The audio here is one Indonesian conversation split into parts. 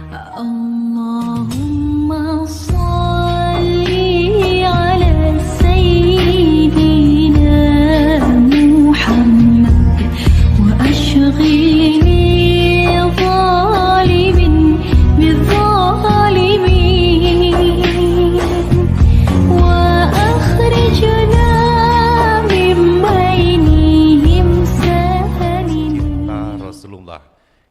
Allahumma salli ala sayyidina Muhammad wa ashghili zalimin bizzalimin wa akhrijna min bainihim salimin. Rasulullah.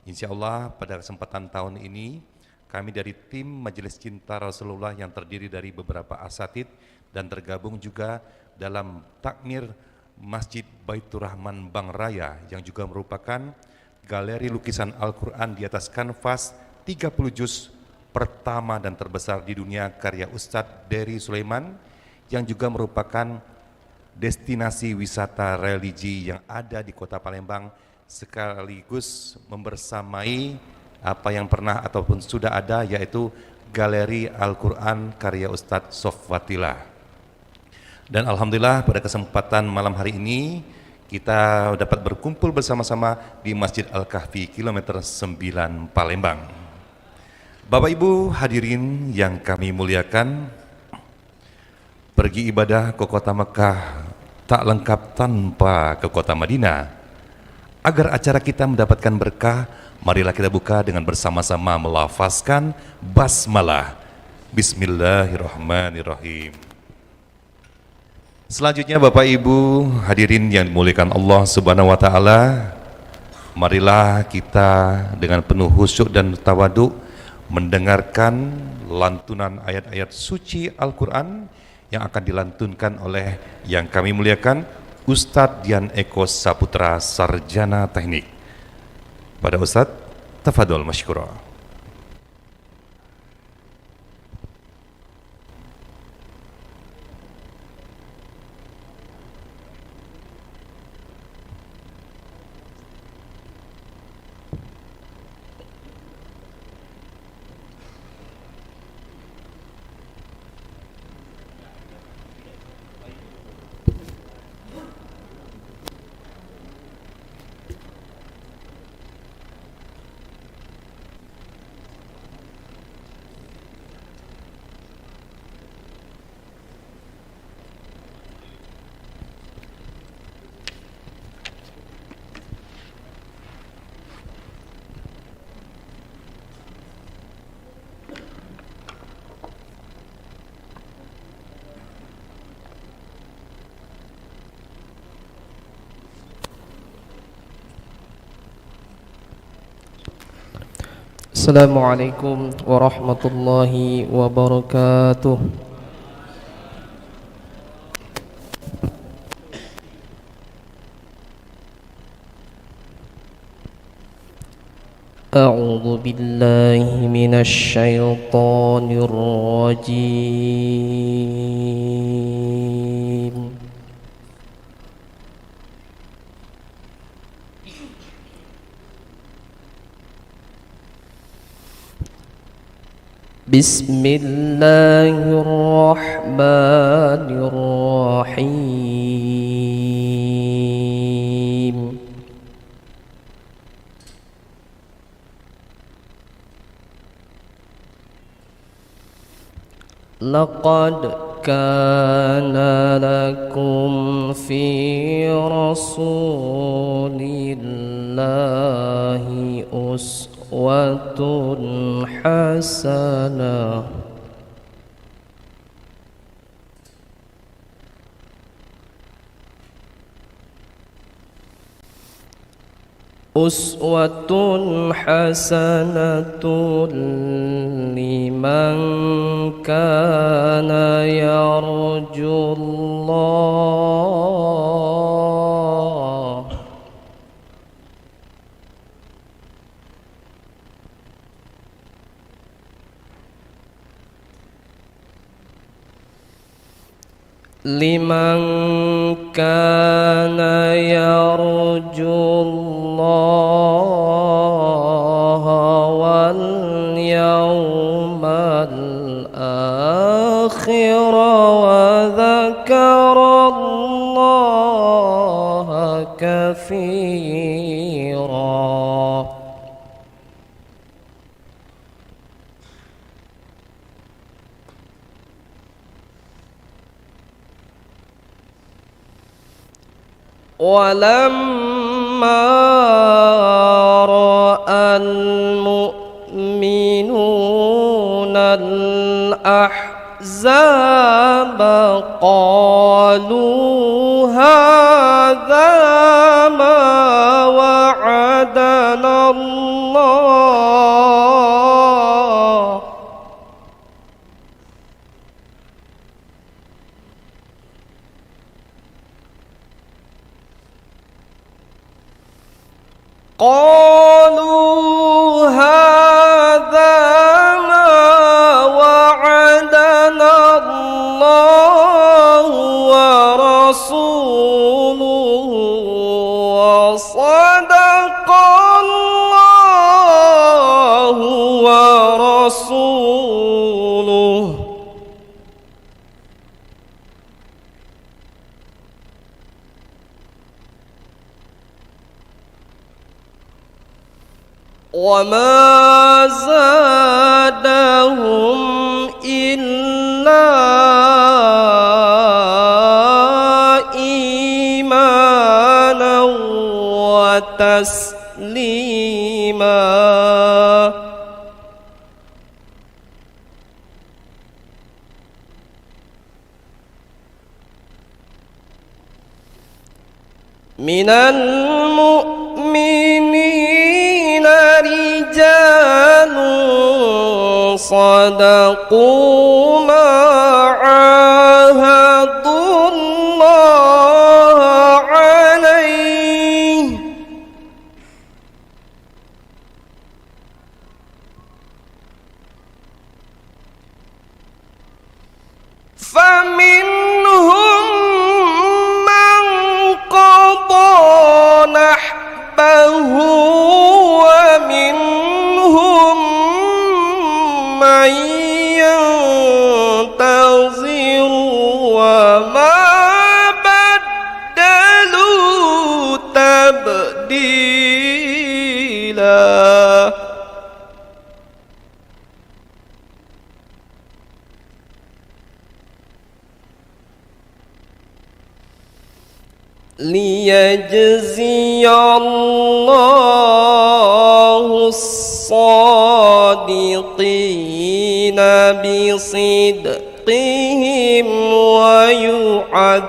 Insyaallah pada kesempatan tahun ini kami dari tim Majelis Cinta Rasulullah yang terdiri dari beberapa asatid dan tergabung juga dalam takmir Masjid Baitur Rahman Bang Raya yang juga merupakan galeri lukisan Al-Quran di atas kanvas 30 juz pertama dan terbesar di dunia karya Ustadz Dery Sulaiman yang juga merupakan destinasi wisata religi yang ada di Kota Palembang sekaligus membersamai apa yang pernah ataupun sudah ada, yaitu Galeri Al-Quran karya Ustadz Sofwatila. Dan alhamdulillah pada kesempatan malam hari ini kita dapat berkumpul bersama-sama di Masjid Al-Kahfi kilometer 9 Palembang. Bapak Ibu hadirin yang kami muliakan, pergi ibadah ke kota Mekah tak lengkap tanpa ke kota Madinah. Agar acara kita mendapatkan berkah, marilah kita buka dengan bersama-sama melafazkan basmalah. Bismillahirrahmanirrahim. Selanjutnya Bapak Ibu hadirin yang dimuliakan Allah Subhanahu wa taala, marilah kita dengan penuh khusyuk dan tawaduk mendengarkan lantunan ayat-ayat suci Al-Quran yang akan dilantunkan oleh yang kami muliakan Ustadz Dian Eko Saputra, Sarjana Teknik. Pada Ustadz, tafadhol masykurah. Assalamualaikum warahmatullahi wabarakatuh. A'udzu billahi minasy syaithanir rajim. Bismillahirrahmanirrahim. Laqad kana lakum fi rasulillahi uswatun hasanah. Uswatun hasanatun liman kana yarjullah liman kana yarjullaha wal yawmal akhir wa dzakarallaha katsira. ولما رأى المؤمنون الأحزاب قالوا هذا ما وعدنا الله قالوا هذا ما وعدنا الله ورسوله وصدق الله ورسوله وما زادهم إلا إيمانا وتسليما من المؤمنين رجال صدقوا ما عاهدوا الله عليه فمنهم من قضى نحبه ومنهم من ينتظر وما بدلوا تبديلا ليجزي الله الصادقين بصدقهم ويعذب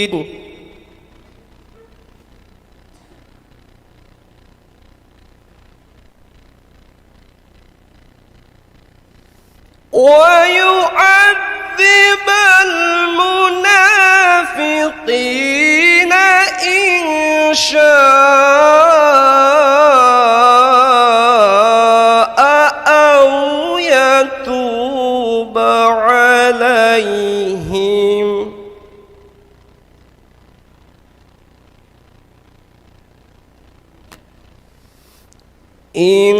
المنافقين ويعذب المنافقين إن شاء أو يتوب عليهم إن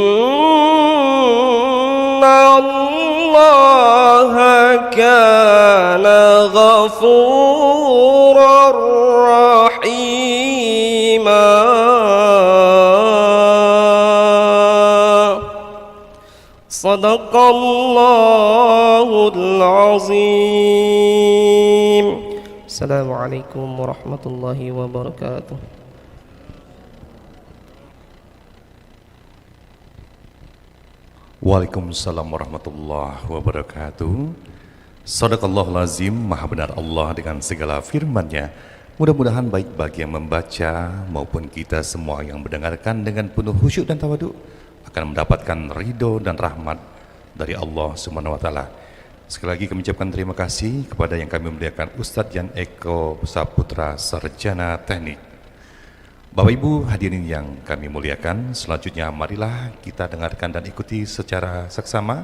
الله كان غفورا رحيما صدق الله العظيم. السلام عليكم ورحمة الله وبركاته. Waalaikumsalam warahmatullahi wabarakatuh. Shadaqallahul azim, maha benar Allah dengan segala firman-Nya. Mudah-mudahan baik bagi yang membaca maupun kita semua yang mendengarkan dengan penuh khusyuk dan tawaduk akan mendapatkan ridho dan rahmat dari Allah Subhanahu wa taala. Sekali lagi kami ucapkan terima kasih kepada yang kami muliakan Ustadz Jan Eko Saputra, Sarjana Teknik. Bapak Ibu hadirin yang kami muliakan, selanjutnya marilah kita dengarkan dan ikuti secara seksama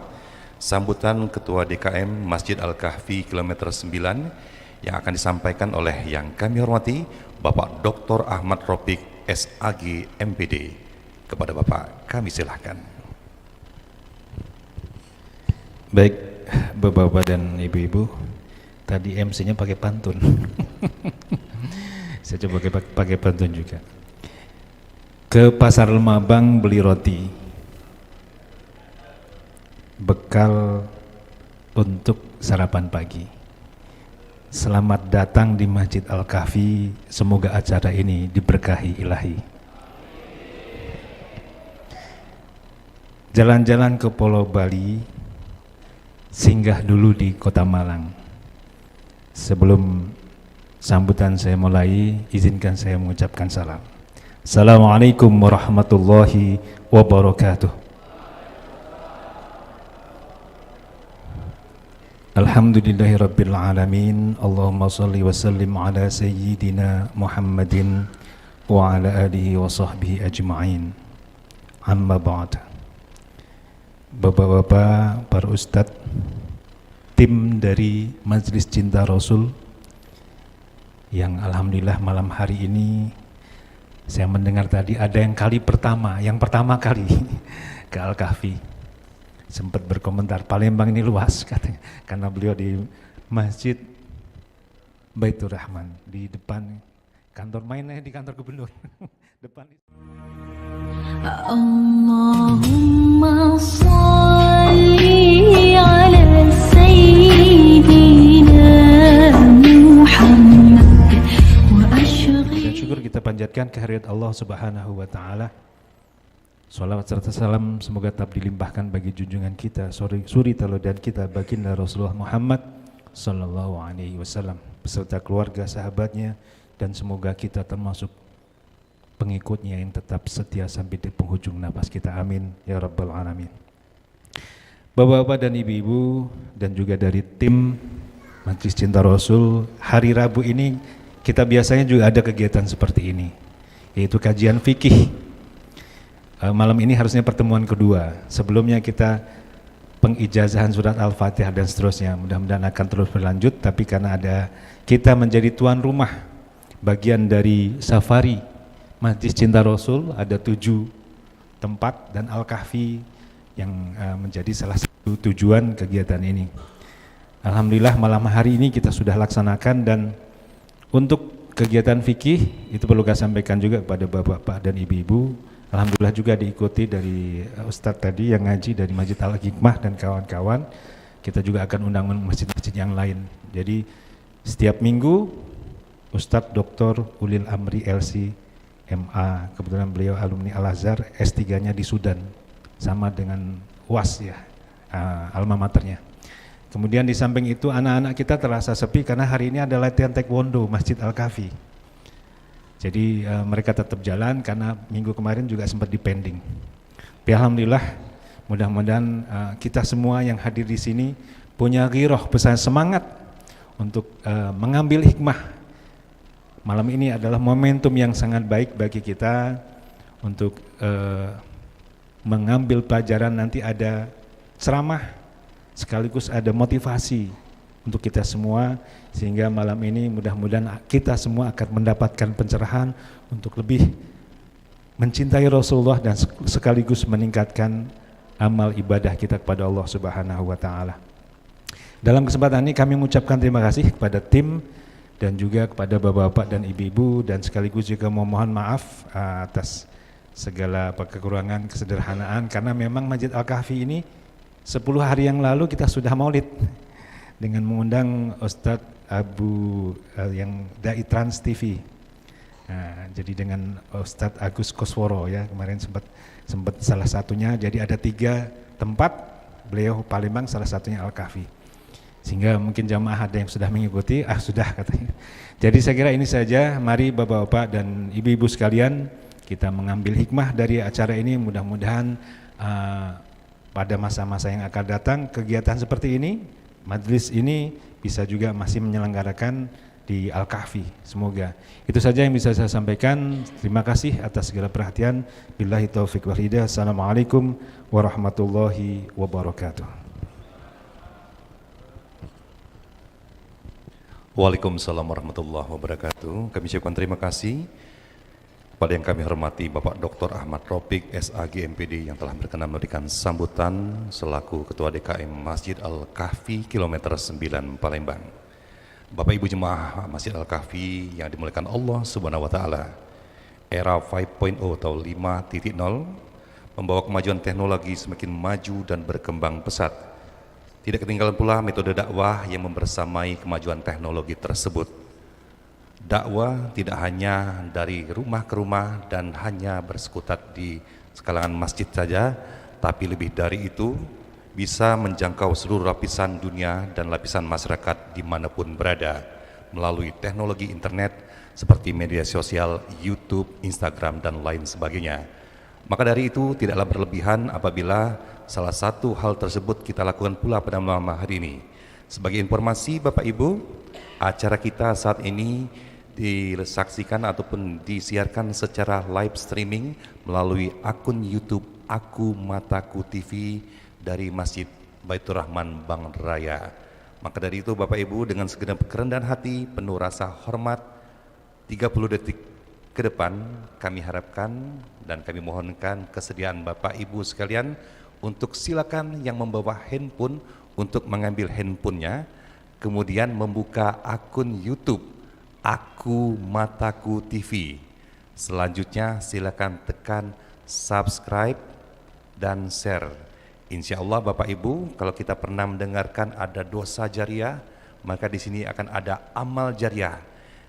sambutan Ketua DKM Masjid Al-Kahfi Kilometer 9 yang akan disampaikan oleh yang kami hormati Bapak Dr. Ahmad Rafiq SAG MPD. Kepada Bapak kami silahkan. Baik Bapak-bapak dan Ibu-ibu, tadi MC-nya pakai pantun. Saya coba pakai pantun juga. Ke pasar Lemabang beli roti, bekal untuk sarapan pagi. Selamat datang di Masjid Al-Kahfi, semoga acara ini diberkahi ilahi. Jalan-jalan ke Pulau Bali, singgah dulu di Kota Malang. Sebelum sambutan saya mulai, izinkan saya mengucapkan salam. Assalamualaikum warahmatullahi wabarakatuh. Alhamdulillahirabbil alamin. Allahumma shalli wa sallim ala sayyidina Muhammadin wa ala alihi wa sahbihi ajma'in. Amma ba'd. Bapak-bapak, para ustadz, tim dari Majelis Cinta Rasul yang alhamdulillah malam hari ini saya mendengar tadi ada yang pertama kali ke Al-Kahfi. Sempat berkomentar, Palembang ini luas katanya, karena beliau di Masjid Baitur Rahman di depan kantor mainnya di kantor gubernur depan. Allahumma shalli ala sayyidina Muhammad wa ashghil. Dan syukur kita panjatkan kehadirat Allah Subhanahu wa taala. Salawat serta salam semoga tetap dilimpahkan bagi junjungan kita, suri teladan kita, baginda Rasulullah Muhammad sallallahu alaihi wasallam beserta keluarga, sahabatnya, dan semoga kita termasuk pengikutnya yang tetap setia sampai di penghujung nafas kita. Amin ya rabbal alamin. Bapak-bapak dan ibu-ibu dan juga dari tim Majelis Cinta Rasul, hari Rabu ini kita biasanya juga ada kegiatan seperti ini, yaitu kajian fikih. Malam ini harusnya pertemuan kedua. Sebelumnya kita pengijazahan surat Al-Fatihah dan seterusnya. Mudah-mudahan akan terus berlanjut, tapi karena ada kita menjadi tuan rumah bagian dari safari Majelis Cinta Rasul, ada 7 tempat dan Al-Kahfi yang menjadi salah satu tujuan kegiatan ini. Alhamdulillah malam hari ini kita sudah laksanakan, dan untuk kegiatan fikih itu perlu saya sampaikan juga kepada bapak-bapak dan ibu-ibu. Alhamdulillah juga diikuti dari Ustadz tadi yang ngaji dari Masjid Al-Hikmah dan kawan-kawan. Kita juga akan undang masjid-masjid yang lain. Jadi setiap minggu Ustadz Dr. Ulil Amri LC MA, kebetulan beliau alumni Al-Azhar, S3-nya di Sudan, sama dengan UAS ya, alma maternya. Kemudian di samping itu anak-anak kita terasa sepi karena hari ini ada latihan taekwondo Masjid Al-Kahfi. Jadi mereka tetap jalan karena minggu kemarin juga sempat dipending. Tapi alhamdulillah, mudah-mudahan kita semua yang hadir di sini punya ghirah, pesan semangat untuk mengambil hikmah. Malam ini adalah momentum yang sangat baik bagi kita untuk mengambil pelajaran. Nanti ada ceramah sekaligus ada motivasi untuk kita semua, sehingga malam ini mudah-mudahan kita semua akan mendapatkan pencerahan untuk lebih mencintai Rasulullah dan sekaligus meningkatkan amal ibadah kita kepada Allah Subhanahu wa taala. Dalam kesempatan ini kami mengucapkan terima kasih kepada tim dan juga kepada bapak-bapak dan ibu-ibu, dan sekaligus juga mohon maaf atas segala kekurangan, kesederhanaan, karena memang Masjid Al-Kahfi ini 10 hari yang lalu kita sudah maulid dengan mengundang Ustadz Abu yang Dai Trans TV. Nah, jadi dengan Ustadz Agus Kosworo ya, kemarin sempat salah satunya. Jadi ada 3 tempat, beliau Palembang, salah satunya Al-Kahfi. Sehingga mungkin jamaah ada yang sudah mengikuti, sudah katanya. Jadi saya kira ini saja, mari bapak-bapak dan ibu-ibu sekalian kita mengambil hikmah dari acara ini. Mudah-mudahan pada masa-masa yang akan datang kegiatan seperti ini, majlis ini bisa juga masih menyelenggarakan di Al-Kahfi. Semoga itu saja yang bisa saya sampaikan. Terima kasih atas segala perhatian. Billahi taufiq wal hidayah. Assalamualaikum warahmatullahi wabarakatuh. Waalaikumsalam warahmatullahi wabarakatuh. Kami ucapkan terima kasih kepada yang kami hormati Bapak Dr. Ahmad Rafiq SAG MPD yang telah berkenan memberikan sambutan selaku Ketua DKM Masjid Al-Kahfi Kilometer 9 Palembang. Bapak Ibu Jemaah Masjid Al-Kahfi yang dimuliakan Allah Subhanahu wa taala. Era 5.0 atau 5.0 membawa kemajuan teknologi semakin maju dan berkembang pesat. Tidak ketinggalan pula metode dakwah yang membersamai kemajuan teknologi tersebut. Dakwah tidak hanya dari rumah ke rumah dan hanya bersekutat di sekalangan masjid saja, tapi lebih dari itu bisa menjangkau seluruh lapisan dunia dan lapisan masyarakat dimanapun berada melalui teknologi internet seperti media sosial, YouTube, Instagram, dan lain sebagainya. Maka dari itu tidaklah berlebihan apabila salah satu hal tersebut kita lakukan pula pada malam hari ini. Sebagai informasi Bapak Ibu, acara kita saat ini disaksikan ataupun disiarkan secara live streaming melalui akun YouTube Aku Mataku TV dari Masjid Baitur Rahman Bang Raya. Maka dari itu Bapak Ibu, dengan segenap kerendahan hati penuh rasa hormat, 30 detik ke depan kami harapkan dan kami mohonkan kesediaan Bapak Ibu sekalian untuk silakan yang membawa handphone untuk mengambil handphonenya, kemudian membuka akun YouTube Aku Mataku TV. Selanjutnya silakan tekan subscribe dan share. Insya Allah Bapak Ibu, kalau kita pernah mendengarkan ada dosa jariah, maka di sini akan ada amal jariah,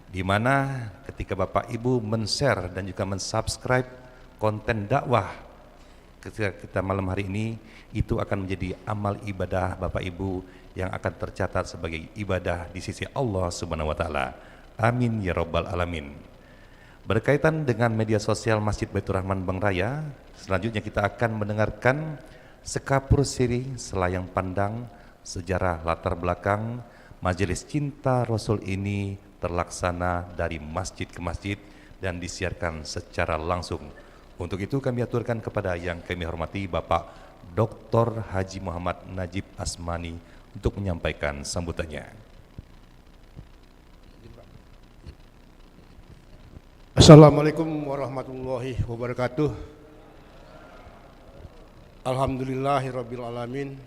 di mana ketika Bapak Ibu men-share dan juga men-subscribe konten dakwah ketika kita malam hari ini, itu akan menjadi amal ibadah Bapak Ibu yang akan tercatat sebagai ibadah di sisi Allah Subhanahu wa taala. Amin ya rabbal alamin. Berkaitan dengan media sosial Masjid Baitur Rahman Bang Raya, selanjutnya kita akan mendengarkan sekapur siri selayang pandang sejarah latar belakang Majelis Cinta Rasul ini terlaksana dari masjid ke masjid dan disiarkan secara langsung. Untuk itu kami aturkan kepada yang kami hormati Bapak Dr. Haji Muhammad Najib Asmani untuk menyampaikan sambutannya. Assalamualaikum warahmatullahi wabarakatuh. Alhamdulillahirabbil alamin,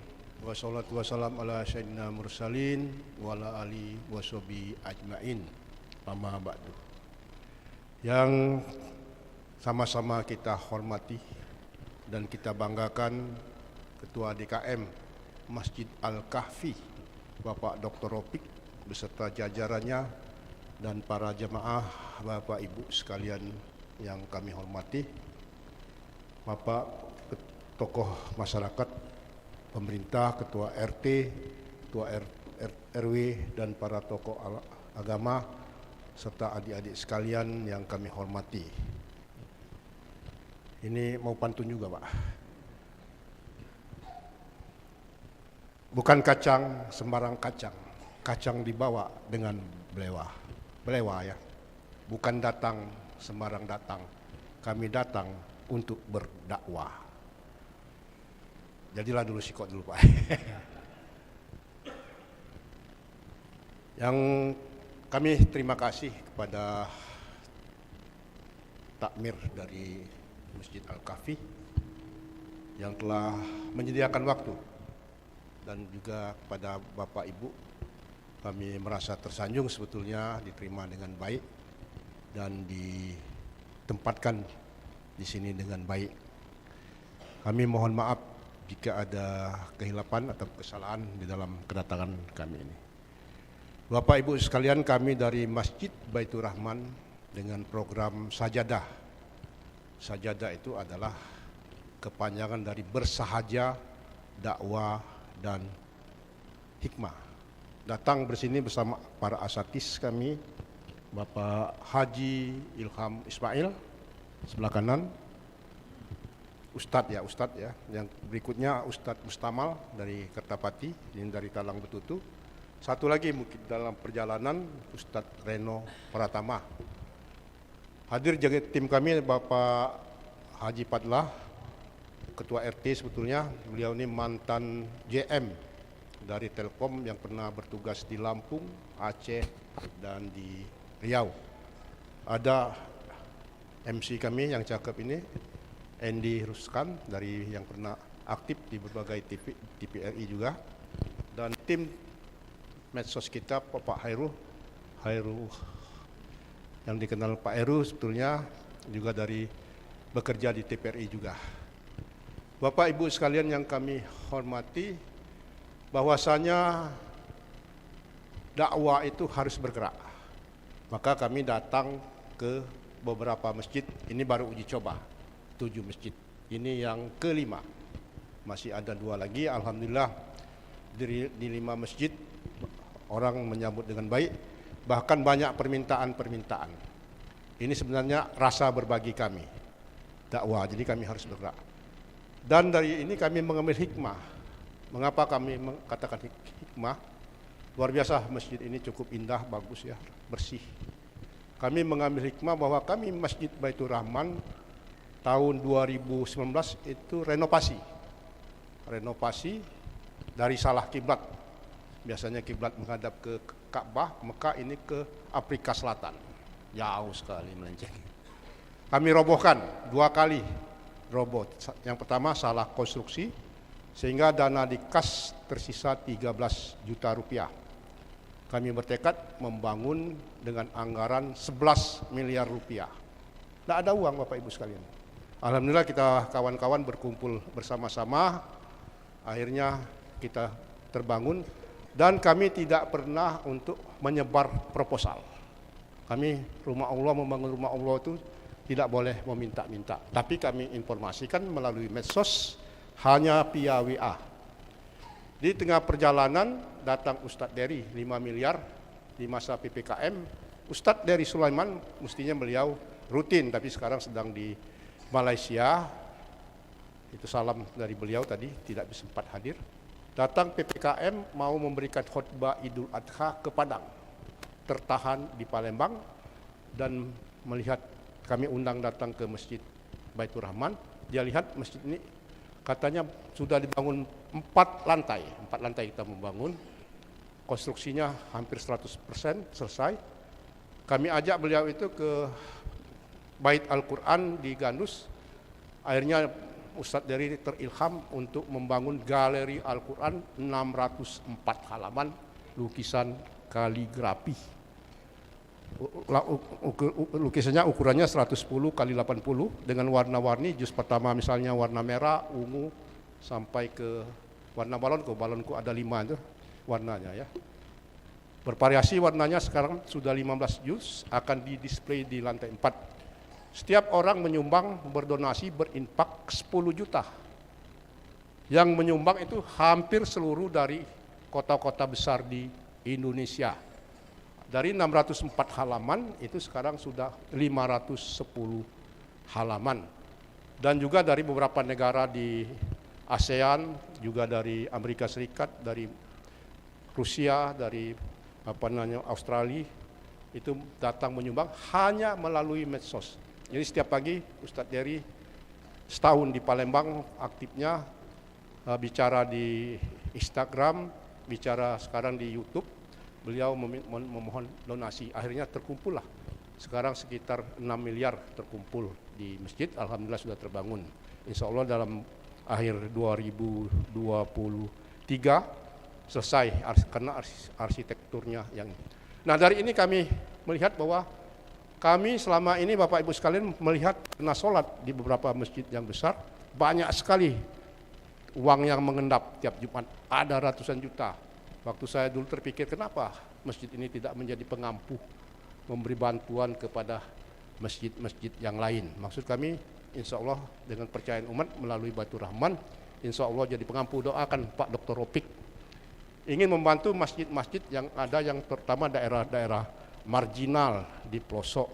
wassalatu wassalam ala sayyidina mursalin wa ala ali washabi ajmain. Amma ba'du. Yang sama-sama kita hormati dan kita banggakan Ketua DKM Masjid Al-Kahfi Bapak Dr. Ropik beserta jajarannya dan para jemaah Bapak Ibu sekalian yang kami hormati, Bapak tokoh masyarakat, pemerintah, ketua RT, ketua RW dan para tokoh agama serta adik-adik sekalian yang kami hormati. Ini mau pantun juga, Pak. Bukan kacang sembarang kacang, kacang dibawa dengan belewa ya. Bukan datang sembarang datang, kami datang untuk berdakwah. Jadilah dulu sikot dulu Pak. Yang kami terima kasih kepada takmir dari Masjid Al-Kahfi yang telah menyediakan waktu, dan juga kepada Bapak Ibu, kami merasa tersanjung sebetulnya diterima dengan baik dan ditempatkan di sini dengan baik. Kami mohon maaf jika ada kehilapan atau kesalahan di dalam kedatangan kami ini. Bapak Ibu sekalian, kami dari Masjid Baitur Rahman dengan program Sajadah. Sajadah itu adalah kepanjangan dari bersahaja, dakwah, dan hikmah. Datang bersini bersama para asatis kami, Bapak Haji Ilham Ismail sebelah kanan, Ustadz ya. Yang berikutnya Ustadz Mustamal dari Kertapati, ini dari Talang Betutu. Satu lagi mungkin dalam perjalanan Ustadz Reno Pratama. Hadir jaga tim kami Bapak Haji Padlah, Ketua RT sebetulnya. Beliau ini mantan JM dari Telkom yang pernah bertugas di Lampung, Aceh, dan di Riau. Ada MC kami yang cakep ini, Andy Ruskan dari yang pernah aktif di berbagai TVRI juga, dan tim medsos kita Pak Hairu yang dikenal Pak Heru sebetulnya juga dari bekerja di TVRI juga. Bapak Ibu sekalian yang kami hormati, bahwasanya dakwah itu harus bergerak. Maka kami datang ke beberapa masjid, ini baru uji coba, 7 masjid. Ini yang kelima, masih ada 2 lagi. Alhamdulillah di 5 masjid orang menyambut dengan baik, bahkan banyak permintaan-permintaan. Ini sebenarnya rasa berbagi kami, dakwah, jadi kami harus bergerak. Dan dari ini kami mengambil hikmah. Mengapa kami mengatakan hikmah? Luar biasa, masjid ini cukup indah, bagus ya, bersih. Kami mengambil hikmah bahwa kami Masjid Baitur Rahman tahun 2019 itu renovasi dari salah kiblat. Biasanya kiblat menghadap ke Ka'bah, Mekah, ini ke Afrika Selatan, jauh sekali melenceng. Kami robohkan 2 kali, roboh. Yang pertama salah konstruksi sehingga dana di kas tersisa 13 juta rupiah. Kami bertekad membangun dengan anggaran 11 miliar rupiah. Tidak ada uang Bapak Ibu sekalian. Alhamdulillah kita kawan-kawan berkumpul bersama-sama, akhirnya kita terbangun, dan kami tidak pernah untuk menyebar proposal. Kami rumah Allah, membangun rumah Allah itu tidak boleh meminta-minta, tapi kami informasikan melalui medsos, hanya via WA. Di tengah perjalanan datang Ustadz Dery 5 miliar di masa PPKM. Ustadz Dery Sulaiman, mestinya beliau rutin, tapi sekarang sedang di Malaysia. Itu salam dari beliau tadi, tidak sempat hadir. Datang PPKM mau memberikan khutbah Idul Adha ke Padang, tertahan di Palembang, dan melihat kami undang datang ke Masjid Baitur Rahman. Dia lihat masjid ini katanya sudah dibangun 4 lantai kita membangun, konstruksinya hampir 100% selesai. Kami ajak beliau itu ke Bait Al-Quran di Gandus. Akhirnya Ustadz Dery terilham untuk membangun galeri Al-Quran 604 halaman lukisan kaligrafi. Lukisannya ukurannya 110 kali 80 dengan warna-warni. Juz pertama misalnya warna merah, ungu, sampai ke warna balonku. Balonku ada 5 itu warnanya ya. Bervariasi warnanya. Sekarang sudah 15 juz, akan didisplay di lantai 4. Setiap orang menyumbang, berdonasi, berinfak 10 juta. Yang menyumbang itu hampir seluruh dari kota-kota besar di Indonesia. Dari 604 halaman itu sekarang sudah 510 halaman. Dan juga dari beberapa negara di ASEAN, juga dari Amerika Serikat, dari Rusia, dari Australia, itu datang menyumbang hanya melalui medsos. Jadi setiap pagi Ustadz Dery setahun di Palembang aktifnya, bicara di Instagram, bicara sekarang di YouTube. Beliau memohon donasi, akhirnya terkumpul lah. Sekarang sekitar 6 miliar terkumpul di masjid. Alhamdulillah sudah terbangun. Insya Allah dalam akhir 2023 selesai, karena arsitekturnya yang. Nah dari ini kami melihat bahwa kami selama ini Bapak Ibu sekalian melihat kena sholat di beberapa masjid yang besar, banyak sekali uang yang mengendap tiap Jumat, ada ratusan juta. Waktu saya dulu terpikir kenapa masjid ini tidak menjadi pengampu, memberi bantuan kepada masjid-masjid yang lain. Maksud kami insya Allah dengan percayaan umat melalui Baitur Rahman, insya Allah jadi pengampu. Doakan Pak Dr. Ropik, ingin membantu masjid-masjid yang ada, yang terutama daerah-daerah marginal di pelosok.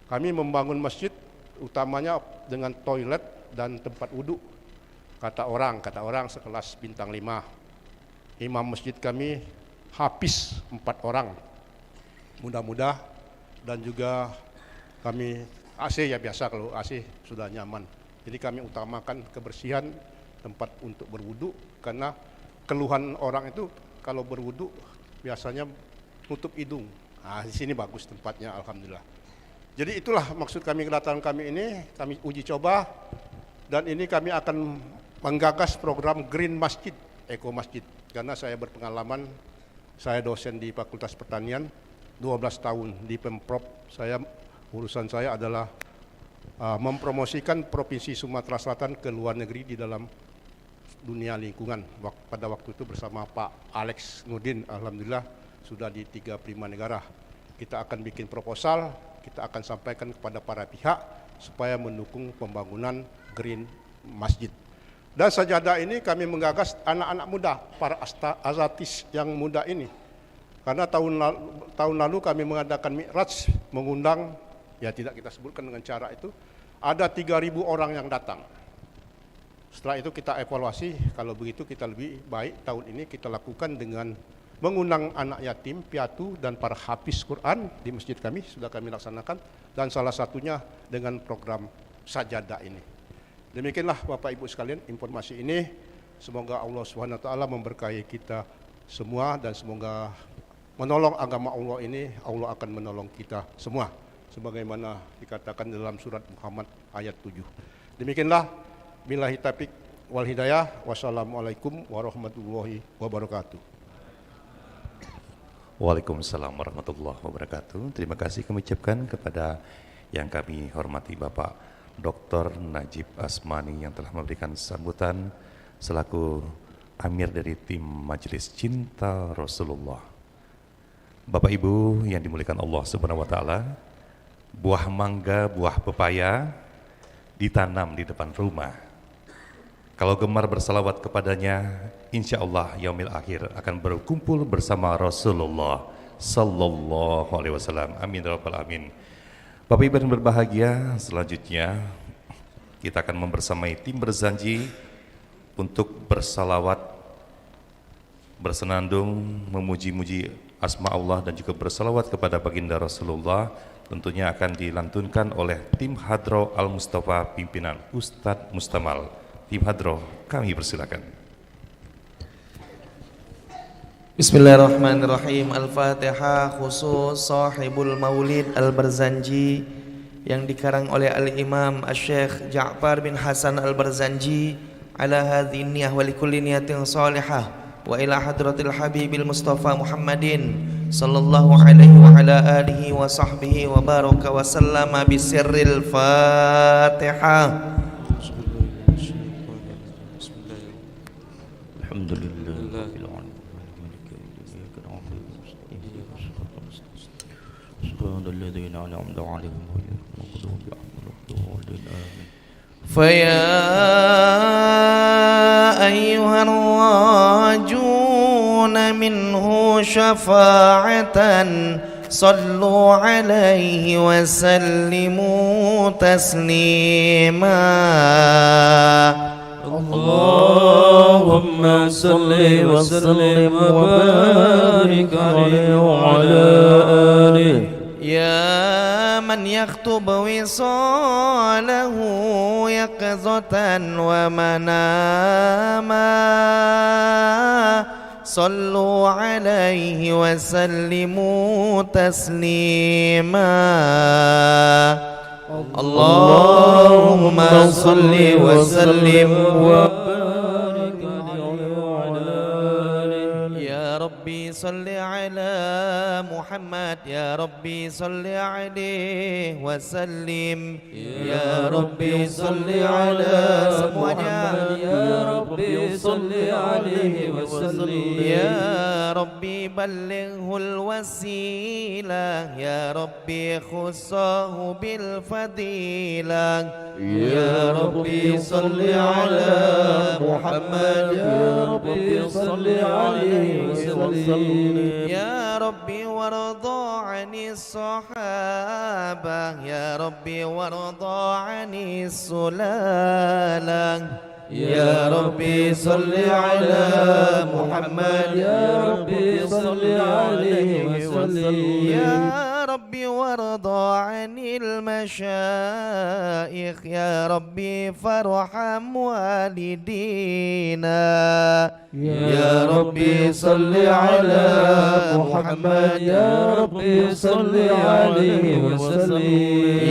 Kami membangun masjid utamanya dengan toilet dan tempat wudhu. Kata orang sekelas bintang 5. Imam masjid kami Hafiz 4 orang, mudah-mudah, dan juga kami AC ya, biasa kalau AC sudah nyaman. Jadi kami utamakan kebersihan tempat untuk berwudu, karena keluhan orang itu kalau berwudu biasanya nutup hidung. Nah, di sini bagus tempatnya, alhamdulillah. Jadi itulah maksud kami, kedatangan kami ini, kami uji coba, dan ini kami akan menggagas program Green Masjid, Eko Masjid. Karena saya berpengalaman, saya dosen di Fakultas Pertanian, 12 tahun di Pemprov, urusan saya adalah mempromosikan Provinsi Sumatera Selatan ke luar negeri di dalam dunia lingkungan. Pada waktu itu bersama Pak Alex Nurdin, alhamdulillah sudah di 35 negara. Kita akan bikin proposal, kita akan sampaikan kepada para pihak supaya mendukung pembangunan green masjid. Dan sajadah ini kami menggagas anak-anak muda, para azatis yang muda ini. Karena tahun lalu kami mengadakan Mi'raj, mengundang, ya tidak kita sebutkan dengan cara itu, ada 3.000 orang yang datang. Setelah itu kita evaluasi, kalau begitu kita lebih baik tahun ini kita lakukan dengan mengundang anak yatim, piatu, dan para hafiz Quran di masjid kami, sudah kami laksanakan, dan salah satunya dengan program sajadah ini. Demikianlah Bapak Ibu sekalian informasi ini, semoga Allah SWT memberkahi kita semua, dan semoga menolong agama Allah ini, Allah akan menolong kita semua, sebagaimana dikatakan dalam surat Muhammad ayat 7. Demikianlah, billahi taufiq wal hidayah, wassalamualaikum warahmatullahi wabarakatuh. Waalaikumsalam warahmatullahi wabarakatuh. Terima kasih kami ucapkan kepada yang kami hormati Bapak Dr. Najib Asmani yang telah memberikan sambutan selaku Amir dari tim Majelis Cinta Rasulullah. Bapak Ibu yang dimuliakan Allah Subhanahu wa taala, buah mangga, buah pepaya ditanam di depan rumah. Kalau gemar bersalawat kepadanya, insya Allah yaumil akhir akan berkumpul bersama Rasulullah Sallallahu Alaihi Wasallam. Amin ya rabbal alamin. Bapak Ibu yang berbahagia, selanjutnya kita akan membersamai tim berjanji untuk bersalawat, bersenandung, memuji-muji asma Allah dan juga bersalawat kepada baginda Rasulullah. Tentunya akan dilantunkan oleh tim Hadro Al-Mustafa pimpinan Ustadz Mustamal. Tim Hadro, kami persilakan. Bismillahirrahmanirrahim. Al-Fatihah khusus sahibul maulid Al-Barzanji yang dikarang oleh Al-Imam Al-Syekh Ja'far bin Hasan Al-Barzanji ala hadhi niyah wa likulli niyatin salihah wa ila hadratil habibil Mustafa Muhammadin sallallahu alaihi wa ala alihi wa sahbihi wa baraka wa sallama bisirril Fatihah. فيا أيها الراجون منه شفاعة صلوا عليه وسلموا تسليما اللهم صل وسلم وبارك عليه وعلى آله يا من يخطب وصاله يقظة ومناما صلوا عليه وسلموا تسليما اللهم صل وسلم وبارك عليه وعلى آله يا ربي صل على محمد يا ربي صل عليه وسلم يا ربي صل على محمد يا ربي صل عليه وسلم يا ربي بلغه الوسيلة يا ربي خصه بالفضيلة يا ربي صل على محمد يا ربي صل عليه وسلم يا ربي وارضى عن الصحابة يا ربي وارضى عن السلالة يا ربي صل على محمد يا ربي صل عليه وسلم يا ربي وارضى عن المشايخ يا ربي فارحم والدينا يا ربي صل على محمد يا ربي صل عليه وسلم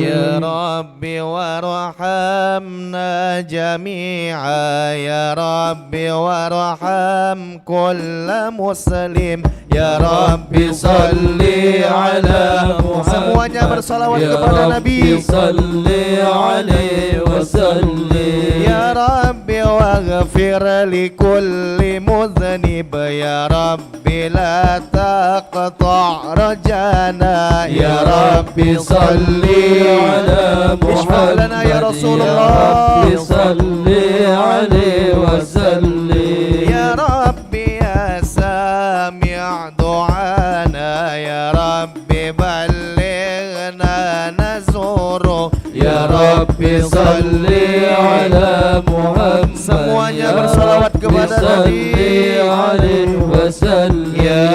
يا ربي وارحمنا جميعا يا ربي وارحم كل مسلم يا ربي صل على Semuanya bersalawat Ya kepada Rabbi Nabi. salli alaihi wasallim. Ya Rabbi waghfir li kulli mudhnib. Ya Rabbi la taqta' rajana. Ya Rabbi salli ala Ishfa' lana ya Muhammad. Rasulullah. Ya Rabbi salli alaihi wasallim. Ya Rabbi ya sami' du'ana. Ya Rabbi ballighna nazuru. Ya Rabbi salli ala Muhammad. Semuanya bersalawat kepada Nabi. Salli alaihi wasallim. Ya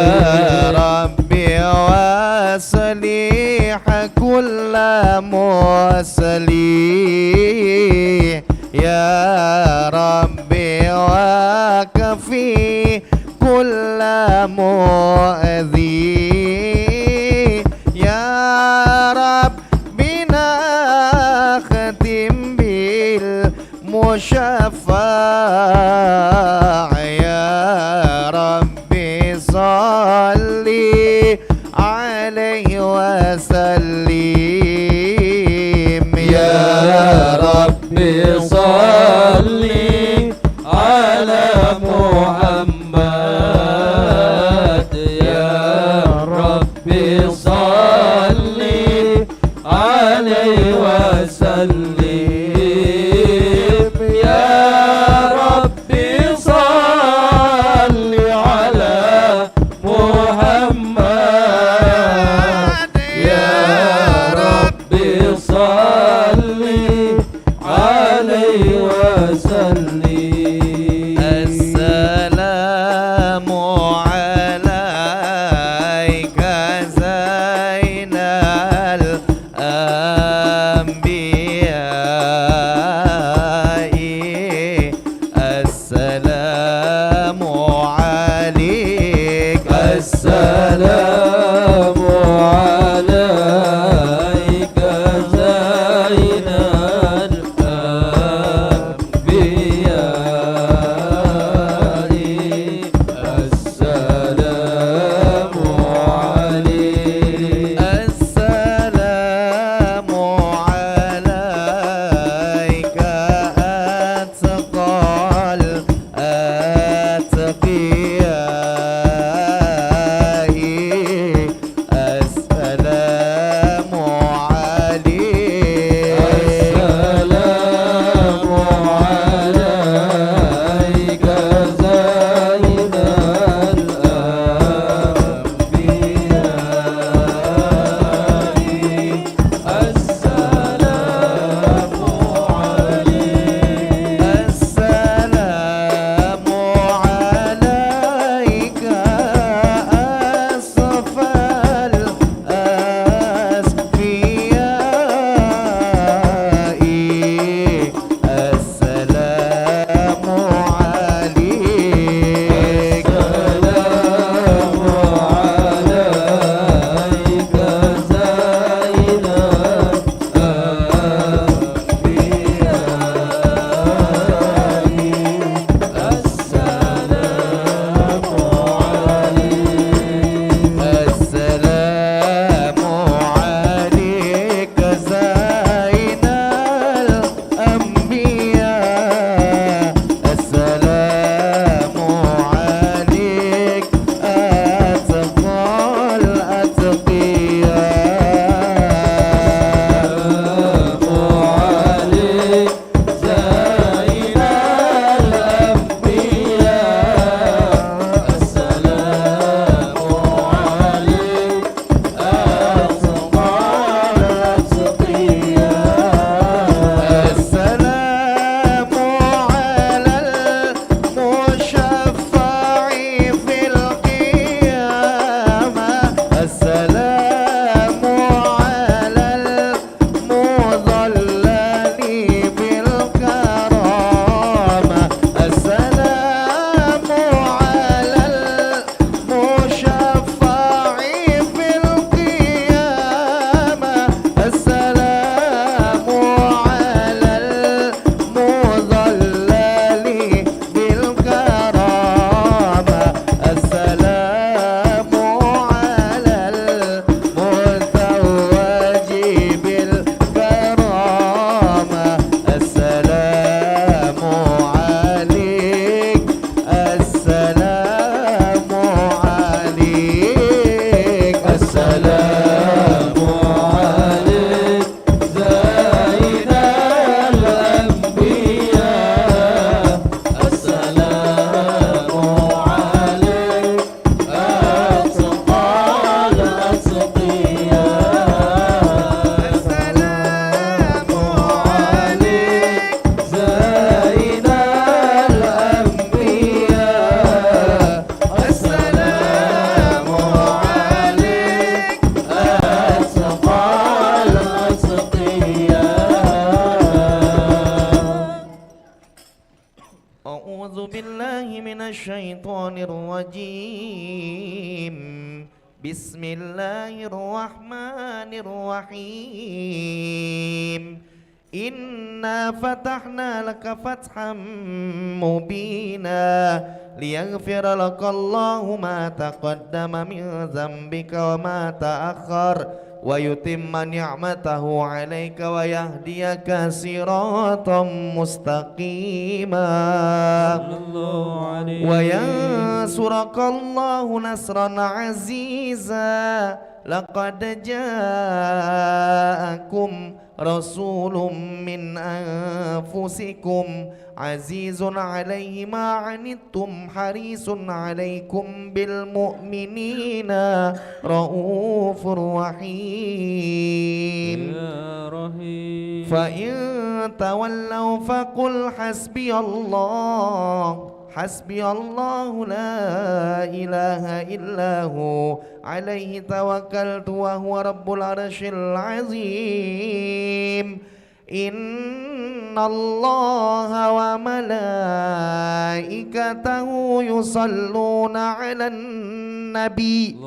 Rabbi waslih kulla muslih. Ya Rabbi wakafi kulla mu'adhi. Ya Rabbi nakhatim bil musyaffa'. Ya Rabbi salli alaihi wasallim. Ya Rabbi salli ala Muhammad. Ya Rabbi salli alaihi wasallim. Ya Rabbi salli ala Muhammad. Ya Rabbi salli alaihi wasallim. Assalamu alaika zainal anbiya'i. Assalamu alaika. Assalamu alaika zainal anbiya. أعوذ بالله من الشيطان الرجيم بسم الله الرحمن الرحيم إنا فتحنا لك فتحا مبينا ليغفر لك الله ما تقدم من ذنبك وما تأخر ويتم نعمته عليك ويهديك صراطا مستقيما وينصرك الله نصرا عزيزا لقد جاءكم رسول من أنفسكم عزيز عليه ما عنتم حريص عليكم بالمؤمنين رؤوف رحيم فإن تولوا فقل حسبي الله لا إله إلا هو عليه توكلت وهو رب العرش العظيم إن الله وملائكته يصلون على النبي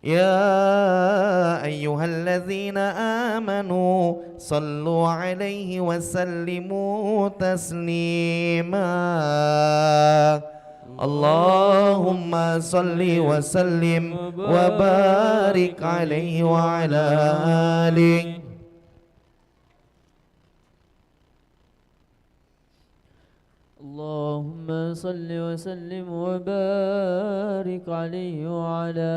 يا أيها الذين آمنوا صلوا عليه وسلموا تسليما اللهم صل وسلم وبارك عليه وعلى آله اللهم صل وسلم وبارك عليه وعلى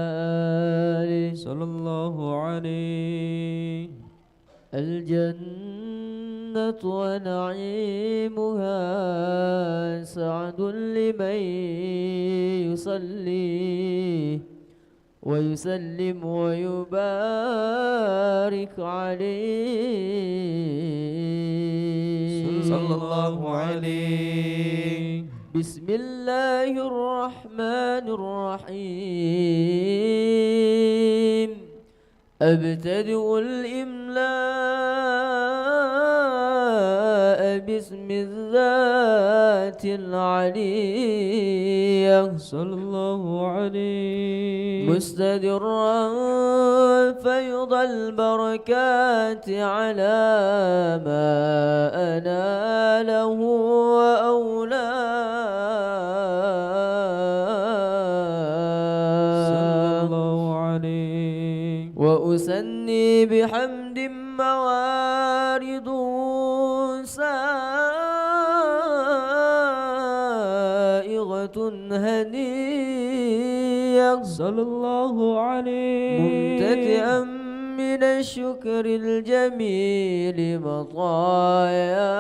آله صلى الله عليه. الجنة ونعيمها سعد لمن يصلي ويسلم ويبارك عليه صلى الله عليه. بسم الله الرحمن الرحيم. أبتدئ الإملاء باسم الذات العلية صلى الله عليه مستدرا فيض البركات على ما أناله وأولاه صلى الله عليه. وأسني بحمد موارد سائغة هنية صلى الله عليه ممتلئا من الشكر الجميل مطايا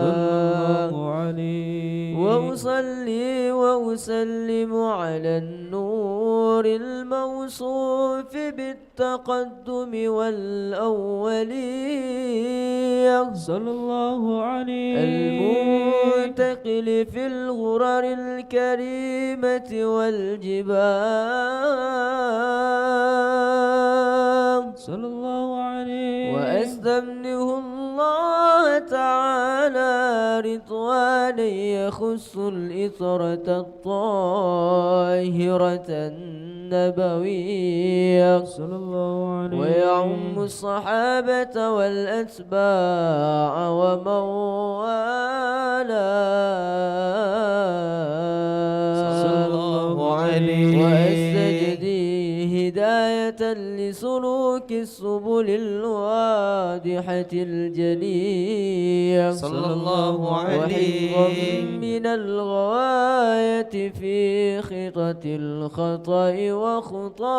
صلى الله عليه. وأصلي وأسلم على النور الموصوف بالتقدم والأولية صلى الله عليه المنتقل في الغرر الكريمة والجبال صلى الله عليه. وأستمنه الله تعالى رضوانا يخص الإطرة الطاهرة النبوية صلى الله عليه ويعم الصحابة والأتباع ومن والاه صلى الله عليه. وأستجدي هداية لسلوك السبل الواضحة الجلية صلى الله عليه. وحفظا من الغواية في خطة الخطأ وخطاه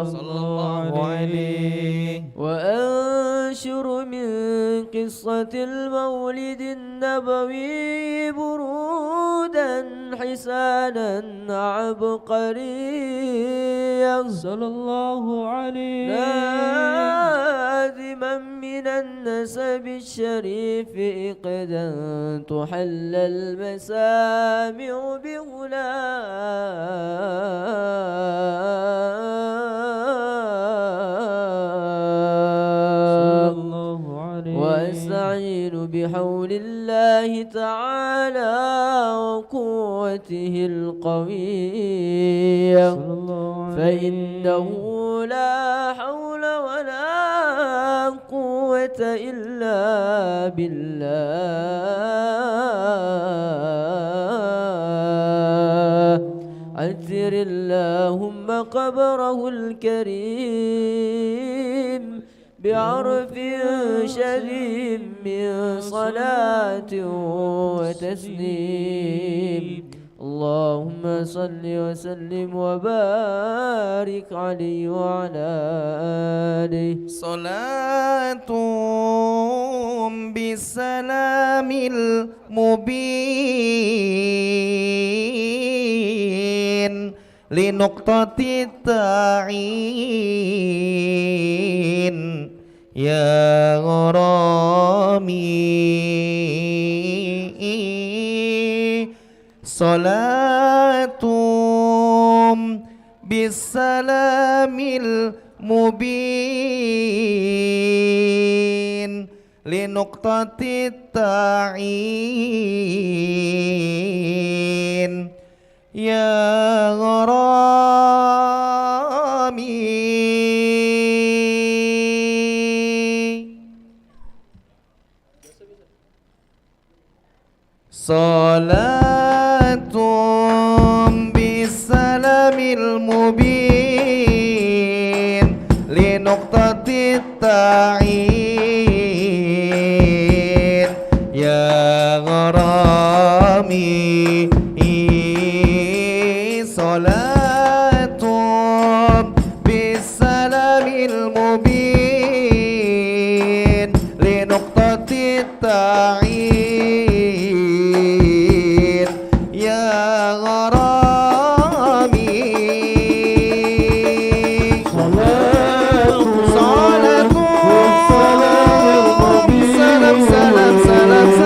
صلى الله عليه. وأنشر من قصة المولد النبوي برودا حسانا عبقريا صلى الله عليه نادما من النسب الشريف إقدا تحل المسامع بغلام وأستعين بحول الله تعالى وقوته القوية فإنه لا حول ولا قوة إلا بالله عثر اللهم قبره الكريم بعرف شديد من صلاة وتسليم اللهم صل وسلم وبارك عليه وعلى آله صلاة بالسلام المبين لنقطة التعيين يا غرامي صلاة بالسلام المبين لنقطة التعيين يا غرامي صلاة بالسلام المبين لنقطة التعيين يا غرامي صلاة بالسلام المبين لنقطة التعيين يا غرامي صلاة سلام سلام سلام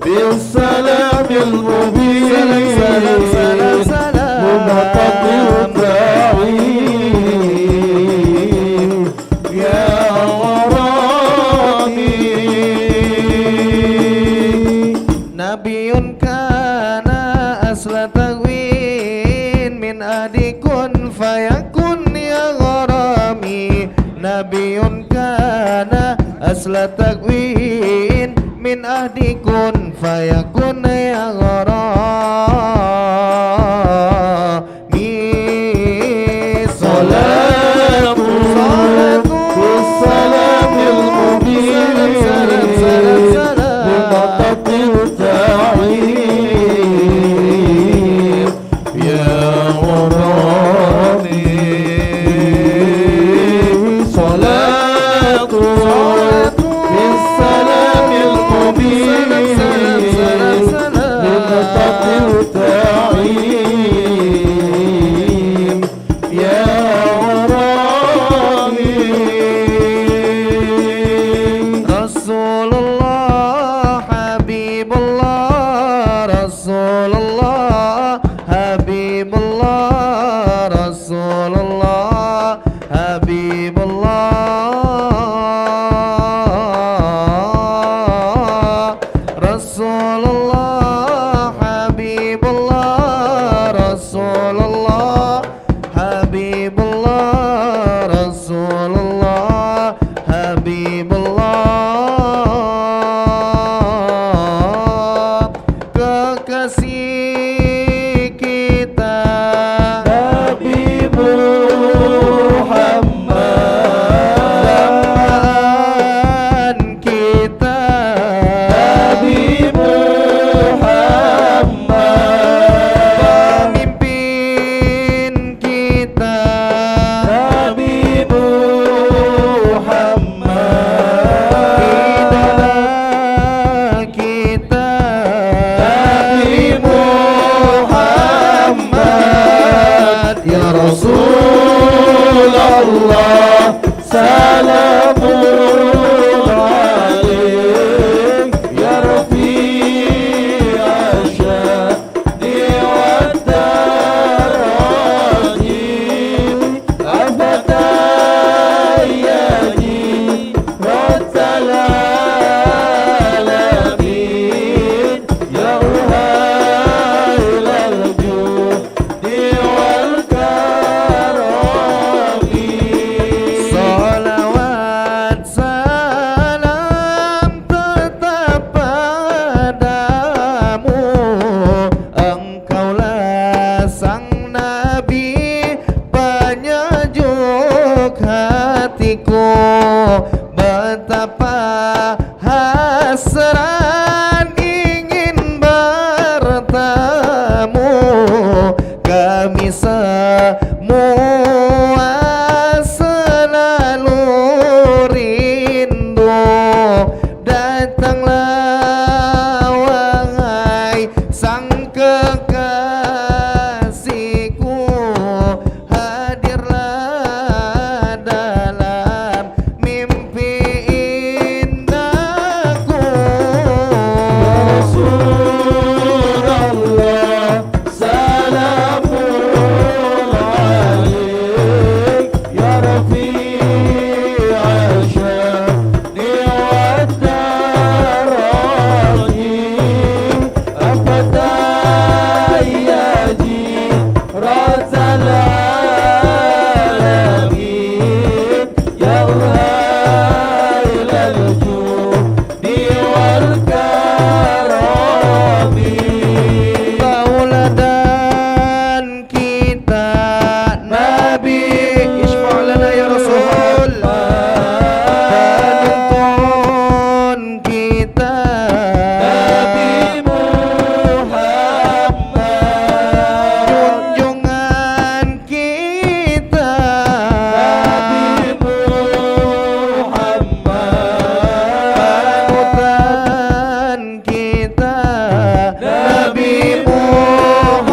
بالسلام المبين سلام سلام سلام يا غرامي نبي كان أصل تكوين من أهل كن فيكن يا غرامي نبي كان أصل تكوين من أهل كن فيكن يا غرامي صلاة بالسلام المبين سلام سلام سلام لنقطة التعيين يا غرامي صلاة بالسلام المبين لنقطة التعيين kami semua selalu rindu. Datanglah wahai sang kekasihku, hadirlah dalam mimpi indahku. Rasulullah salamun alaik ya Rafi'a sya'ni wa darani afatayyaji razal alamin ya ilal judi wal karami. Tauladan kita Nabi Isma'lana ya Rasul, penuntun kita Nabi Muhammad, junjungan kita Nabi Muhammad, panutan kita Nabi Muhammad.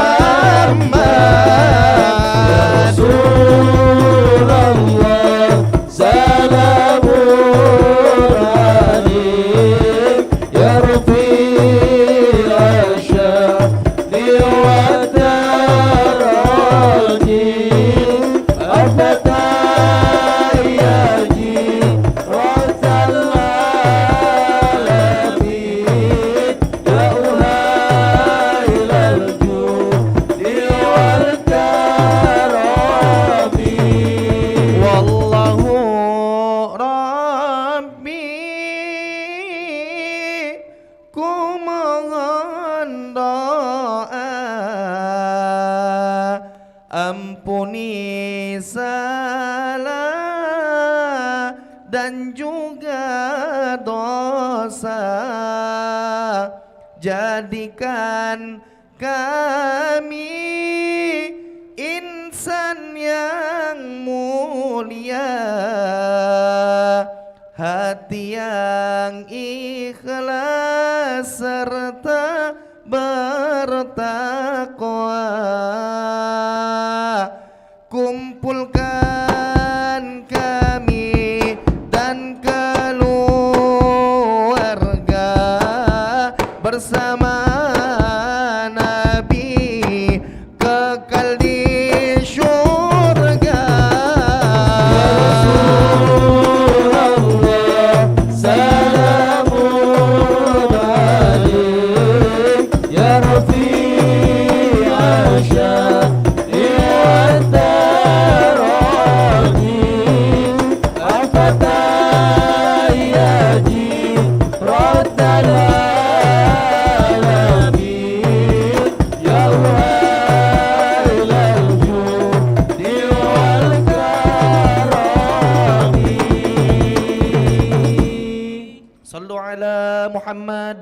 Rasulullah salamun alaik ya Rafi'a sya'ni wa darani afatayyaji razal alamin ya ilal judi wal karami. Wallahu Rabbi, ku mohon doa, ampuni salah dan juga dosa, jadikan kami insan yang mulia, hati yang ikhlas serta bertakwa. Kumpulkan kami dan keluarga bersama Nabi kekal di syurga. Rasulullah salamun alaik ya Rafi'a sya'ni wa darani afatayyaji razal alamin ya ilal judi wal karami. Sallu ala Muhammad.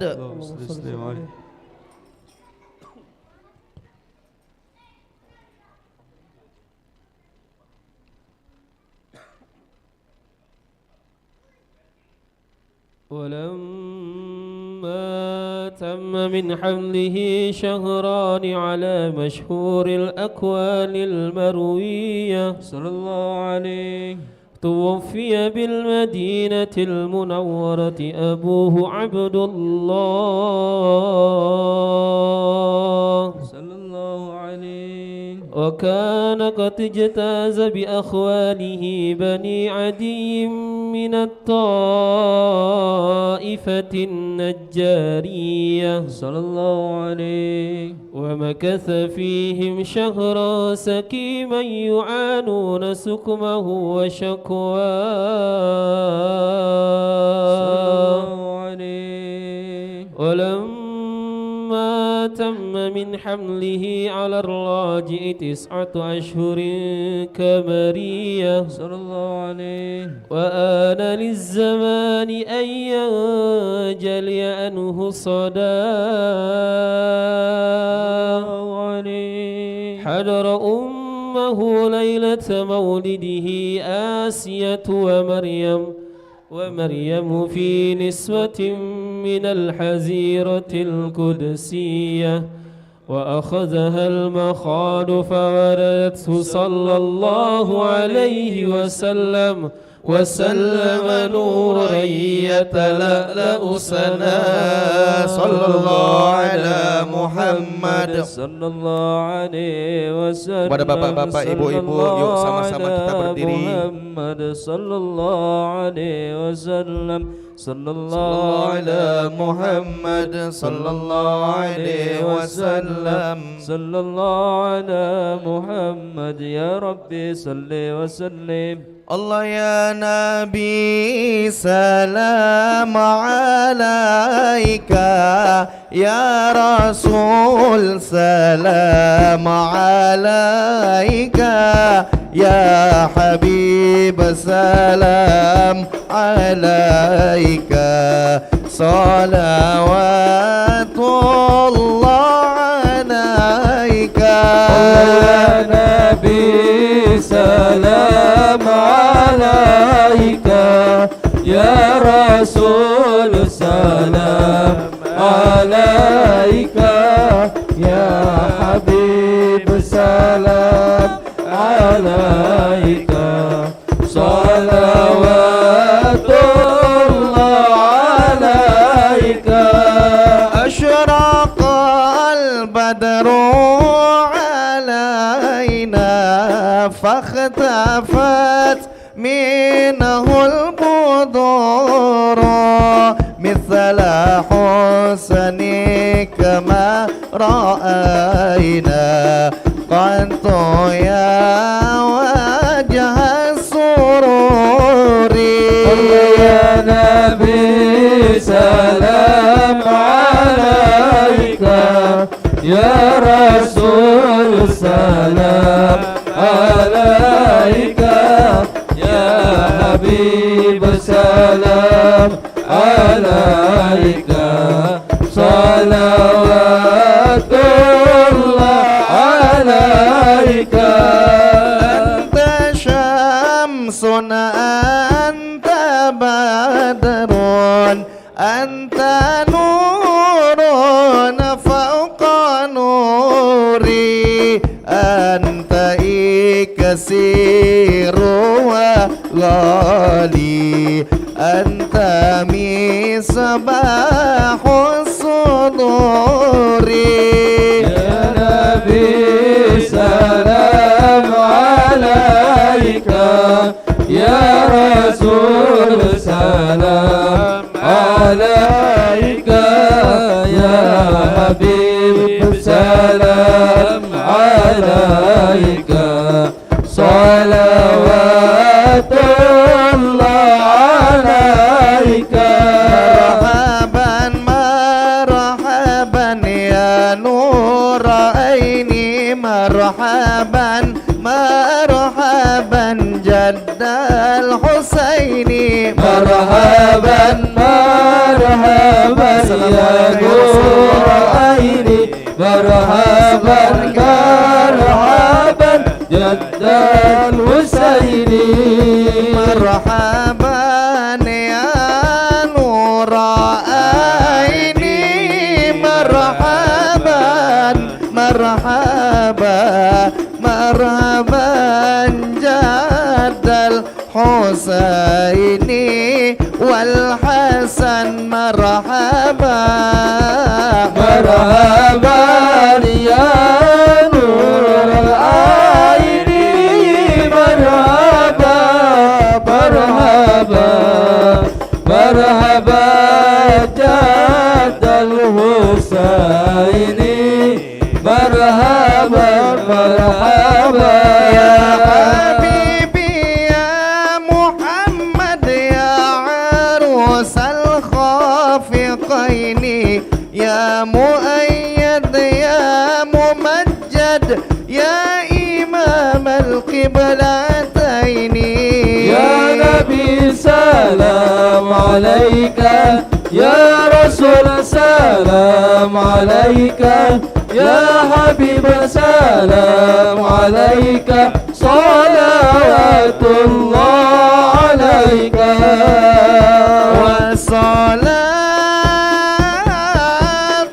ولما تم من حمله شهران على مشهور الأكوان المروية صلى الله عليه توفي بالمدينة المنورة أبوه عبد الله صلى الله عليه، وكان قد اجتاز بأخواله بني عدي من الطائفة النجارية صلى الله عليه، ومكث فيهم شهرا سكيما يعانون سكمه وشكواه صلى الله عليه. ولما فلما تم من حمله على الراجع 9 أشهر كمرية صلى الله عليه وآن للزمان أن ينجلي عنه عليه حضر أمه ليلة مولده آسية ومريم في نسوة من الحزيرة القدسية وأخذها المخاض فولدته صلى الله عليه وسلم نورا يتلألأ سنا صلى الله على Muhammad. صلى الله عليه وسلم Kepada bapak-bapak, ibu-ibu, yuk sama-sama kita berdiri. Muhammad sallallahu alaihi wasallam sallallahu على محمد صلى الله عليه وسلم. sallallahu ala Muhammad ya Rabbi salli wa sallim. Allah ya Nabi salam alaika, ya Rasul salam alaika, ya Habib salam alaika, salawatullah alaika. Ya Nabi salam alaika, ya Rasul salam alaika, ya Habib salam alaika, salawatullah alaika. أشرق البدر علينا فاختفت منه البدور مثل حسنك ما رأينا قد يا وجه السرور. يا نبي سلام عليك، يا رسول سلام عليك، يا حبيب سلام عليك، صلوات الله عليك. أنت شمس أنت بدر أنت نور فوق نوري، أنت إكسير وغالي، أنت مصباح الصدور. يا نبي سلام عليك، يا رسول سلام عليك، يا حبيب سلام عليك، صلوات الله عليك. مرحبا مرحبا يا نور عيني، مرحبا مرحبا جد الحسين، مرحبا مرحبا يا نور عيني، مرحبا مرحبا جد الحسين. مرحبا يا نور عيني، مرحبا مرحبا مرحبا جد الحسين والحسن، مرحبا مرحبا يا نور العين، مرحبا مرحبا مرحبا جد الحسين، مرحبا مرحبا يا حبيبي يا محمد يا عروس الخافقين، يا مؤيد يا إمام القبلتين يا نبي سلام عليك يا رسول سلام عليك يا حبيب سلام عليك صلوات الله عليك وصلاة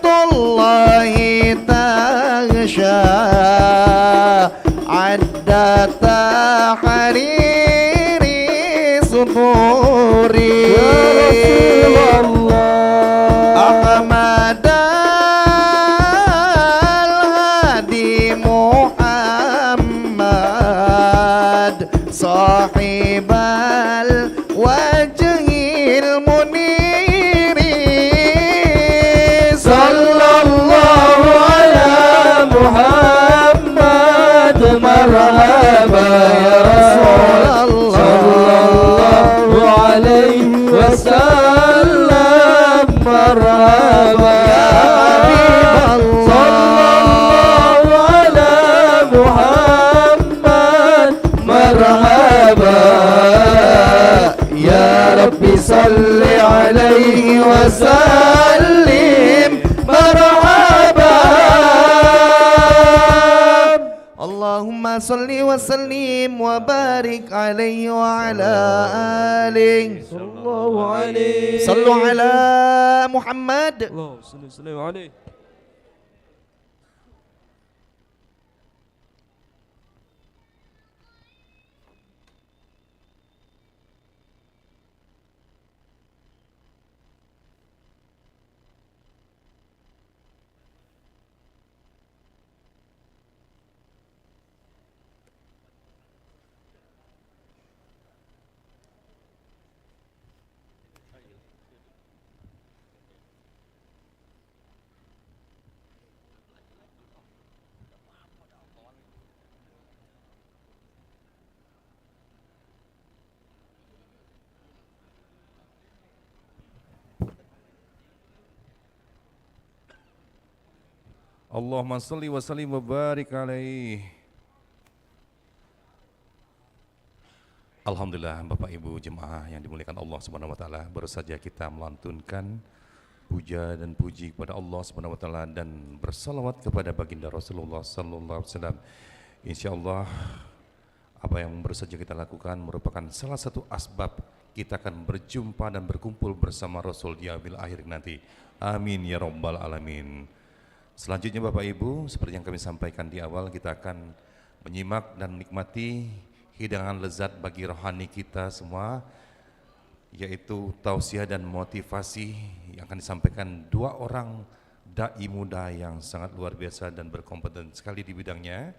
الله تغشى عدة تحرير صدوري يا رسول الله أحمد الهادي محمد صاحب الوجه المنير صلى الله على محمد مرحبا يا رسول الله صلى الله عليه وسلم مرحبا يا حبيب الله صلى الله على محمد مرحبا يا ربي صل عليه وسلم مرحبا اللهم صل وسلم وبارك عليه وعلى آله صلى الله عليه صلوا على محمد. اللهم صل وسلم عليه. Allahumma salli wa sallim wa barik alaih. Alhamdulillah Bapak Ibu jemaah yang dimuliakan Allah Subhanahu wa taala, baru saja kita melantunkan puja dan puji kepada Allah Subhanahu wa taala dan bersalawat kepada baginda Rasulullah sallallahu alaihi wasallam. Insyaallah apa yang baru saja kita lakukan merupakan salah satu asbab kita akan berjumpa dan berkumpul bersama Rasul di yaumil akhir nanti. Amin ya rabbal alamin. Selanjutnya Bapak Ibu, seperti yang kami sampaikan di awal, kita akan menyimak dan menikmati hidangan lezat bagi rohani kita semua, yaitu tausiah dan motivasi yang akan disampaikan dua orang dai muda yang sangat luar biasa dan berkompeten sekali di bidangnya,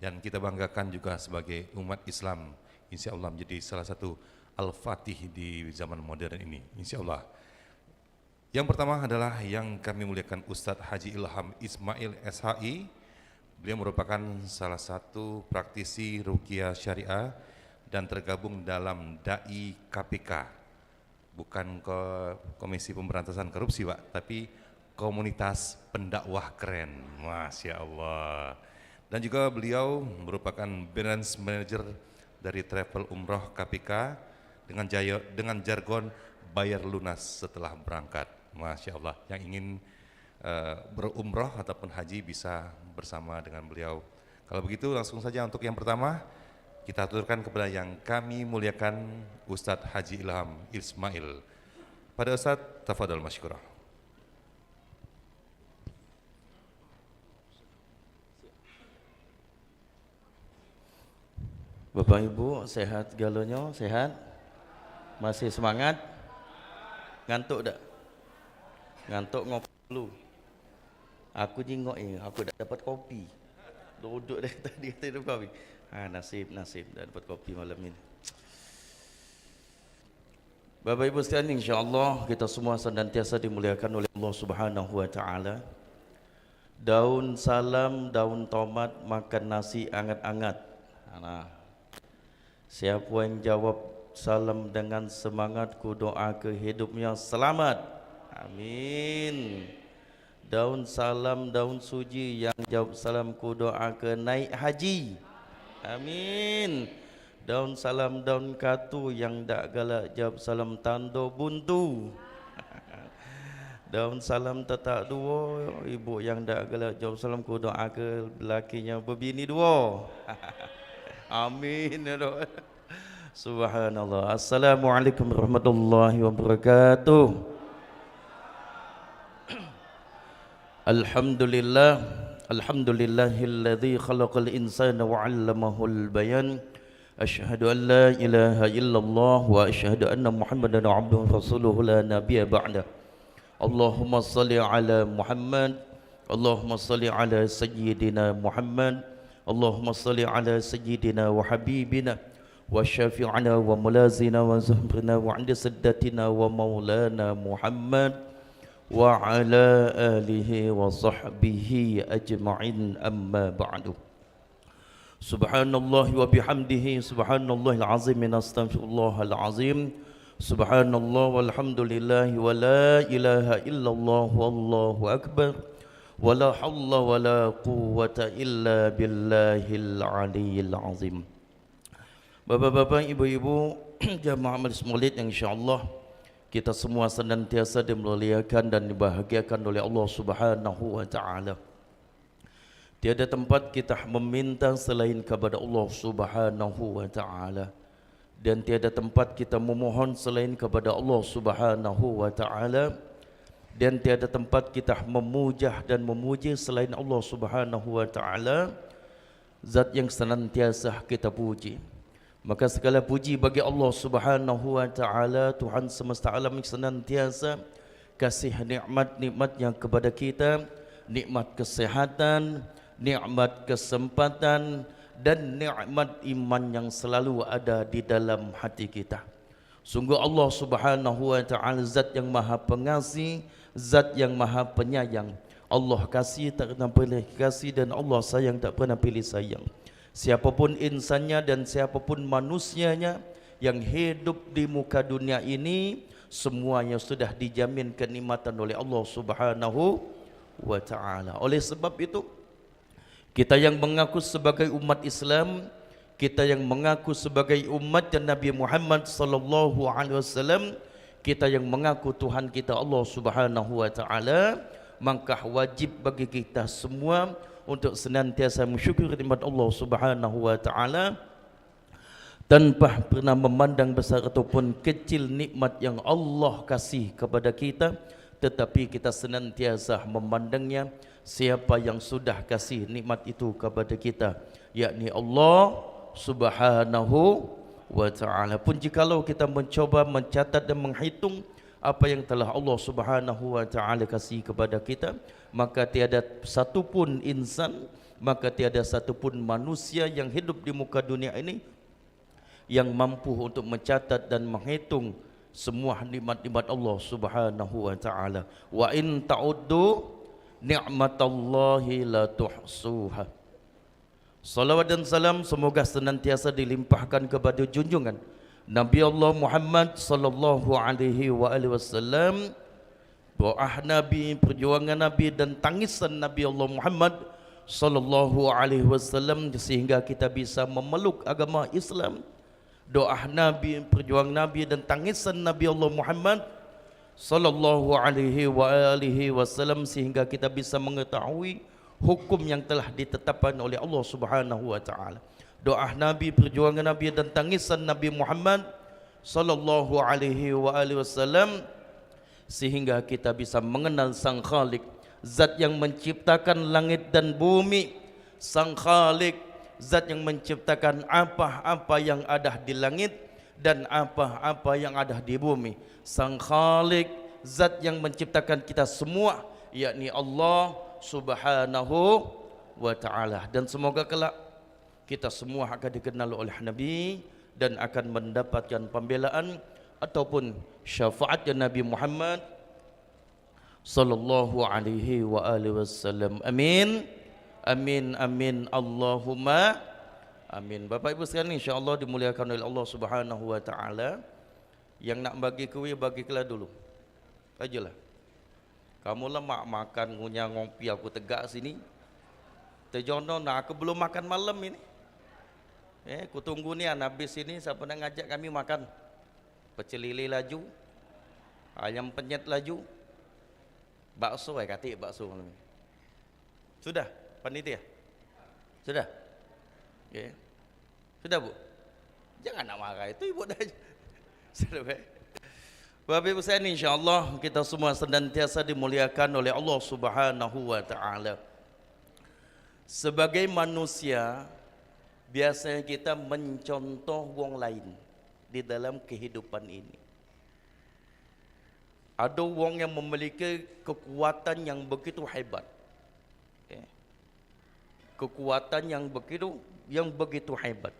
dan kita banggakan juga sebagai umat Islam, insya Allah menjadi salah satu al-fatih di zaman modern ini, insya Allah. Yang pertama adalah yang kami muliakan Ustadz Haji Ilham Ismail SHI. Beliau merupakan salah satu praktisi ruqyah syariah dan tergabung dalam dai KPK. Bukan ke Komisi Pemberantasan Korupsi Pak, tapi komunitas pendakwah keren, Masya Allah. Dan juga beliau merupakan branch manager dari travel umroh KPK dengan jargon bayar lunas setelah berangkat. Masya Allah, yang ingin berumroh ataupun haji bisa bersama dengan beliau. Kalau begitu langsung saja untuk yang pertama kita aturkan kepada yang kami muliakan Ustadz Haji Ilham Ismail. Pada Ustadz, tafadhol masykurah. Bapak Ibu sehat galonyo, sehat? Masih semangat? Ngantuk tak? Ngantuk ngopi dulu. Aku jingok ini, aku dah dapat kopi. Duduk dari tadi kata dapat kopi. Nasib dah dapat kopi malam ini. Bapak Ibu sekalian, insyaallah kita semua senantiasa dimuliakan oleh Allah Subhanahu wa taala. Daun salam, daun tomat, makan nasi angat-angat. Nah, siapa yang jawab salam dengan semangat, ku doa ke hidupnya selamat. Amin. Daun salam, daun suji yang jawab salamku doa ke naik haji. Amin. Daun salam, daun katu yang dak galak jawab salam tando buntu. Daun salam tetak dua, ibu yang dak galak jawab salamku doa ke lakinya berbini dua. Amin ya Rabb. Subhanallah. Assalamualaikum warahmatullahi wabarakatuh. Alhamdulillah, alhamdulillahilladzi khalaqal insana wa 'allamahul bayan. Asyhadu an la ilaha illallah wa asyhadu anna Muhammadan 'abduhu wa rasuluhu la nabiyya ba'da. Allahumma shalli ala Muhammad, Allahumma shalli ala sayyidina Muhammad, Allahumma shalli ala sayyidina wa habibina wa syafi'ina wa mulazina wa zuhrina wa 'inda saddatina wa maulana Muhammad wa ala alihi wa sahbihi ajma'in, amma ba'du. Subhanallah wa bihamdihi subhanallahil azim, astaghfirullahal azim. Subhanallah walhamdulillah wa la ilaha illallah wallahu akbar wa la hawla wa la quwwata illa billahil aliyyil azim. Bapak-bapak, ibu-ibu, jamaah majlis maulid yang insyaallah kita semua senantiasa dimuliakan dan dibahagiakan oleh Allah Subhanahu wa taala. Tiada tempat kita meminta selain kepada Allah Subhanahu wa taala, dan tiada tempat kita memohon selain kepada Allah Subhanahu wa taala, dan tiada tempat kita memujah dan memuji selain Allah Subhanahu wa taala, zat yang senantiasa kita puji. Maka segala puji bagi Allah Subhanahu wa taala, Tuhan semesta alam yang senantiasa kasih nikmat-nikmat yang kepada kita, nikmat kesehatan, nikmat kesempatan, dan nikmat iman yang selalu ada di dalam hati kita. Sungguh Allah Subhanahu wa taala zat yang maha pengasih, zat yang maha penyayang. Allah kasih tak pernah pilih kasih, dan Allah sayang tak pernah pilih sayang. Siapapun insannya dan siapapun manusianya yang hidup di muka dunia ini, semuanya sudah dijamin kenikmatan oleh Allah Subhanahu wa taala. Oleh sebab itu, kita yang mengaku sebagai umat Islam, kita yang mengaku sebagai umat Nabi Muhammad sallallahu alaihi wasallam, kita yang mengaku Tuhan kita Allah Subhanahu wa taala, maka wajib bagi kita semua untuk senantiasa mensyukuri nikmat Allah Subhanahu wa taala tanpa pernah memandang besar ataupun kecil nikmat yang Allah kasih kepada kita, tetapi kita senantiasa memandangnya siapa yang sudah kasih nikmat itu kepada kita, yakni Allah Subhanahu wa taala. Pun jikalau kita mencoba mencatat dan menghitung apa yang telah Allah Subhanahu wa taala kasih kepada kita, maka tiada satupun insan, maka tiada satupun manusia yang hidup di muka dunia ini yang mampu untuk mencatat dan menghitung semua nikmat-nikmat Allah Subhanahu wa taala. Wa in ta'uddu ni'matallahi la tuhsuha. Salawat dan salam semoga senantiasa dilimpahkan kepada junjungan Nabi Allah Muhammad sallallahu alaihi wasallam, doa Nabi, perjuangan Nabi, dan tangisan Nabi Allah Muhammad sallallahu alaihi wasallam sehingga kita bisa memeluk agama Islam. Doa Nabi, perjuangan Nabi, dan tangisan Nabi Allah Muhammad sallallahu alaihi wasallam sehingga kita bisa mengetahui hukum yang telah ditetapkan oleh Allah Subhanahu wa taala. Doa Nabi, perjuangan Nabi, dan tangisan Nabi Muhammad sallallahu alaihi wasallam sehingga kita bisa mengenal Sang Khalik, zat yang menciptakan langit dan bumi. Sang Khalik, zat yang menciptakan apa-apa yang ada di langit dan apa-apa yang ada di bumi. Sang Khalik, zat yang menciptakan kita semua, yakni Allah Subhanahu wa taala. Dan semoga kelak kita semua akan dikenal oleh Nabi dan akan mendapatkan pembelaan ataupun syafaat Nabi Muhammad sallallahu alaihi wasallam. Amin. Amin amin Allahumma amin. Bapak Ibu sekalian, insyaallah dimuliakan oleh Allah Subhanahu wa taala. Yang nak bagi kuih, bagi kelah dulu. Ajalah. Kamu lemak makan ngunyah ngopi aku tegak sini. Terjono nah aku belum makan malam ini. Aku tunggu ni habis ini siapa nak ngajak kami makan. Pecel lele laju. Ayam penyet laju. Bakso katik bakso malam ini. Sudah panitia? Sudah? Okay. Sudah Bu? Jangan nak marah itu ibu dah. Sudah baik. Bapak Ibu sekalian, insya-Allah kita semua senantiasa dimuliakan oleh Allah Subhanahu wa taala. Sebagai manusia, biasanya kita mencontoh wong lain di dalam kehidupan ini. Ada wong yang memiliki kekuatan yang begitu hebat. Kekuatan yang begitu hebat.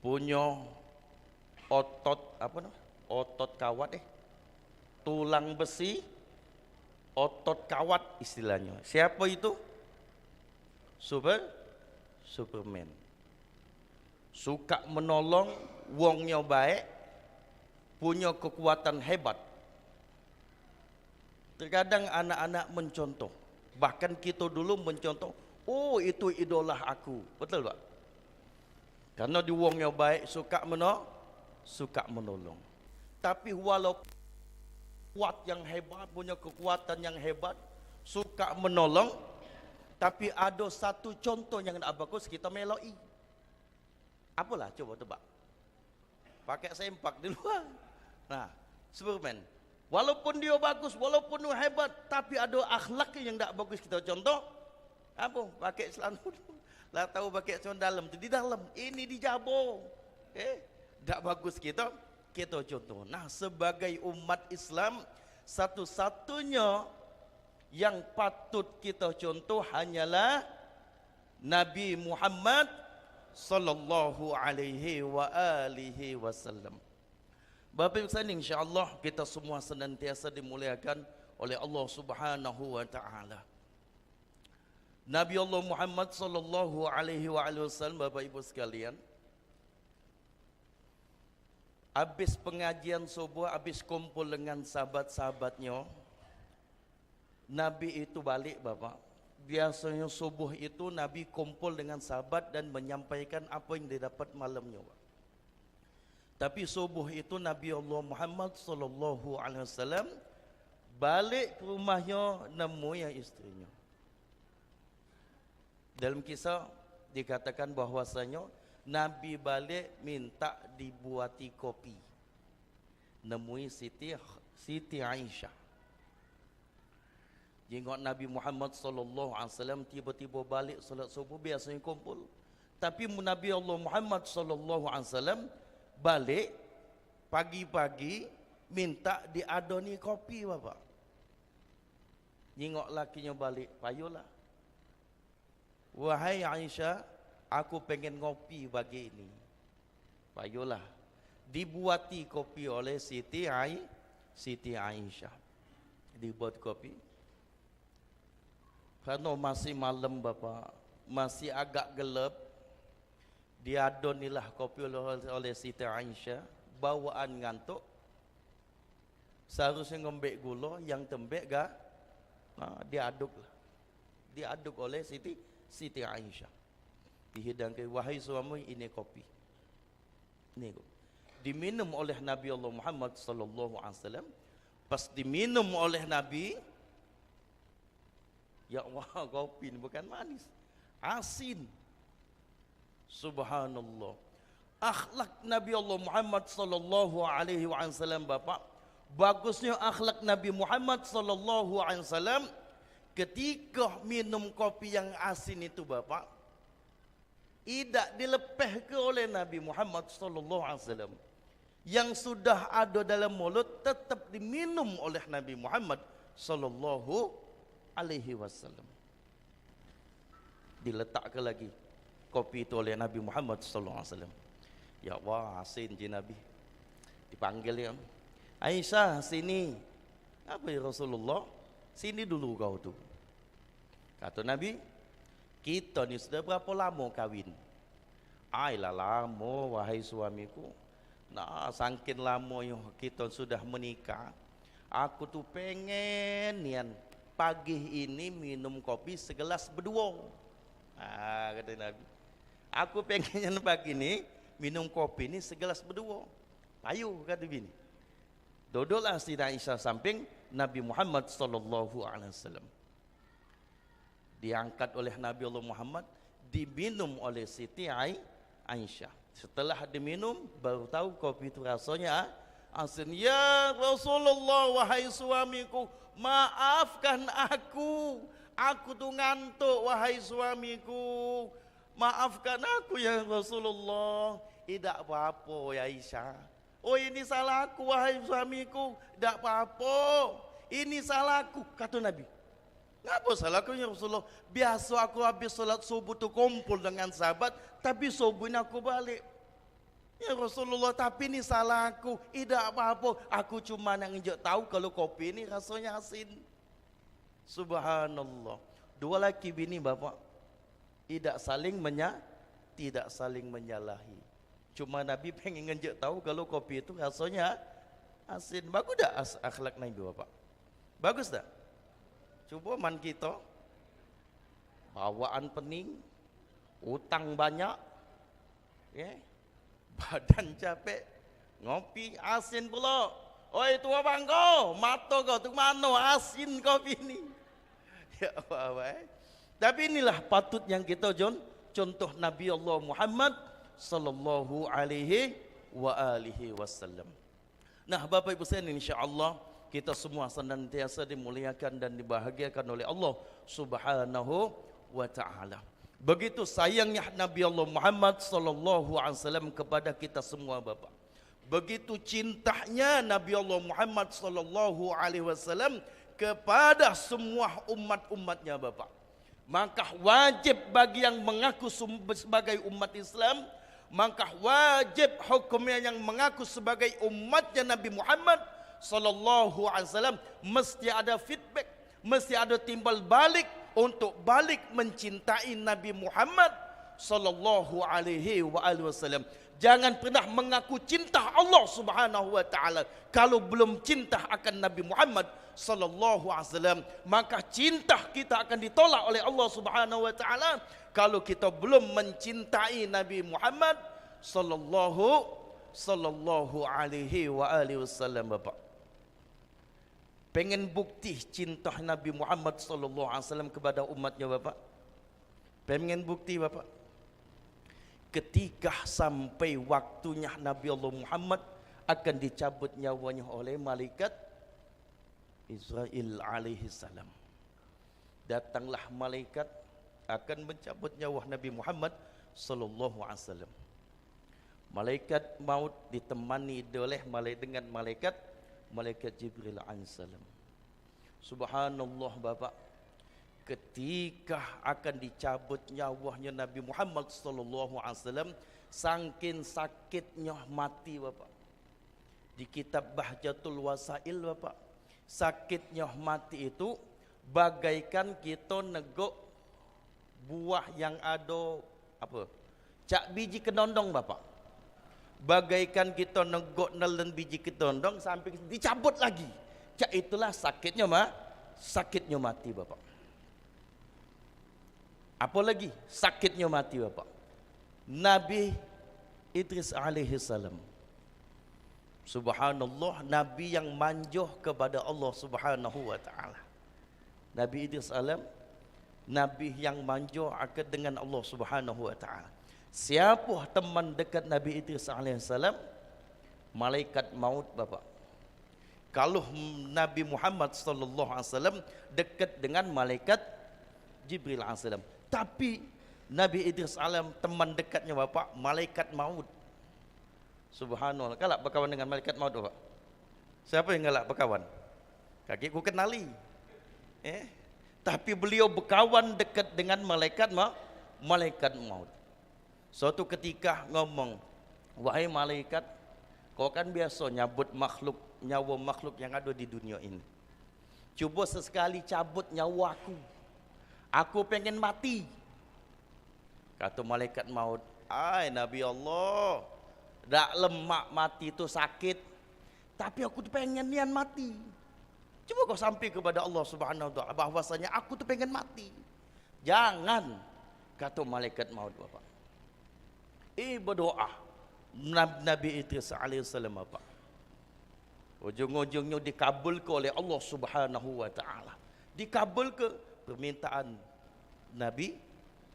Punya otot otot kawat tulang besi, otot kawat istilahnya. Siapa itu? Superman. Suka menolong, wongnya baik, punya kekuatan hebat. Terkadang anak-anak mencontoh, bahkan kita dulu mencontoh, oh itu idola aku, betul tak? Karena di wongnya baik, suka menolong. Tapi walaupun kuat yang hebat, punya kekuatan yang hebat, suka menolong, tapi ada satu contoh yang tak bagus kita meloi. Apalah coba tebak? Pakai sempak di luar. Nah, Superman. Walaupun dia bagus, walaupun dia hebat, tapi ada akhlak yang tak bagus kita contoh. Apa? Pakai celana lah tahu pakai celana dalam tu di dalam, ini di jabor. Tak bagus kita contoh. Nah, sebagai umat Islam, satu-satunya yang patut kita contoh hanyalah Nabi Muhammad sallallahu alaihi wa alihi wasallam. Bapak Ibu sekalian, insya-Allah kita semua senantiasa dimuliakan oleh Allah Subhanahu wa taala. Nabi Allah Muhammad sallallahu alaihi wasallam, Bapak Ibu sekalian, habis pengajian subuh, habis kumpul dengan sahabat-sahabatnya, Nabi itu balik Bapak. Biasanya subuh itu Nabi kumpul dengan sahabat dan menyampaikan apa yang dia dapat malamnya Bapak. Tapi subuh itu Nabi Allah Muhammad sallallahu alaihi wasallam balik ke rumahnya, nemu yang istrinya. Dalam kisah dikatakan bahwasanya Nabi balik minta dibuati kopi. Nemui Siti Aisyah. Jenggot Nabi Muhammad sallallahu alaihi wasallam tiba-tiba balik solat subuh, biasanya kumpul. Tapi Nabi Allah Muhammad sallallahu alaihi wasallam balik pagi-pagi minta diadoni kopi Bapak. Jenggot lakinya balik, payulah. Wahai Aisyah, aku pengen ngopi pagi ini. Payulah. Dibuati kopi oleh Siti Aisyah. Dibuat kopi. Karena masih malam Bapak, masih agak gelap, diadonilah kopi oleh Siti Aisyah. Bawaan ngantuk, seharusnya ngembek gula, yang tembek diaduklah. Diaduk oleh Siti Aisyah. Dihidangkan, wahai suami, ini kopi. Ini kopi. Diminum oleh Nabi Allah Muhammad sallallahu alaihi wasallam. Pas diminum oleh Nabi, ya Allah, kopi ini bukan manis, asin. Subhanallah. Akhlak Nabi Allah Muhammad sallallahu alaihi wasallam Bapak, bagusnya akhlak Nabi Muhammad sallallahu alaihi wasallam ketika minum kopi yang asin itu Bapak, tidak dilepeh ke oleh Nabi Muhammad sallallahu alaihi wasallam. Yang sudah ada dalam mulut tetap diminum oleh Nabi Muhammad sallallahu alaihi wasallam. Diletakkan lagi kopi itu oleh Nabi Muhammad sallallahu alaihi wasallam. Ya Allah, asin je Nabi. Dipanggil ya, Aisyah sini. Apa ya Rasulullah? Sini dulu kau tu. Kata Nabi, kita ni sudah berapa lama kahwin? Ailah lama wahai suamiku. Nah, sangkin lama kita sudah menikah. Aku tu pengen nian pagi ini minum kopi segelas berdua. Kata Nabi. Aku pengen pagi ini minum kopi ini segelas berdua. Ayo kata bini. Duduklah Siti Aisyah samping Nabi Muhammad sallallahu alaihi wasallam. Diangkat oleh Nabi Allah Muhammad, diminum oleh Siti Aisyah. Setelah diminum baru tahu kopi itu rasanya asin. Ya Rasulullah, wahai suamiku, maafkan aku. Aku tu ngantuk wahai suamiku. Maafkan aku ya Rasulullah. Tidak apa-apa ya Aisyah. Oh ini salahku wahai suamiku. Tidak apa-apa. Ini salahku, kata Nabi. Ngapa salahku ya Rasulullah? Biasa aku habis salat subuh tu kumpul dengan sahabat, tapi subuh ini aku balik. Ya Rasulullah, tapi ini salahku. Tidak apa-apa. Aku cuma nak injak tahu kalau kopi ini rasanya asin. Subhanallah. Dua laki bini bapak tidak saling menyalahi. Cuma Nabi pengen injak tahu kalau kopi itu rasanya asin. Bagus tak akhlak Nabi bapak? Bagus tak? Coba man kita bawaan pening, utang banyak, badan capek, ngopi asin pula. Oi tua bangko, mata kau tu mana asin kopi ni? Ya Allah. Tapi inilah patut yang kita contoh Nabi Allah Muhammad sallallahu alaihi wasallam. Nah, Bapak Ibu sekalian, insya-Allah kita semua senantiasa dimuliakan dan dibahagiakan oleh Allah Subhanahu wa taala. Begitu sayangnya Nabi Allah Muhammad sallallahu alaihi wasallam kepada kita semua Bapak. Begitu cintanya Nabi Allah Muhammad sallallahu alaihi wasallam kepada semua umat-umatnya Bapak. Maka wajib bagi yang mengaku sebagai umat Islam, maka wajib hukumnya yang mengaku sebagai umatnya Nabi Muhammad sallallahu alaihi wasallam mesti ada feedback, mesti ada timbal balik untuk balik mencintai Nabi Muhammad sallallahu alaihi wasallam. Jangan pernah mengaku cinta Allah Subhanahu wa taala kalau belum cinta akan Nabi Muhammad sallallahu alaihi wasallam. Maka cinta kita akan ditolak oleh Allah Subhanahu wa taala kalau kita belum mencintai Nabi Muhammad sallallahu alaihi wasallam Bapak. Pengen bukti cinta Nabi Muhammad sallallahu alaihi wasallam kepada umatnya Bapak? Pengen bukti Bapak? Ketika sampai waktunya Nabi Allah Muhammad akan dicabut nyawanya oleh malaikat Israel alaihi salam. Datanglah malaikat akan mencabut nyawa Nabi Muhammad sallallahu alaihi wasallam. Malaikat maut ditemani oleh dengan malaikat Jibril alaihi salam. Subhanallah Bapak, ketika akan dicabut nyawanya Nabi Muhammad sallallahu alaihi wasallam, saking sakitnya mati Bapak. Di kitab Bahjatul Wasail Bapak, sakitnya mati itu bagaikan kita negok buah yang ada apa? Cak biji kedondong Bapak. Bagaikan kita negok nelen biji kedondong sampai dicabut lagi. Cak itulah sakitnya mati Bapak. Apalagi sakitnya mati Bapak. Nabi Idris alaihi salam. Subhanallah, Nabi yang manjuh kepada Allah Subhanahu wa taala. Nabi Idris salam, Nabi yang manjuh akan dengan Allah Subhanahu wa taala. Siapa teman dekat Nabi Idris alaihi salam? Malaikat maut Bapak. Kalau Nabi Muhammad sallallahu alaihi wasallam dekat dengan malaikat Jibril alaihi salam. Tapi Nabi Idris alam teman dekatnya Bapak, malaikat maut. Subhanallah. Galak berkawan dengan malaikat maut Bapak? Siapa yang galak berkawan? Kakiku kenali. Tapi beliau berkawan dekat dengan malaikat maut. Suatu ketika ngomong, wahai malaikat, kau kan biasa nyabut nyawa makhluk yang ada di dunia ini. Cuba sesekali cabut nyawa aku. Aku pengen mati. Kata malaikat maut, ai Nabi Allah, dak lemak mati itu sakit, tapi aku pengen nian mati. Cuba kau sampai kepada Allah Subhanahu wa taala bahwasanya aku tu pengen mati. Jangan, kata malaikat maut Bapak. Berdoa Nabi Idris alaihissalam Bapak. Ujung-ujungnya dikabulkan oleh Allah Subhanahu wa taala. Dikabul ke permintaan Nabi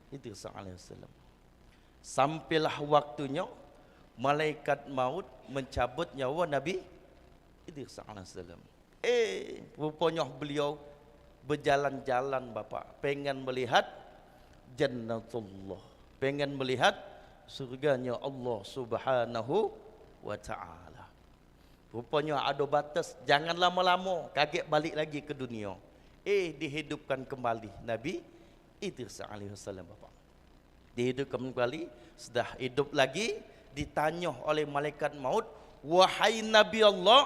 Idris alaihissalam. Sampailah waktunya malaikat maut mencabut nyawa Nabi Idris alaihissalam. Rupanya beliau berjalan-jalan Bapak, pengen melihat jannatullah, pengen melihat surganya Allah Subhanahu wa taala. Rupanya ada batas, jangan lama-lama kaget balik lagi ke dunia. Dihidupkan kembali Nabi Idris alaihissalam Bapak. Dihidupkan kembali, sudah hidup lagi, ditanya oleh malaikat maut, wahai Nabi Allah,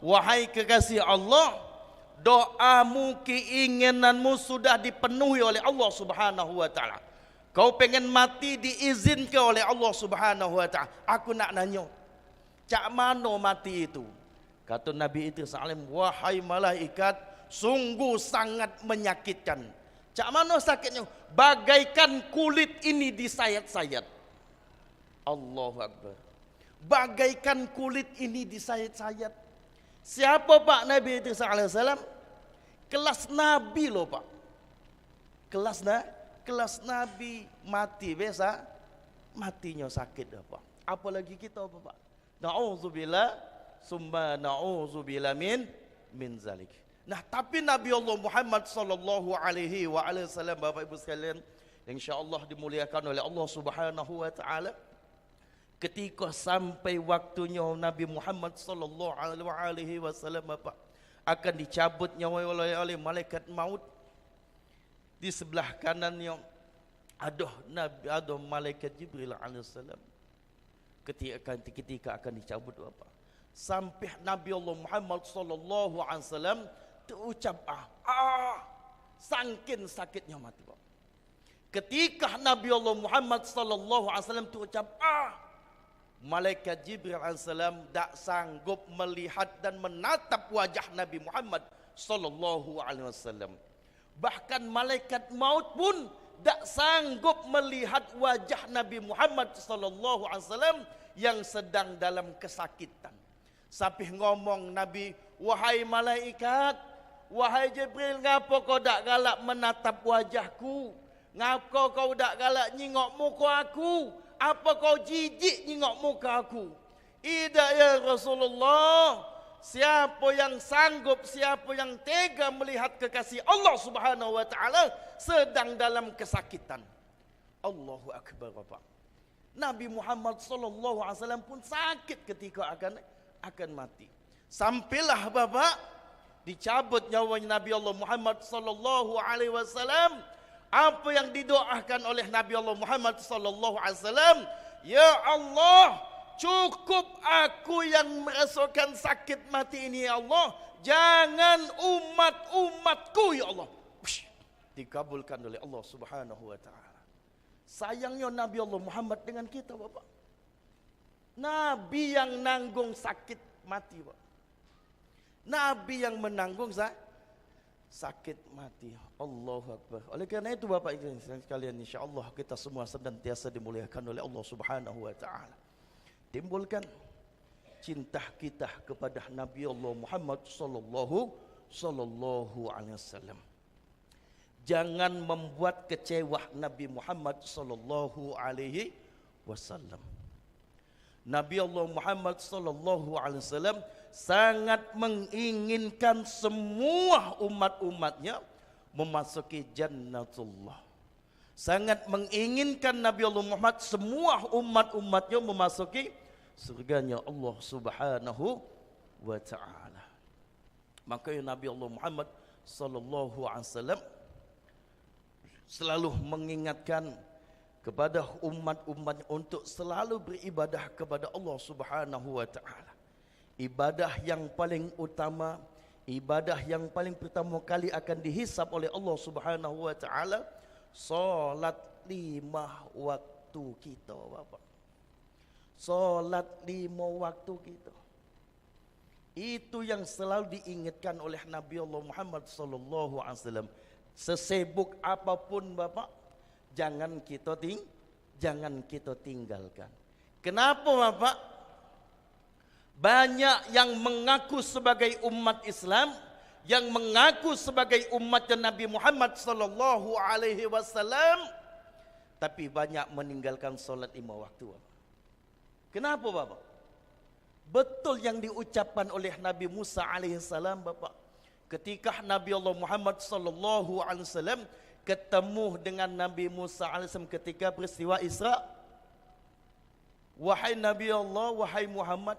wahai kekasih Allah, doamu, keinginanmu sudah dipenuhi oleh Allah Subhanahu wa taala. Kau pengen mati diizinkan oleh Allah Subhanahu wa taala. Aku nak nanya, cak mana mati itu? Kata Nabi Idris alaihi, wahai malaikat, sungguh sangat menyakitkan. Cak mana sakitnya? Bagaikan kulit ini disayat-sayat. Allahu Akbar. Bagaikan kulit ini disayat-sayat. Siapa Pak Nabi Idris alaihissalam? Kelas Nabi loh Pak. Kelas Nabi mati biasa, matinya sakit Pak. Apalagi kita Pak. Na'udzubillah summa na'udzubillah min zalik. Nah, tapi Nabi Allah Muhammad sallallahu alaihi wasallam Bapak Ibu sekalian, insyaallah dimuliakan oleh Allah Subhanahu wa taala. Ketika sampai waktunya Nabi Muhammad sallallahu alaihi wasallam Bapak akan dicabut nyawa oleh malaikat maut, di sebelah kanannya ada malaikat Jibril alaihissalam. Ketika akan dicabut Bapak, sampai Nabi Allah Muhammad sallallahu alaihi wasallam terucap saking sakitnya mati Bapak. Ketika Nabi Allah Muhammad sallallahu alaihi wasallam terucap malaikat Jibril alaihissalam tak sanggup melihat dan menatap wajah Nabi Muhammad sallallahu alaihi wasallam. Bahkan malaikat maut pun tak sanggup melihat wajah Nabi Muhammad sallallahu alaihi wasallam yang sedang dalam kesakitan. Sampai ngomong Nabi, wahai malaikat, wahai Jibril, ngapa kau tak galak menatap wajahku? Ngapa kau tak galak nyingok muka aku? Apa kau jijik nyengok muka aku? Tidak ya Rasulullah. Siapa yang sanggup, siapa yang tega melihat kekasih Allah Subhanahu wa taala sedang dalam kesakitan. Allahu Akbar Bapak. Nabi Muhammad sallallahu alaihi wasallam pun sakit ketika akan mati. Sampailah Bapak dicabut nyawanya Nabi Allah Muhammad sallallahu alaihi wasallam. Apa yang didoakan oleh Nabi Allah Muhammad sallallahu alaihi wasallam, ya Allah, cukup aku yang merasakan sakit mati ini ya Allah, jangan umat-umatku ya Allah. Dikabulkan oleh Allah Subhanahu wa taala. Sayangnya Nabi Allah Muhammad dengan kita Bapak. Nabi yang nanggung sakit mati Bapak. Nabi yang menanggung sakit mati. Allahu Akbar. Oleh kerana itu Bapak Ibu sekalian, insyaallah kita semua senantiasa dimuliakan oleh Allah Subhanahu wa taala. Timbulkan cinta kita kepada Nabi Allah Muhammad sallallahu alaihi wasallam. Jangan membuat kecewa Nabi Muhammad sallallahu alaihi wasallam. Nabi Allah Muhammad sallallahu alaihi wasallam sangat menginginkan semua umat-umatnya memasuki jannatullah. Sangat menginginkan Nabi Allah Muhammad semua umat-umatnya memasuki surganya Allah Subhanahu wa taala. Maka Nabi Allah Muhammad sallallahu alaihi wasallam selalu mengingatkan kepada umat-umatnya untuk selalu beribadah kepada Allah Subhanahu wa taala. Ibadah yang paling utama, ibadah yang paling pertama kali akan dihisab oleh Allah Subhanahu wa taala, solat 5 waktu kita Bapak. Solat 5 waktu kita. Itu yang selalu diingatkan oleh Nabi Allah Muhammad sallallahu alaihi wasallam. Sesibuk apapun Bapak, jangan kita tinggalkan. Kenapa Bapak? Banyak yang mengaku sebagai umat Islam, yang mengaku sebagai umat Nabi Muhammad sallallahu alaihi wasallam, tapi banyak meninggalkan solat 5 waktu. Kenapa Bapak? Betul yang diucapkan oleh Nabi Musa alaihissalam Bapak. Ketika Nabi Allah Muhammad sallallahu alaihi wasallam ketemu dengan Nabi Musa alaihissalam ketika peristiwa Isra. Wahai Nabi Allah, wahai Muhammad,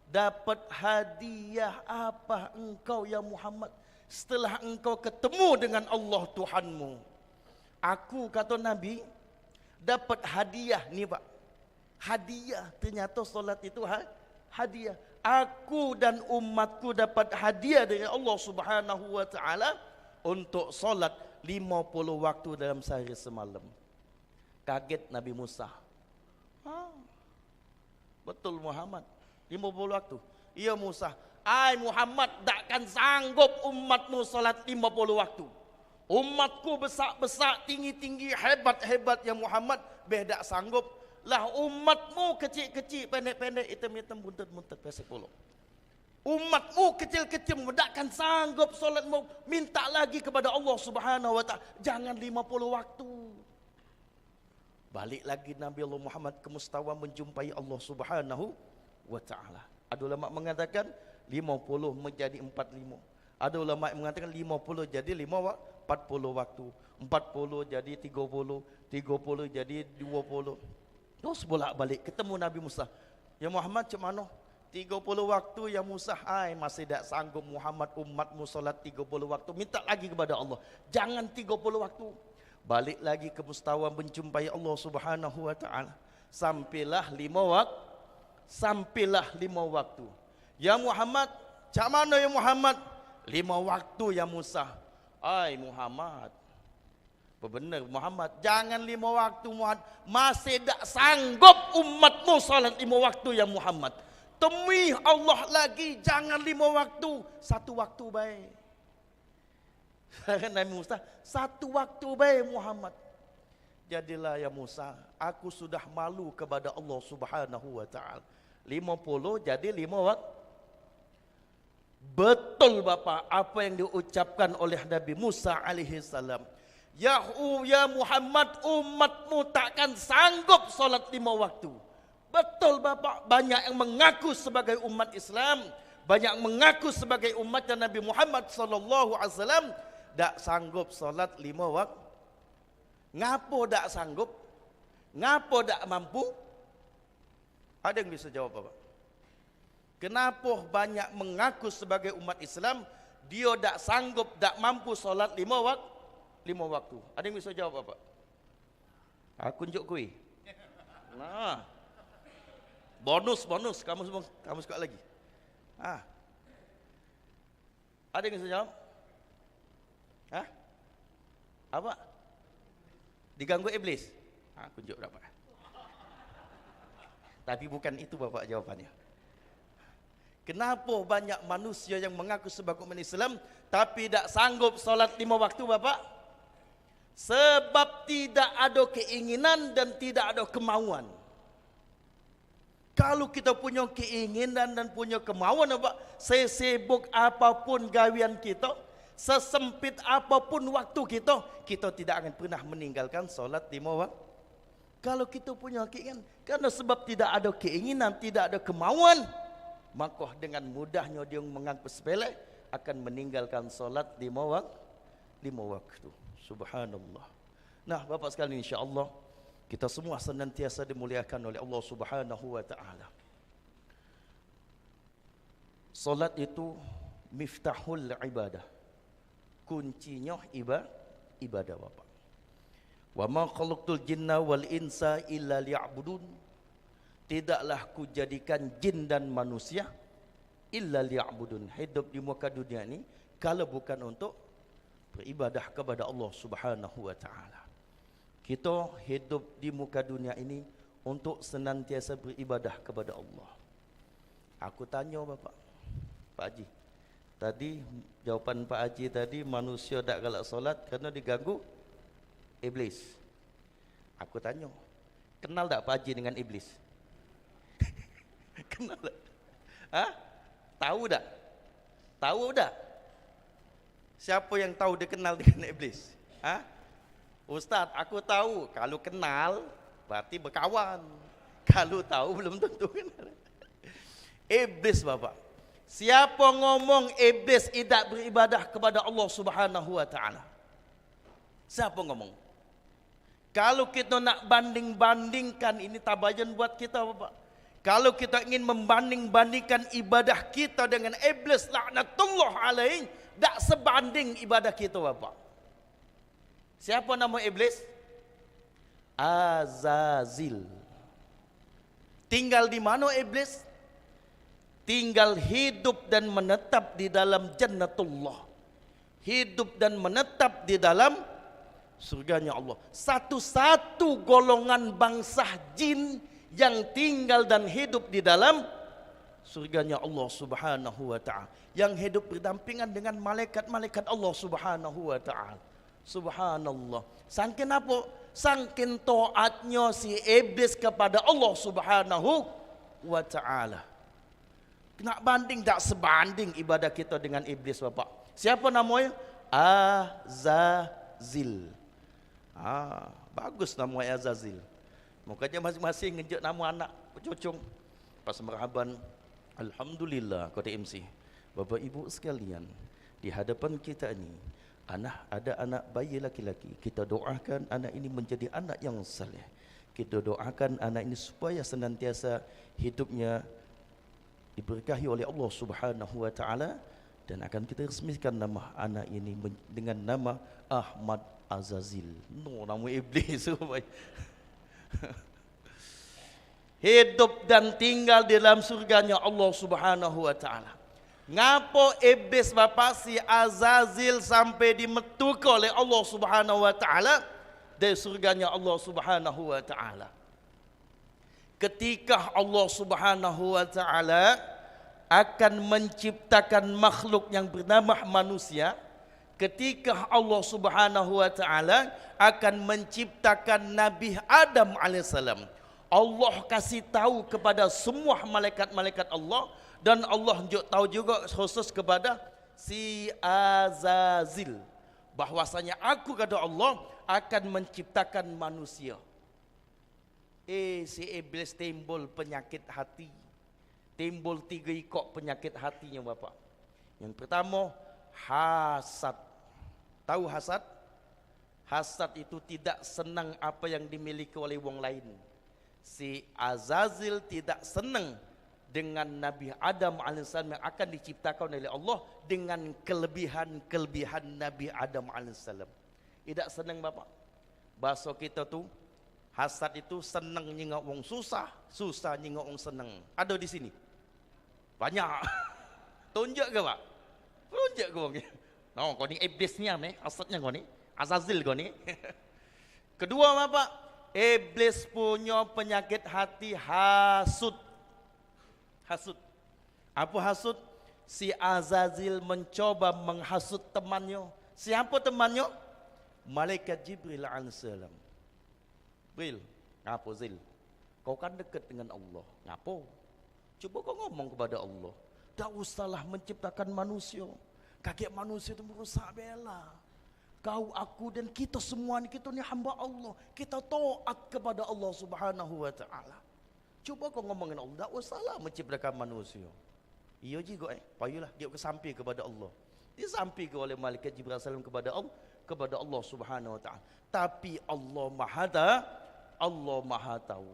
dapat hadiah apa engkau ya Muhammad setelah engkau ketemu dengan Allah Tuhanmu? Aku, kata Nabi, dapat hadiah nih Pak. Hadiah, ternyata solat itu hadiah. Aku dan umatku dapat hadiah dari Allah Subhanahu wa taala untuk solat 50 waktu dalam sehari semalam. Kaget Nabi Musa. Betul Muhammad, 50 waktu. Iya Musa, Muhammad takkan sanggup umatmu solat 50 waktu. Umatku besar-besar, tinggi-tinggi, hebat-hebat ya Muhammad, beda sanggup. Lah umatmu kecil-kecil, pendek-pendek, hitam-hitam, buntet-buntet, pesek polo. Umatmu kecil-kecil, takkan sanggup solatmu. Minta lagi kepada Allah Subhanahu wa taala, jangan 50 waktu. Balik lagi Nabi Allah Muhammad ke Mustawa menjumpai Allah Subhanahu wa taala. Ada ulama mengatakan 50 menjadi 45. Ada ulama yang mengatakan 50 jadi 40 waktu. 40 jadi 30, 30 jadi 20. Terus bolak-balik ketemu Nabi Musa. Ya Muhammad, macam mana? 30 waktu ya Musa. Masih tak sanggup Muhammad umatmu solat 30 waktu. Minta lagi kepada Allah. Jangan 30 waktu. Balik lagi ke Mustawa menjumpai Allah Subhanahu wa taala. Sampailah 5 waktu. Sampailah 5 waktu. Ya Muhammad, macam mana ya Muhammad? 5 waktu ya Musa. Muhammad, benar Muhammad, jangan 5 waktu Muhammad. Masih tak sanggup umatmu salat 5 waktu ya Muhammad. Temui Allah lagi, jangan 5 waktu, 1 waktu baik. Nabi Musa, 1 waktu baik Muhammad. Jadilah ya Musa, aku sudah malu kepada Allah Subhanahu wa taala. 50 jadi 5 waktu. Betul Bapak apa yang diucapkan oleh Nabi Musa alaihi salam. Ya Muhammad, umatmu takkan sanggup solat 5 waktu. Betul Bapak, banyak yang mengaku sebagai umat Islam, banyak yang mengaku sebagai umat Nabi Muhammad sallallahu alaihi wasallam, tak sanggup solat 5 waktu. Ngapo tak sanggup? Ngapo tak mampu? Ada yang bisa jawab Bapak? Kenapa banyak mengaku sebagai umat Islam, dia tak sanggup, tak mampu solat 5 waktu? 5 waktu. Ada yang bisa jawab apa? Aku tunjuk kuih. Nah. Bonus. Kamu suka lagi. Ada yang bisa jawab? Apa? Diganggu iblis? Aku tunjuk dapat. Tapi bukan itu Bapak jawabannya. Kenapa banyak manusia yang mengaku sebagai umat Islam tapi tak sanggup solat 5 waktu Bapak? Sebab tidak ada keinginan dan tidak ada kemauan. Kalau kita punya keinginan dan punya kemauan Bapak, sesibuk apapun gawian kita, sesempit apapun waktu kita tidak akan pernah meninggalkan solat 5 waktu. Kalau kita punya keinginan, karena sebab tidak ada keinginan, tidak ada kemauan, maka dengan mudahnya dia menganggap sepele akan meninggalkan solat 5 waktu. Subhanallah. Nah, Bapak sekalian, insya-Allah kita semua senantiasa dimuliakan oleh Allah Subhanahu wa taala. Solat itu miftahul ibadah. Kuncinya ibadah Bapak. Wa ma khalaqtul jinna wal insa illa liya'budun. Tidaklah ku jadikan jin dan manusia illa liya'budun, hidup di muka dunia ini kalau bukan untuk beribadah kepada Allah Subhanahu wa taala. Kita hidup di muka dunia ini untuk senantiasa beribadah kepada Allah. Aku tanya Bapak, Pak Haji. Tadi jawapan Pak Haji tadi, manusia tak galak solat kerana diganggu iblis. Aku tanya, kenal tak Pak Haji dengan iblis? Kenal tak? Ha? Tahu tak? Tahu tak? Siapa yang tahu dia kenal dengan iblis? Ha? Ustaz, aku tahu. Kalau kenal berarti berkawan. Kalau tahu belum tentu kenal. Iblis Bapak. Siapa ngomong iblis tidak beribadah kepada Allah Subhanahu wa taala? Siapa ngomong? Kalau kita nak banding-bandingkan, ini tabayan buat kita Bapak. Kalau kita ingin membanding-bandingkan ibadah kita dengan iblis laknatullah alaih, tak sebanding ibadah kita Bapak. Siapa nama iblis? Azazil. Tinggal di mana iblis? Tinggal hidup dan menetap di dalam jannatullah. Hidup dan menetap di dalam surganya Allah. Satu-satu golongan bangsa jin yang tinggal dan hidup di dalam surganya Allah Subhanahu wa taala, yang hidup berdampingan dengan malaikat-malaikat Allah Subhanahu wa taala. Subhanallah. Saking apa? Saking taatnya si iblis kepada Allah Subhanahu wa taala. Nak banding tak sebanding ibadah kita dengan iblis Bapak. Siapa namanya? Azazil. Bagus nama Azazil. Mukanya masing-masing ngejek nama anak cucung. Pas merhaban, alhamdulillah kata MC. Bapak Ibu sekalian, di hadapan kita ini ada anak bayi laki-laki. Kita doakan anak ini menjadi anak yang saleh. Kita doakan anak ini supaya senantiasa hidupnya diberkahi oleh Allah Subhanahu wa taala, dan akan kita resmikan nama anak ini dengan nama Ahmad Azazil. Nama iblis. Hidup dan tinggal di dalam surganya Allah Subhanahu wa taala. Ngapo iblis Bapak si Azazil sampai dimetuka oleh Allah Subhanahu wa taala dari surganya Allah Subhanahu wa taala? Ketika Allah Subhanahu wa taala akan menciptakan makhluk yang bernama manusia, ketika Allah Subhanahu wa taala akan menciptakan Nabi Adam alaihissalam, Allah kasih tahu kepada semua malaikat-malaikat Allah, dan Allah tahu juga khusus kepada si Azazil bahwasanya aku kata Allah akan menciptakan manusia. Si iblis timbul penyakit hati. Timbul 3 ikok penyakit hatinya Bapak. Yang pertama, hasad. Tahu hasad? Hasad itu tidak senang apa yang dimiliki oleh orang lain. Si Azazil tidak senang dengan Nabi Adam alaihissalam yang akan diciptakan oleh Allah dengan kelebihan-kelebihan Nabi Adam alaihissalam. Tidak senang Bapak. Bahasa kita tu, hasad itu senang nyingok wong susah, susah nyingok wong senang. Ada di sini? Banyak. Tunjuk ke Pak? Tunjuk ke wong? No, kau ni iblisnya ni, hasadnya kau ni, Azazil kau ni. Kedua Bapak, iblis punya penyakit hati hasud. Hasud. Apa hasud? Si Azazil mencoba menghasut temannya. Siapa temannya? Malaikat Jibril alaihissalam. Jibril, ngapo Zil? Kau kan dekat dengan Allah. Ngapo? Coba kau ngomong kepada Allah. Tak usahlah menciptakan manusia. Kakek manusia itu merusak bela. Kau, aku dan kita semua ni, kita ni hamba Allah. Kita taat kepada Allah Subhanahu wa taala. Cuba kau ngomongin Allah, tak usahlah menciptakan manusia. Iya juga payulah dia kesampi kepada Allah. Disampi oleh malaikat Jibril salam kepada Allah Subhanahu wa taala. Tapi Allah Maha tahu.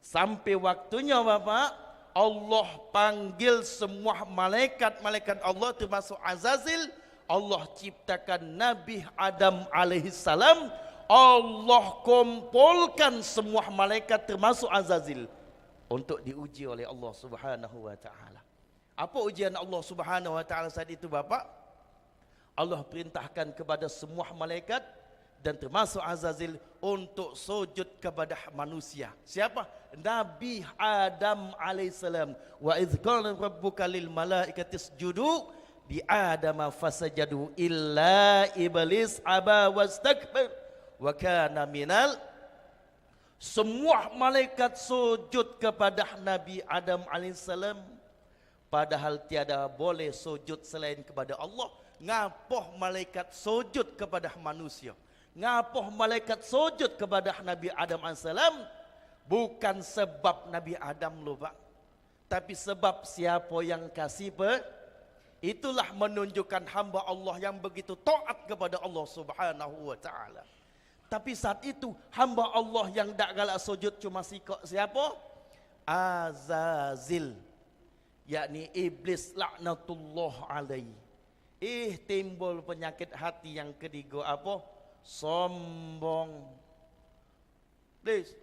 Sampai waktunya Bapak, Allah panggil semua malaikat-malaikat Allah termasuk Azazil. Allah ciptakan Nabi Adam alaihissalam. Allah kumpulkan semua malaikat termasuk Azazil untuk diuji oleh Allah Subhanahu wa taala. Apa ujian Allah Subhanahu wa taala saat itu Bapak? Allah perintahkan kepada semua malaikat, dan termasuk Azazil untuk sujud kepada manusia. Siapa? Nabi Adam alaihissalam. Wa idz qala rabbuka lil malaikati isjudu li Adam fasajadu illa iblis aba wastakbar wa kana minal. Semua malaikat sujud kepada Nabi Adam alaihissalam, padahal tiada boleh sujud selain kepada Allah. Ngapoh malaikat sujud kepada manusia? Ngapoh malaikat sujud kepada Nabi Adam AS? Bukan sebab Nabi Adam lupa, tapi sebab siapa yang kasih itulah menunjukkan hamba Allah yang begitu taat kepada Allah Subhanahu wa taala. Tapi saat itu hamba Allah yang tak galak sujud cuma sikok siapa? Azazil, yakni iblis laknatullah alaihi. Timbul penyakit hati yang ketiga apa? Sombong.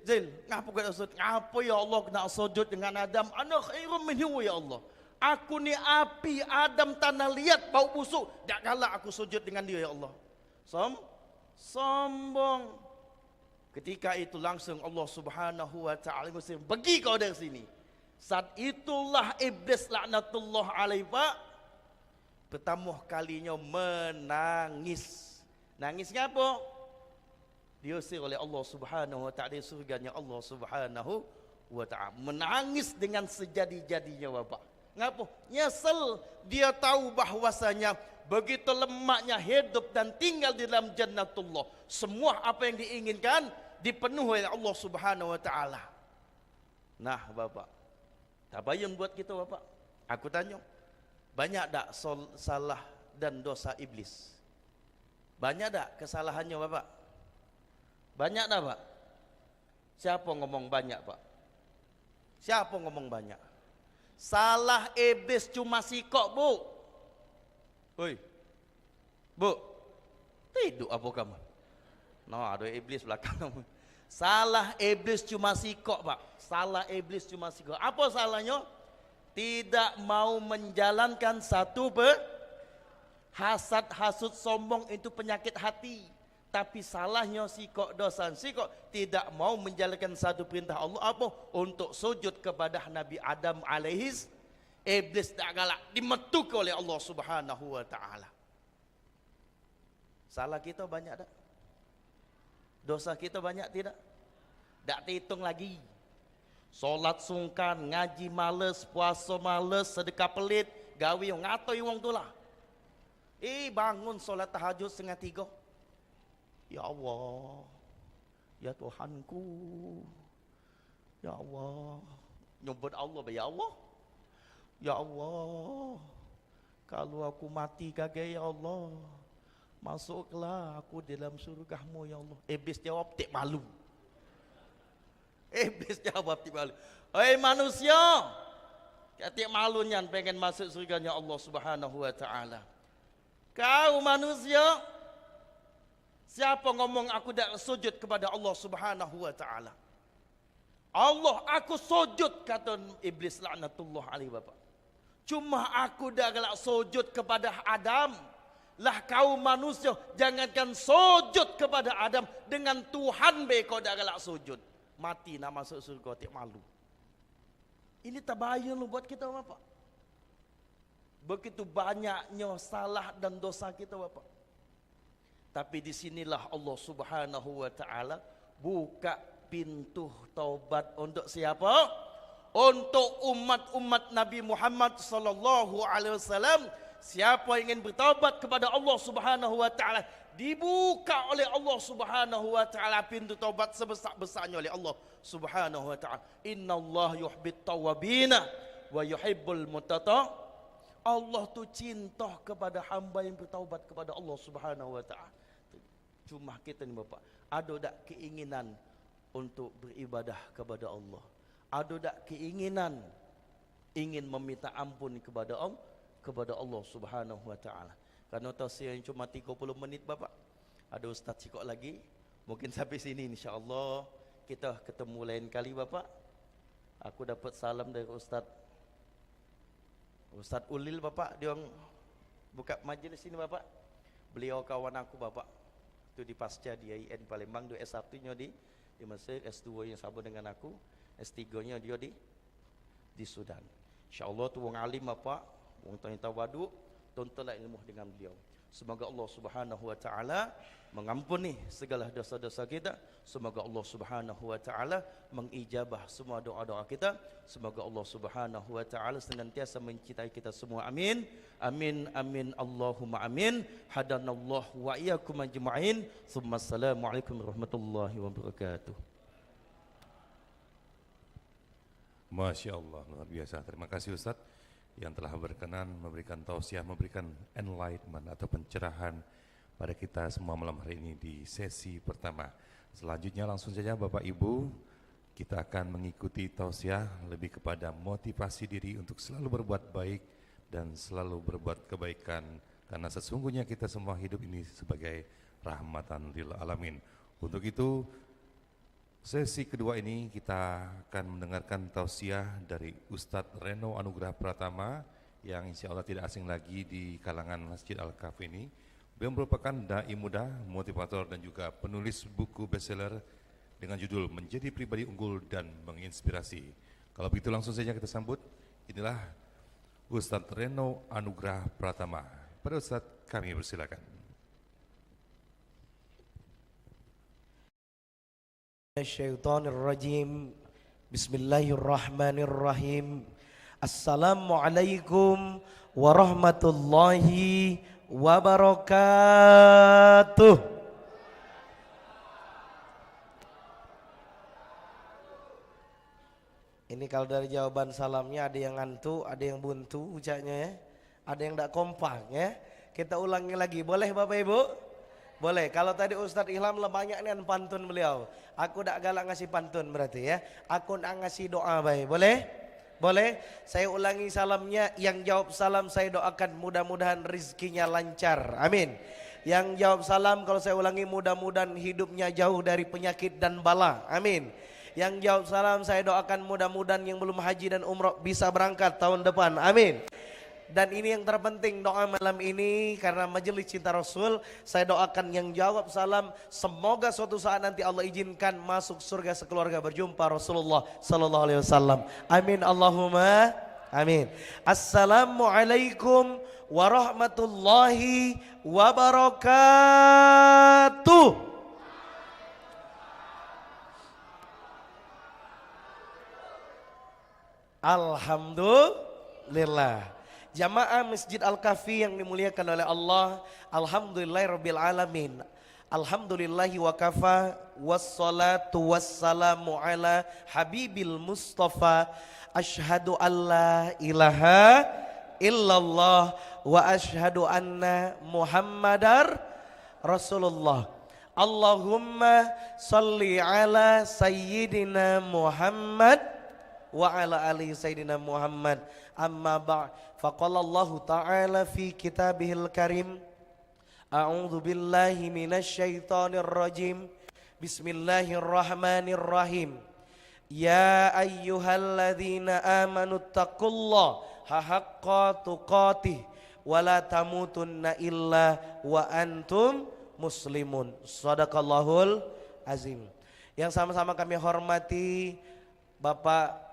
Zil, ngapa kau sujud? Ngapa ya Allah nak sujud dengan Adam? Ana khairum minhu ya Allah. Aku ni api, Adam tanah liat bau busuk. Tak galak aku sujud dengan dia ya Allah. Sombong. Ketika itu langsung Allah Subhanahu wa taala mesti pergi kau dari sini. Saat itulah iblis laknatullah alaihi Pak pertama kalinya menangis. Nangisnya apa? Diusir oleh Allah Subhanahu wa taala dari surganya Allah Subhanahu wa taala. Menangis dengan sejadi-jadinya Bapak. Ngapa? Nyesel. Dia tahu bahwasanya begitu lemaknya hidup dan tinggal di dalam jannatullah. Semua apa yang diinginkan dipenuhi oleh Allah Subhanahu wa taala. Nah, Bapak, tabayun buat kita Bapak. Aku tanya, banyak tak salah dan dosa iblis? Banyak tak kesalahannya Bapak? Banyak tak Pak? Siapa ngomong banyak Pak? Siapa ngomong banyak? Salah iblis cuma sikok Bu. Oi, Bu, tidur apa kamu? No, ada iblis belakang kamu. Salah iblis cuma sikok Pak. Salah iblis cuma sikok. Apa salahnya? Tidak mau menjalankan satu hasad, hasud, sombong itu penyakit hati. Tapi salahnya sikok, dosa sikok tidak mau menjalankan satu perintah Allah apa? Untuk sujud kepada Nabi Adam alaihis. Iblis tak galak dimetuk oleh Allah Subhanahu wa taala. Salah kita banyak tak? Dosa kita banyak tidak? Tak terhitung lagi. Solat sungkan, ngaji males, puasa males, sedekah pelit, gawe ngatoi wong tu lah. Bangun solat tahajud 2:30. Ya Allah, ya Tuhanku, ya Allah, nyebut Allah, ya Allah, ya Allah, kalau aku mati kagak ya Allah, masuklah aku dalam surgamu ya Allah. Iblis jawab tak malu. Iblis jawab tak malu. Hei manusia, tak malunya pengen masuk surganya Allah Subhanahu wa taala. Kau manusia, siapa ngomong aku tak sujud kepada Allah Subhanahu wa taala? Allah aku sujud, kata iblis laknatullah alaihi Bapak. Cuma aku dah galak sujud kepada Adam. Lah kau manusia jangankan sujud kepada Adam, dengan Tuhan be kau dah galak sujud. Mati nak masuk surga tak malu. Ini tabayun buat kita Bapak. Begitu banyaknya salah dan dosa kita Bapak. Tapi disinilah Allah Subhanahu wa taala buka pintu taubat untuk siapa? Untuk umat-umat Nabi Muhammad sallallahu alaihi wasallam. Siapa yang ingin bertaubat kepada Allah Subhanahu wa taala, dibuka oleh Allah Subhanahu wa taala pintu taubat sebesar-besarnya oleh Allah Subhanahu wa taala. Innallaha yuhibbut tawwabina wa yuhibbul mutatahhirin. Allah tu cinta kepada hamba yang bertaubat kepada Allah Subhanahu wa taala. Cuma kita ni Bapak, ada tak keinginan untuk beribadah kepada Allah? Ada tak keinginan ingin meminta ampun kepada Allah Subhanahu wa taala? Karena tausiah yang cuma 30 menit Bapak. Ada ustaz sikok lagi. Mungkin sampai sini insya-Allah. Kita ketemu lain kali Bapak. Aku dapat salam dari Ustaz Ulil Bapak. Dia buka majlis sini Bapak. Beliau kawan aku Bapak. Itu di pasca di IAIN Palembang, dia S1-nya di Mesir, S2 yang sama dengan aku, S3-nya dia di Sudan. InsyaAllah tu wong alim apa, wong tawadu, tontonlah ilmu dengan beliau. Semoga Allah Subhanahu wa taala mengampuni segala dosa-dosa kita. Semoga Allah Subhanahu wa taala mengijabah semua doa-doa kita. Semoga Allah Subhanahu wa taala senantiasa mencintai kita semua. Amin. Amin amin Allahumma amin. Hadanallahu wa iyyakum ajma'in. Assalamualaikum warahmatullahi wabarakatuh. Masya Allah, luar biasa. Terima kasih Ustadz yang telah berkenan memberikan tausiah, memberikan enlightenment atau pencerahan pada kita semua malam hari ini di sesi pertama. Selanjutnya langsung saja Bapak Ibu, kita akan mengikuti tausiah lebih kepada motivasi diri untuk selalu berbuat baik dan selalu berbuat kebaikan, karena sesungguhnya kita semua hidup ini sebagai rahmatan lil alamin. Untuk itu, sesi kedua ini kita akan mendengarkan tausiah dari Ustadz Reno Anugrah Pratama yang insya Allah tidak asing lagi di kalangan Masjid Al-Kahfi ini. Beliau merupakan dai muda, motivator dan juga penulis buku bestseller dengan judul Menjadi Pribadi Unggul dan Menginspirasi. Kalau begitu langsung saja kita sambut, inilah Ustadz Reno Anugrah Pratama. Pada Ustadz kami persilakan. Syaitanirrajim. Bismillahirrahmanirrahim. Assalamualaikum warahmatullahi wabarakatuh. Ini kalau dari jawaban salamnya ada yang ngantuk, ada yang buntu ucapnya ya. Ada yang tidak kompak ya. Kita ulangi lagi, boleh Bapak Ibu? Boleh. Kalau tadi Ustadz Ilham banyak nih pantun beliau. Aku tak galak ngasih pantun berarti ya. Aku nak ngasih doa baik. Boleh? Boleh. Saya ulangi salamnya. Yang jawab salam saya doakan mudah-mudahan rizkinya lancar. Amin. Yang jawab salam kalau saya ulangi mudah-mudahan hidupnya jauh dari penyakit dan bala. Amin. Yang jawab salam saya doakan mudah-mudahan yang belum haji dan umrah bisa berangkat tahun depan. Amin. Dan ini yang terpenting doa malam ini karena majelis cinta Rasul, saya doakan yang jawab salam semoga suatu saat nanti Allah izinkan masuk surga sekeluarga berjumpa Rasulullah sallallahu alaihi wasallam. Amin Allahumma amin. Assalamualaikum warahmatullahi wabarakatuh. Alhamdulillah. Jamaah Masjid Al-Kahfi yang dimuliakan oleh Allah, alhamdulillahirabbil alamin. Alhamdulillahi wa kafa wassalatu wassalamu ala habibil mustafa. Asyhadu alla ilaha illallah wa asyhadu anna Muhammadar Rasulullah. Allahumma salli ala sayyidina Muhammad wa ala ali sayyidina Muhammad. Amma ba'd. Faqala Allah Ta'ala fi kitabihil karim. A'udzu billahi minasy syaithanir rajim. Bismillahirrahmanirrahim. Ya ayyuhalladzina amanu taqullaha haqqa tuqatih wa la tamutunna illa wa antum muslimun. Shadaqallahul azim. Yang sama-sama kami hormati Bapak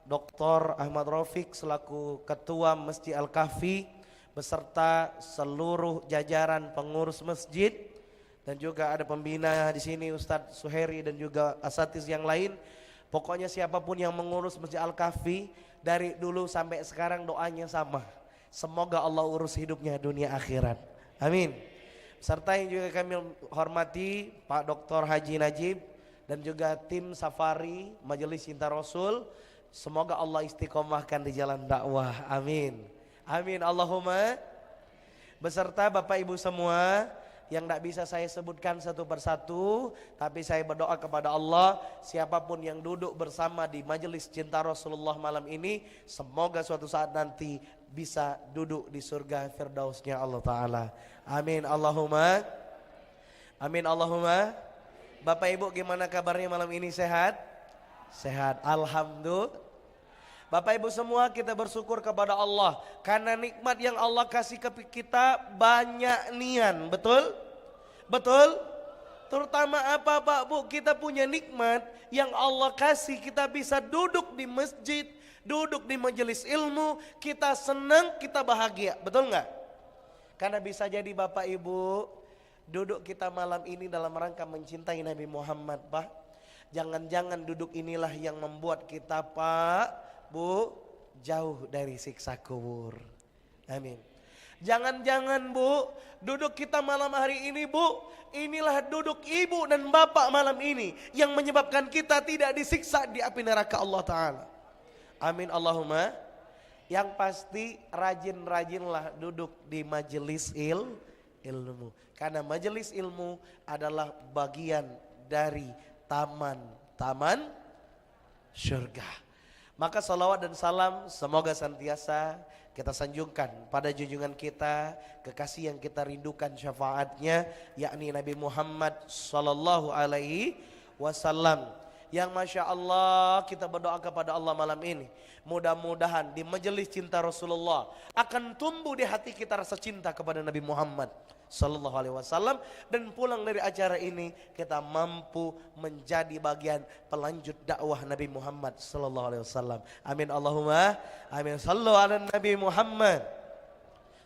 Dr. Ahmad Rafiq selaku Ketua Masjid Al-Kahfi beserta seluruh jajaran pengurus masjid dan juga ada pembina di sini Ustadz Suheri dan juga asatiz yang lain. Pokoknya siapapun yang mengurus Masjid Al-Kahfi dari dulu sampai sekarang doanya sama. Semoga Allah urus hidupnya dunia akhirat. Amin. Serta yang juga kami hormati Pak Dr. Haji Najib dan juga tim Safari Majelis Cinta Rasul. Semoga Allah istiqomahkan di jalan dakwah. Amin. Amin Allahumma. Beserta Bapak Ibu semua yang tidak bisa saya sebutkan satu persatu, tapi saya berdoa kepada Allah, siapapun yang duduk bersama di majelis cinta Rasulullah malam ini, semoga suatu saat nanti bisa duduk di surga firdausnya Allah Ta'ala. Amin Allahumma. Amin Allahumma. Bapak Ibu gimana kabarnya malam ini, sehat? Sehat, alhamdulillah. Bapak Ibu semua kita bersyukur kepada Allah karena nikmat yang Allah kasih ke kita banyak nian, betul? Betul? Terutama apa Pak Bu, kita punya nikmat yang Allah kasih, kita bisa duduk di masjid, duduk di majelis ilmu, kita senang, kita bahagia, betul nggak? Karena bisa jadi Bapak Ibu, duduk kita malam ini dalam rangka mencintai Nabi Muhammad Pak. Jangan-jangan duduk inilah yang membuat kita Pak, Bu, jauh dari siksa kubur. Amin. Jangan-jangan Bu, duduk kita malam hari ini Bu, inilah duduk ibu dan bapak malam ini yang menyebabkan kita tidak disiksa di api neraka Allah Ta'ala. Amin Allahumma. Yang pasti rajin-rajinlah duduk di majelis ilmu. Karena majelis ilmu adalah bagian dari taman-taman surga. Maka salawat dan salam semoga senantiasa kita sanjungkan pada junjungan kita, kekasih yang kita rindukan syafaatnya, yakni Nabi Muhammad sallallahu alaihi wasallam. Yang Masya Allah kita berdoa kepada Allah malam ini, mudah-mudahan di majelis cinta Rasulullah akan tumbuh di hati kita rasa cinta kepada Nabi Muhammad sallallahu alaihi wasallam, dan pulang dari acara ini kita mampu menjadi bagian pelanjut dakwah Nabi Muhammad sallallahu alaihi wasallam. Amin Allahumma amin. Sallu ala Nabi Muhammad.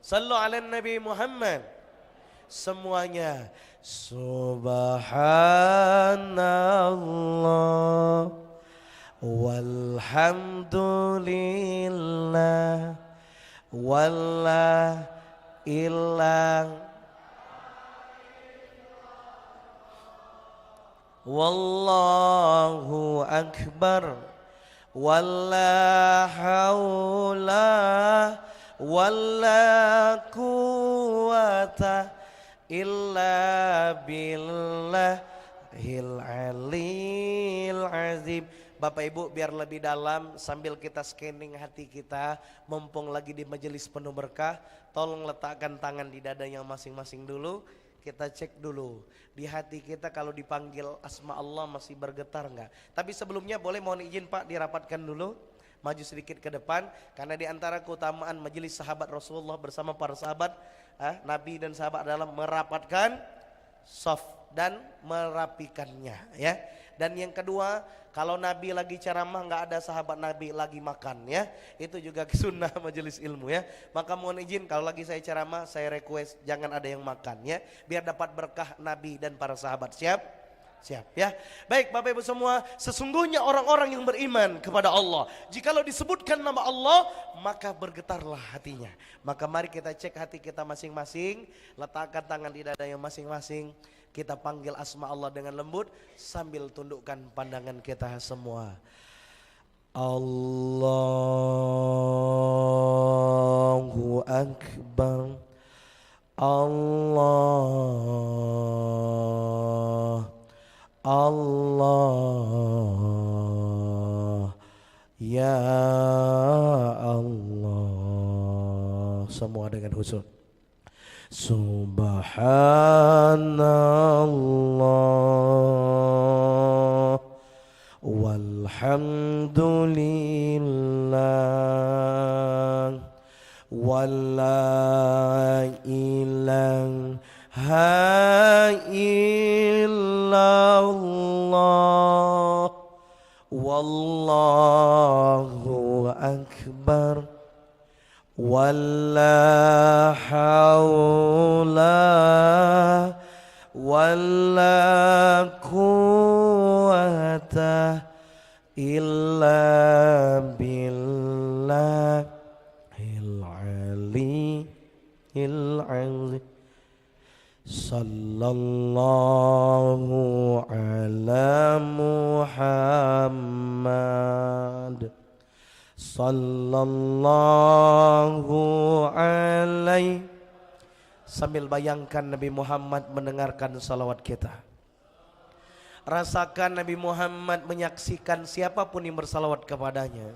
Sallu ala Nabi Muhammad. Semuanya subhanallah walhamdulillah wala ilang wallahu akbar wala haula wala quwata illa billahil aliyil azim. Bapak Ibu, biar lebih dalam sambil kita scanning hati kita, mumpung lagi di majelis penuh berkah, tolong letakkan tangan di dadanya masing-masing dulu. Kita cek dulu di hati kita, kalau dipanggil asma Allah masih bergetar enggak? Tapi sebelumnya boleh mohon izin Pak dirapatkan dulu, maju sedikit ke depan, karena di antara keutamaan majelis sahabat Rasulullah bersama para sahabat Nabi dan sahabat adalah merapatkan soft dan merapikannya ya. Dan yang kedua, kalau Nabi lagi ceramah nggak ada sahabat Nabi lagi makan ya, itu juga sunnah majelis ilmu ya. Maka mohon izin kalau lagi saya ceramah, saya request jangan ada yang makan ya, biar dapat berkah Nabi dan para sahabat. Siap? Siap ya. Baik Bapak Ibu semua, sesungguhnya orang-orang yang beriman kepada Allah, jikalau disebutkan nama Allah maka bergetarlah hatinya. Maka mari kita cek hati kita masing-masing, letakkan tangan di dadanya masing-masing, kita panggil asma Allah dengan lembut sambil tundukkan pandangan kita semua. Allahu Akbar. Allah ya Allah, semua dengan khusyuk. Subhanallah walhamdulillah wala ilaha illallah wallahu akbar wala haula wala quwata illa billahil aliyyil azim. Sallallahu ala Muhammad sallallahu alaihi. Sambil bayangkan Nabi Muhammad mendengarkan salawat kita, rasakan Nabi Muhammad menyaksikan siapapun yang bersalawat kepadanya.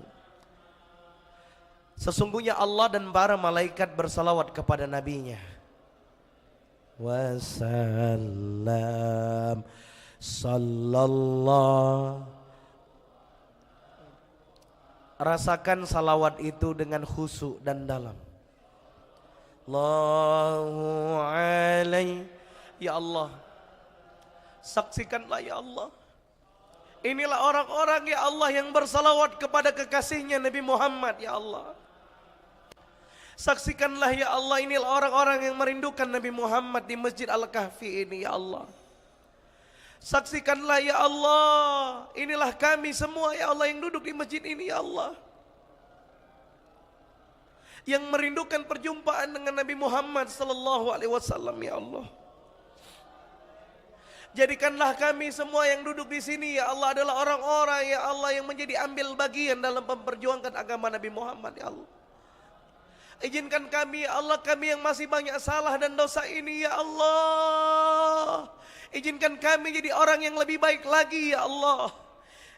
Sesungguhnya Allah dan para malaikat bersalawat kepada nabinya. Wassalam sallallahu. Rasakan salawat itu dengan khusyuk dan dalam. Allahu alaihi. Ya Allah, Saksikanlah ya Allah. Inilah orang-orang ya Allah yang bersalawat kepada kekasihnya Nabi Muhammad ya Allah. Saksikanlah ya Allah, inilah orang-orang yang merindukan Nabi Muhammad di Masjid Al-Kahfi ini ya Allah. Saksikanlah ya Allah, inilah kami semua ya Allah yang duduk di masjid ini ya Allah, yang merindukan perjumpaan dengan Nabi Muhammad sallallahu alaihi wasallam ya Allah. Jadikanlah kami semua yang duduk di sini ya Allah adalah orang-orang ya Allah yang menjadi ambil bagian dalam memperjuangkan agama Nabi Muhammad ya Allah. Izinkan kami ya Allah, kami yang masih banyak salah dan dosa ini ya Allah, izinkan kami jadi orang yang lebih baik lagi ya Allah.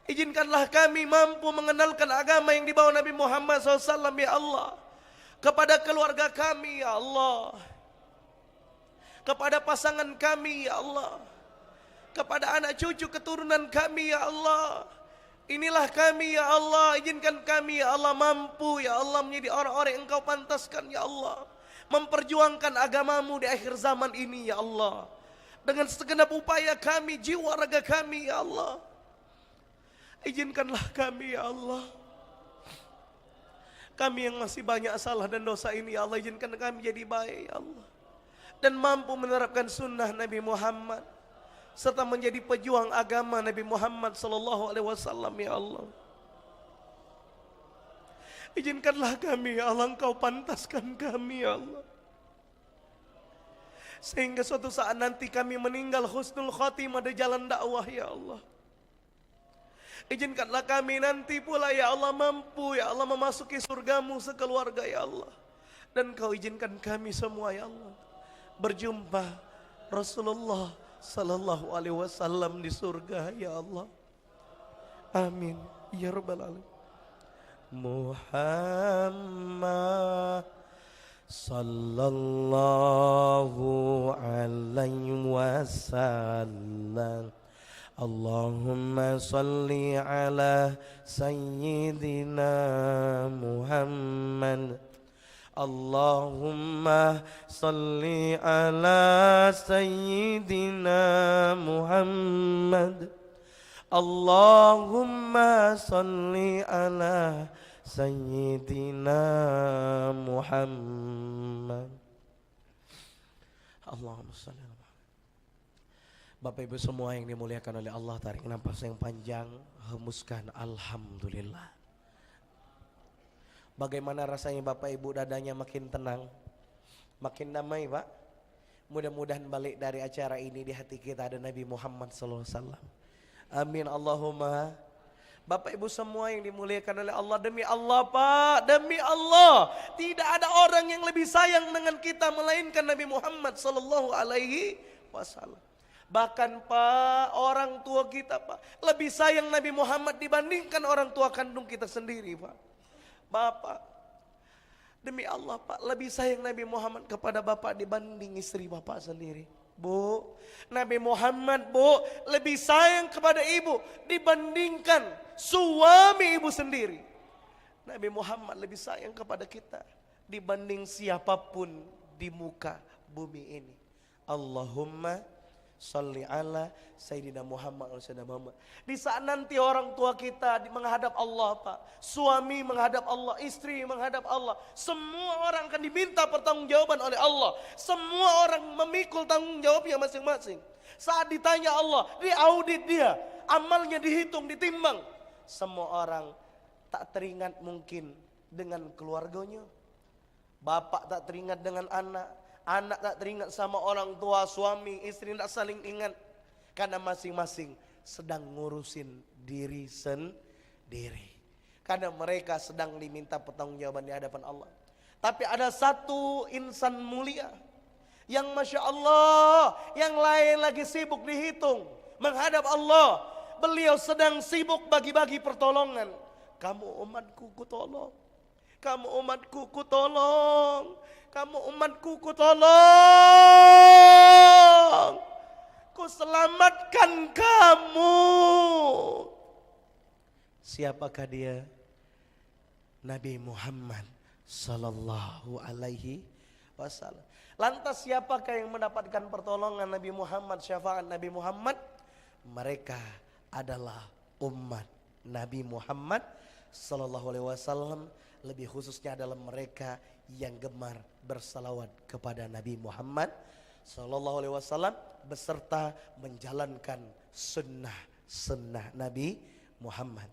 Izinkanlah kami mampu mengenalkan agama yang dibawa Nabi Muhammad SAW ya Allah, kepada keluarga kami ya Allah, kepada pasangan kami ya Allah, kepada anak cucu keturunan kami ya Allah. Inilah kami ya Allah, izinkan kami ya Allah mampu ya Allah menjadi orang-orang yang Engkau pantaskan ya Allah, memperjuangkan agamamu di akhir zaman ini ya Allah, dengan segenap upaya kami, jiwa raga kami ya Allah. Izinkanlah kami ya Allah, kami yang masih banyak salah dan dosa ini ya Allah, izinkan kami jadi baik ya Allah, dan mampu menerapkan sunnah Nabi Muhammad serta menjadi pejuang agama Nabi Muhammad sallallahu alaihi wasallam ya Allah. Izinkanlah kami ya Allah, Engkau pantaskan kami ya Allah, sehingga suatu saat nanti kami meninggal husnul khatimah di jalan dakwah ya Allah. Izinkanlah kami nanti pula ya Allah mampu ya Allah memasuki surgamu sekeluarga ya Allah, dan Kau izinkan kami semua ya Allah berjumpa Rasulullah sallallahu alaihi wasallam di surga ya Allah. Amin ya rabbal alamin. Muhammad sallallahu alaihi wasallam. Allahumma salli ala sayyidina Muhammad. Allahumma salli ala sayyidina Muhammad. Allahumma salli ala sayyidina Muhammad. Allahumma salli ala Muhammad. Bapak Ibu semua yang dimuliakan oleh Allah, tarik nafas yang panjang, hembuskan alhamdulillah. Bagaimana rasanya Bapak Ibu, dadanya makin tenang, makin damai Pak? Mudah-mudahan balik dari acara ini di hati kita ada Nabi Muhammad SAW. Amin Allahumma. Bapak Ibu semua yang dimuliakan oleh Allah, demi Allah Pak, demi Allah, tidak ada orang yang lebih sayang dengan kita melainkan Nabi Muhammad SAW. Bahkan Pak, orang tua kita Pak lebih sayang Nabi Muhammad dibandingkan orang tua kandung kita sendiri Pak. Bapak, demi Allah Pak, lebih sayang Nabi Muhammad kepada Bapak dibanding istri Bapak sendiri. Bu, Nabi Muhammad Bu lebih sayang kepada ibu dibandingkan suami ibu sendiri. Nabi Muhammad lebih sayang kepada kita dibanding siapapun di muka bumi ini. Allahumma salli ala Sayyidina Muhammad. Di saat nanti orang tua kita menghadap Allah Pak, suami menghadap Allah, istri menghadap Allah, semua orang akan diminta pertanggungjawaban oleh Allah. Semua orang memikul tanggung jawabnya masing-masing. Saat ditanya Allah, diaudit dia, amalnya dihitung, ditimbang. Semua orang tak teringat mungkin dengan keluarganya, bapak tak teringat dengan anak, anak tak teringat sama orang tua, suami, istri tak saling ingat. Karena masing-masing sedang ngurusin diri sendiri. Karena mereka sedang diminta pertanggungjawaban di hadapan Allah. Tapi ada satu insan mulia yang Masya Allah, yang lain lagi sibuk dihitung menghadap Allah. Beliau sedang sibuk bagi-bagi pertolongan. Kamu umatku ku tolong, kamu umatku ku tolong, kamu umatku ku tolong, ku selamatkan kamu. Siapakah dia? Nabi Muhammad sallallahu alaihi wasallam. Lantas siapakah yang mendapatkan pertolongan Nabi Muhammad, syafaat Nabi Muhammad? mereka adalah umat Nabi Muhammad sallallahu alaihi wasallam, lebih khususnya adalah mereka yang gemar bersalawat kepada Nabi Muhammad sallallahu alaihi wasallam beserta menjalankan sunnah Nabi Muhammad.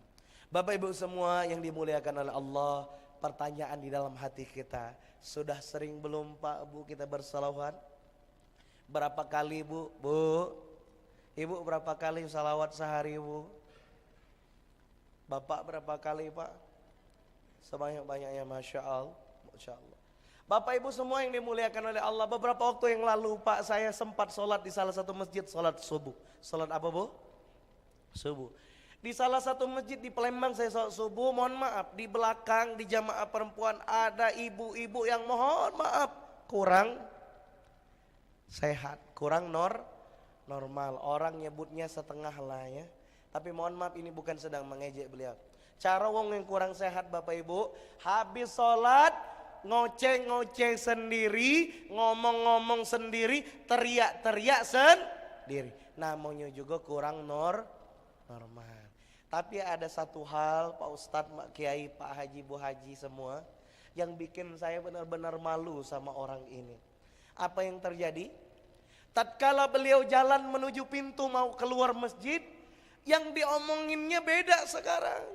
Bapak Ibu semua yang dimuliakan oleh Allah, pertanyaan di dalam hati kita, sudah sering belum Pak Bu kita bersalawat? Berapa kali Bu? Ibu berapa kali salawat sehari Bu? Bapak berapa kali Pak? Sebanyak-banyaknya, Masya Allah. Masya Allah. Bapak Ibu semua yang dimuliakan oleh Allah, beberapa waktu yang lalu Pak saya sempat sholat di salah satu masjid, sholat subuh. Sholat apa Bu? Subuh. Di salah satu masjid di Palembang saya sholat subuh, mohon maaf di belakang di jamaah perempuan ada ibu-ibu yang mohon maaf kurang sehat, kurang normal. Orang nyebutnya setengah lah ya. Tapi mohon maaf ini bukan sedang mengejek beliau. Cara wong yang kurang sehat Bapak Ibu, habis sholat ngoceh-ngoceh sendiri, ngomong-ngomong sendiri, teriak-teriak sendiri. Namanya juga kurang normal. Tapi ada satu hal Pak Ustadz, Pak Kiai, Pak Haji, Bu Haji semua, yang bikin saya benar-benar malu sama orang ini. Apa yang terjadi? Tatkala beliau jalan menuju pintu mau keluar masjid, yang diomonginnya beda sekarang,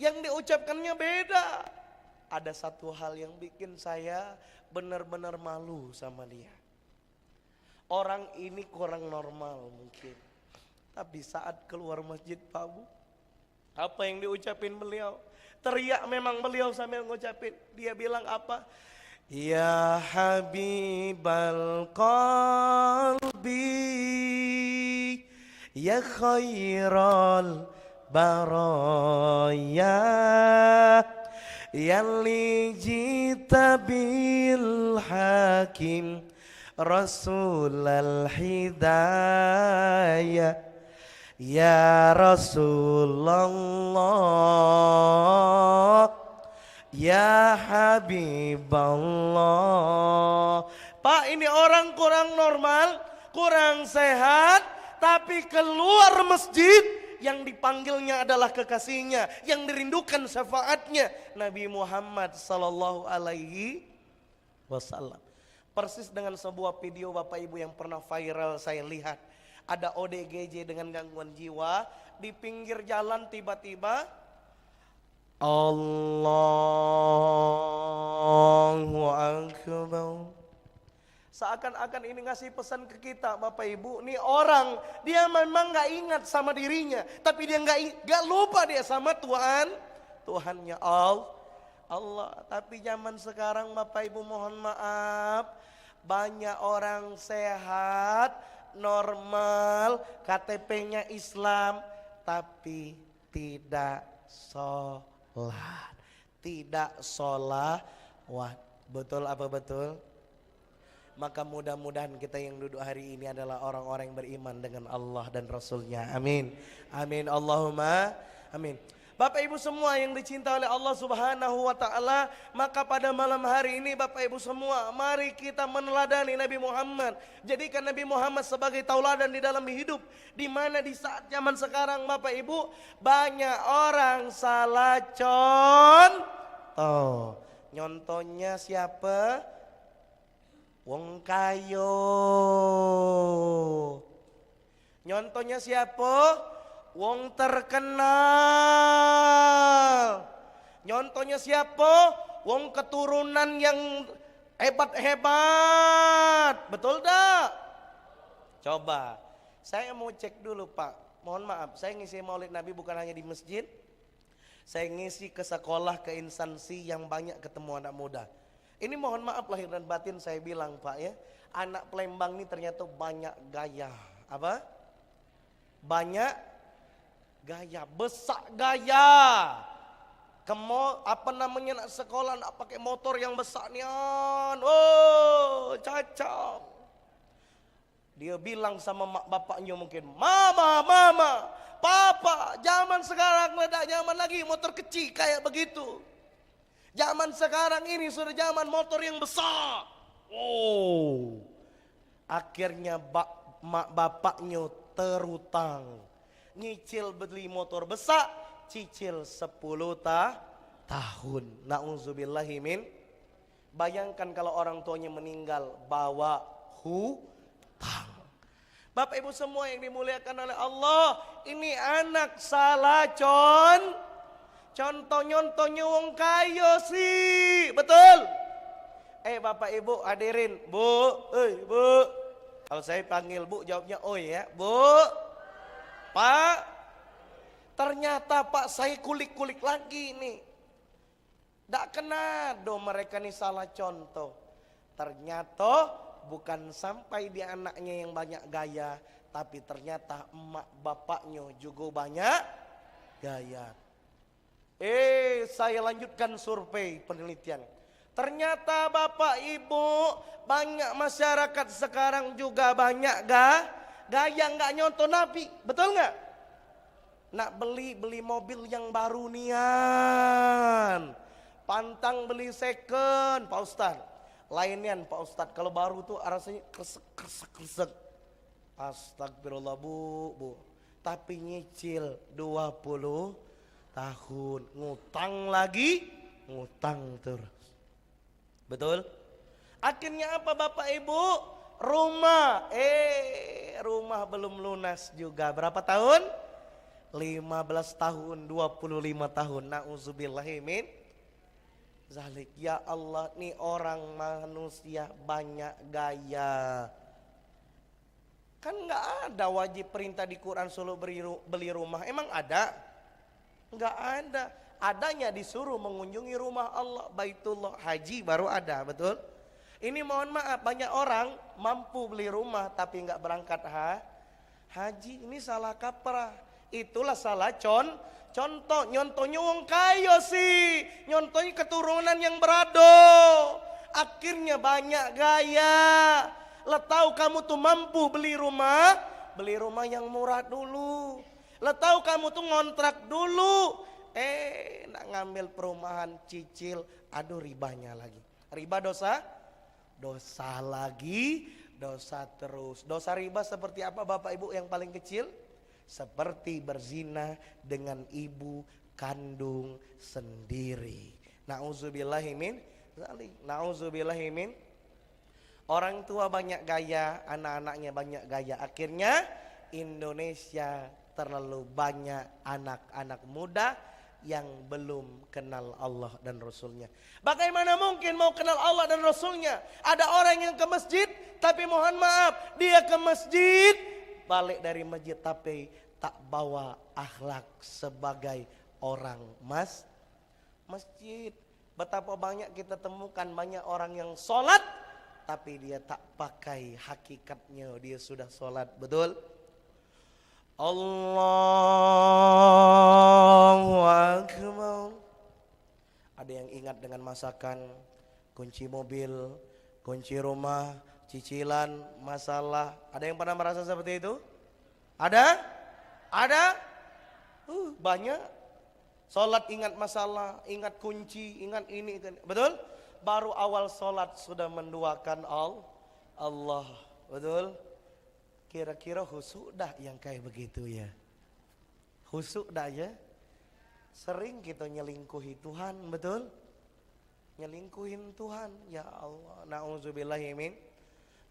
yang diucapkannya beda. Ada satu hal yang bikin saya benar-benar malu sama dia. Orang ini kurang normal mungkin, tapi saat keluar masjid Pak Bu, apa yang diucapin beliau? Teriak memang beliau sambil ngucapin. Dia bilang apa? Ya Habibal Qalbi, ya khairal baraya, yalli jita bil hakim rasulal hidayah, ya Rasulullah, ya Habiballah. Pak, ini orang kurang normal, kurang sehat, tapi keluar masjid yang dipanggilnya adalah kekasihnya, yang dirindukan syafaatnya Nabi Muhammad sallallahu alaihi wasallam. Persis dengan sebuah video Bapak Ibu yang pernah viral saya lihat. Ada ODGJ dengan gangguan jiwa di pinggir jalan, tiba-tiba Allahu Akbar. Seakan-akan ini ngasih pesan ke kita Bapak Ibu, nih orang dia memang gak ingat sama dirinya, tapi dia gak lupa dia sama Tuhannya Allah. Tapi zaman sekarang Bapak Ibu mohon maaf, banyak orang sehat, normal, KTP-nya Islam, tapi tidak sholat, tidak sholawat. Betul apa betul? Maka mudah-mudahan kita yang duduk hari ini adalah orang-orang yang beriman dengan Allah dan Rasulnya. Amin. Amin. Allahumma amin. Bapak Ibu semua yang dicinta oleh Allah Subhanahu wa taala, maka pada malam hari ini Bapak Ibu semua, mari kita meneladani Nabi Muhammad. Jadikan Nabi Muhammad sebagai tauladan di dalam hidup, di mana di saat zaman sekarang Bapak Ibu banyak orang salah contoh. Nyontohnya siapa? Wong kayo. Nyontohnya siapa? Wong terkenal. Nyontohnya siapa? Wong keturunan yang hebat-hebat. Betul tak? Coba, saya mau cek dulu Pak. Mohon maaf, saya ngisi maulid Nabi bukan hanya di masjid. Saya ngisi ke sekolah, ke instansi yang banyak ketemu anak muda. Ini mohon maaf lahir dan batin saya bilang Pak ya. Anak Palembang ini ternyata banyak gaya. Apa? Banyak gaya, besak gaya. Apa namanya nak sekolah nak pakai motor yang besar nian. Oh, cacam. Dia bilang sama mak bapaknya mungkin, Mama, Papa, zaman sekarang tidak zaman lagi motor kecil kayak begitu. Zaman sekarang ini sudah zaman motor yang besar. Oh. Akhirnya mak bapaknya terutang. nyicil beli motor besar, cicil 10 tahun. Na'udzubillahimin. Bayangkan kalau orang tuanya meninggal bawa hutang. Bapak Ibu semua yang dimuliakan oleh Allah, ini anak salah contoh-nyontohnya wong kaya sih, betul? Bapak Ibu hadirin, Bu, Bu. Kalau saya panggil Bu jawabnya oi ya, Bu. Pak. Ternyata Pak saya kulik-kulik lagi nih. Nggak kena dong mereka nih salah contoh. Ternyata bukan sampai di anaknya yang banyak gaya, tapi ternyata emak bapaknya juga banyak gaya. Saya lanjutkan survei penelitian. Ternyata Bapak Ibu, banyak masyarakat sekarang juga banyak gaya nggak nyontoh Nabi, betul nggak? Nak beli mobil yang baru nian, pantang beli second, Pak Ustadz. Lainian Pak Ustadz, kalau baru tuh rasanya kresek. Astagfirullah Bu. Tapi nyicil 20 tahun, ngutang lagi, ngutang terus. Betul? Akhirnya apa Bapak Ibu? Rumah, rumah belum lunas juga. Berapa tahun? 15 tahun, 25 tahun. Na'udzubillahimin zalik. Ya Allah, nih orang manusia banyak gaya. Kan nggak ada wajib perintah di Quran suruh beli rumah. Emang ada? Nggak ada. Adanya disuruh mengunjungi rumah Allah, Baitullah, haji baru ada, betul? Ini mohon maaf, banyak orang mampu beli rumah tapi nggak berangkat haji. Ini salah kaprah. Itulah salah contoh. Nyontohnya wong kaya sih, nyontohnya keturunan yang berado. Akhirnya banyak gaya. Lah tahu kamu tuh mampu beli rumah yang murah dulu. Lah tahu kamu tuh ngontrak dulu. Nak ngambil perumahan cicil, aduh ribanya lagi. Riba dosa lagi, dosa terus. Dosa riba seperti apa Bapak Ibu yang paling kecil? Seperti berzina dengan ibu kandung sendiri. Na'udzubillahimin zalik. Na'udzubillahimin. Orang tua banyak gaya, anak-anaknya banyak gaya. Akhirnya Indonesia terlalu banyak anak-anak muda yang belum kenal Allah dan Rasulnya. Bagaimana mungkin mau kenal Allah dan Rasulnya? Ada orang yang ke masjid, tapi mohon maaf, dia ke masjid, balik dari masjid tapi tak bawa akhlak sebagai orang masjid. Betapa banyak kita temukan banyak orang yang sholat, tapi dia tak pakai hakikatnya, dia sudah sholat, betul? Allahu Akbar. Ada yang ingat dengan masakan, kunci mobil, kunci rumah, cicilan, masalah. Ada yang pernah merasa seperti itu? Ada? Banyak. Sholat ingat masalah, ingat kunci, ingat ini, betul? Baru awal sholat sudah menduakan Allah, betul? Kira-kira khusyuk dah yang kayak begitu ya? Khusyuk dah ya? Sering kita nyelingkuhi Tuhan, betul? Nyelingkuhin Tuhan, ya Allah, na'udzubillahimin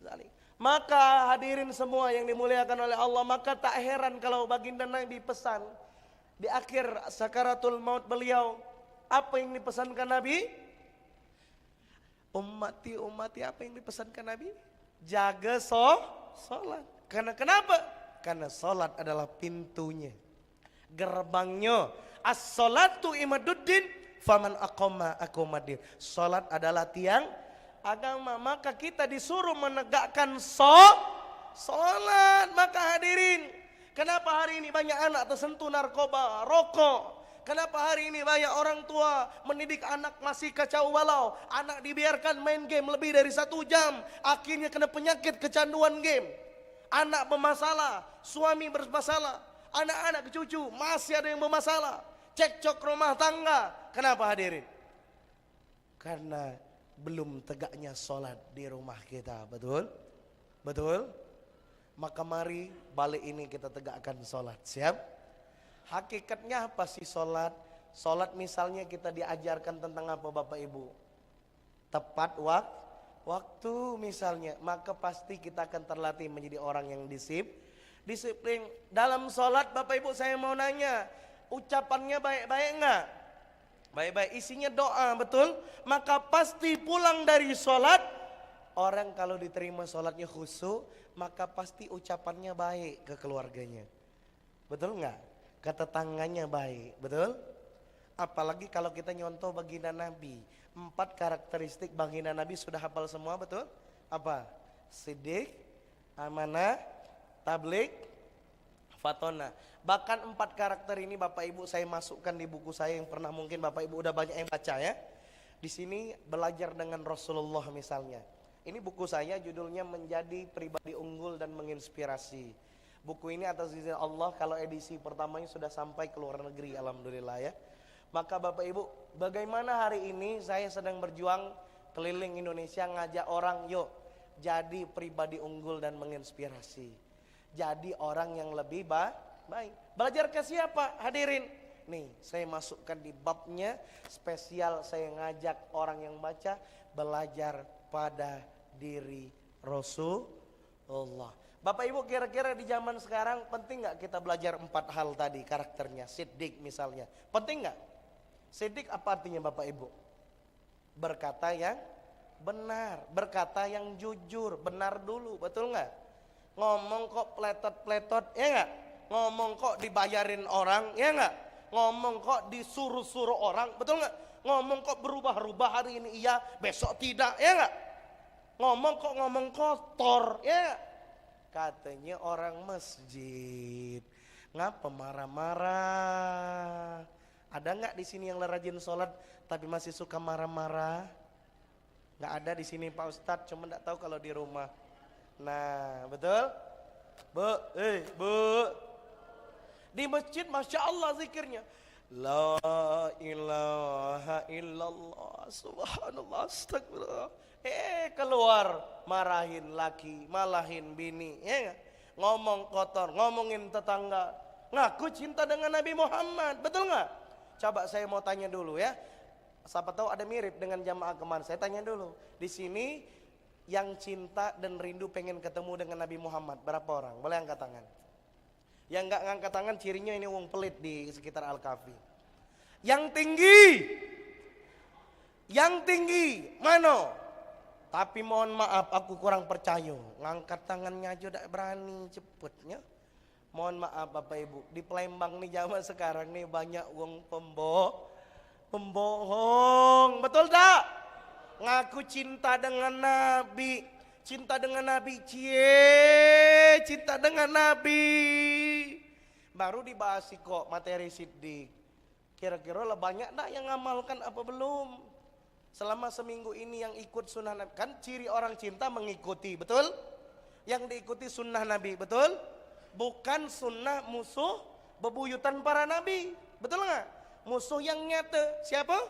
zalik. Maka hadirin semua yang dimuliakan oleh Allah, maka tak heran kalau baginda Nabi pesan di akhir sakaratul maut beliau, apa yang dipesankan Nabi? Ummati apa yang dipesankan Nabi? Jaga sholat. Karena kenapa? Karena sholat adalah pintunya, gerbangnya. As-sholatu imaduddin faman aqama aqamaddin. Sholat adalah tiang agama. Maka kita disuruh menegakkan sholat. Maka hadirin, kenapa hari ini banyak anak tersentuh narkoba, rokok? Kenapa hari ini banyak orang tua mendidik anak masih kacau balau? Anak dibiarkan main game lebih dari 1 jam, akhirnya kena penyakit kecanduan game. Anak bermasalah, suami bermasalah, anak-anak cucu masih ada yang bermasalah, cekcok rumah tangga. Kenapa hadirin? Karena belum tegaknya sholat di rumah kita, betul? Betul? Maka mari balik ini kita tegakkan sholat, siap? Hakikatnya apa sih sholat? Sholat misalnya kita diajarkan tentang apa Bapak Ibu? Tepat waktu misalnya, maka pasti kita akan terlatih menjadi orang yang disiplin. Dalam sholat Bapak Ibu saya mau nanya, ucapannya baik-baik enggak? Baik-baik, isinya doa, betul? Maka pasti pulang dari sholat, orang kalau diterima sholatnya khusyuk, maka pasti ucapannya baik ke keluarganya. Betul enggak? Ke tetangganya baik, betul? Apalagi kalau kita nyontoh baginda Nabi. 4 karakteristik baginda Nabi sudah hafal semua, betul? Apa? Siddiq, amanah, tabligh, fatona. Bahkan 4 karakter ini Bapak Ibu saya masukkan di buku saya yang pernah mungkin Bapak Ibu udah banyak yang baca ya. Di sini belajar dengan Rasulullah misalnya. Ini buku saya judulnya Menjadi Pribadi Unggul dan Menginspirasi. Buku ini atas izin Allah kalau edisi pertamanya sudah sampai ke luar negeri, alhamdulillah ya. Maka Bapak Ibu, bagaimana hari ini saya sedang berjuang keliling Indonesia ngajak orang, yuk jadi pribadi unggul dan menginspirasi. Jadi orang yang lebih baik. Belajar ke siapa? Hadirin. Nih, saya masukkan di babnya spesial, saya ngajak orang yang baca belajar pada diri Rasulullah. Bapak Ibu, kira-kira di zaman sekarang penting nggak kita belajar 4 hal tadi karakternya? Siddiq misalnya, penting nggak? Siddiq apa artinya Bapak Ibu? Berkata yang benar, berkata yang jujur, benar dulu, betul nggak? Ngomong kok pletot-pletot, ya nggak? Ngomong kok dibayarin orang, ya nggak? Ngomong kok disuruh-suruh orang, betul nggak? Ngomong kok berubah-ubah, hari ini iya, besok tidak, ya nggak? Ngomong kotor, ya nggak? Katanya orang masjid, ngapa marah-marah? Ada nggak di sini yang rajin sholat tapi masih suka marah-marah? Nggak ada di sini Pak Ustadz, cuma nggak tahu kalau di rumah. Nah, betul? Bu. Di masjid Masya Allah zikirnya. La ilaha illallah, subhanallah, astagfirullah. Keluar marahin laki, malahin bini, ya gak? Ngomong kotor, ngomongin tetangga. Ngaku cinta dengan Nabi Muhammad, betul nggak? Coba saya mau tanya dulu ya. Siapa tahu ada mirip dengan jamaah kemarin. Saya tanya dulu. Di sini yang cinta dan rindu pengen ketemu dengan Nabi Muhammad berapa orang? Boleh angkat tangan. Yang nggak ngangkat tangan cirinya ini wong pelit di sekitar Al-Kafi. Yang tinggi mana? Tapi mohon maaf aku kurang percaya. Ngangkat tangannya aja udah berani cepetnya. Mohon maaf Bapak Ibu, di Palembang nih zaman sekarang nih banyak wong pembohong, betul tak? Ngaku cinta dengan Nabi, cinta dengan Nabi, cinta dengan Nabi. Baru dibahas kok materi Siddiq. Kira-kira lah banyak tak yang ngamalkan apa belum? Selama seminggu ini yang ikut sunnah Nabi, kan ciri orang cinta mengikuti, betul? Yang diikuti sunnah Nabi, betul? Bukan sunnah musuh bebuyutan para nabi, betul nggak? Musuh yang nyata siapa?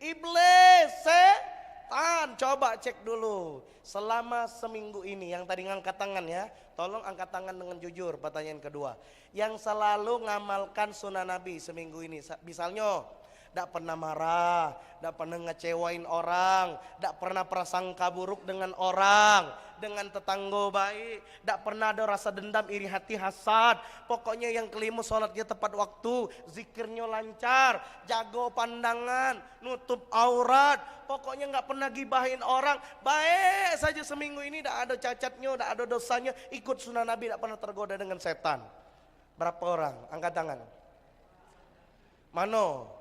Iblis, setan. Coba cek dulu. Selama seminggu ini yang tadi ngangkat tangan ya, tolong angkat tangan dengan jujur. Pertanyaan kedua, yang selalu ngamalkan sunnah Nabi seminggu ini, misalnya tidak pernah marah, tidak pernah ngecewain orang, tidak pernah prasangka buruk dengan orang, dengan tetangga baik, tidak pernah ada rasa dendam, iri hati, hasad. Pokoknya yang kelima sholatnya tepat waktu, zikirnya lancar, jaga pandangan, nutup aurat. Pokoknya nggak pernah gibahin orang, baik saja seminggu ini, tidak ada cacatnya, tidak ada dosanya, ikut sunnah Nabi, tidak pernah tergoda dengan setan. Berapa orang? Angkat tangan. Mano?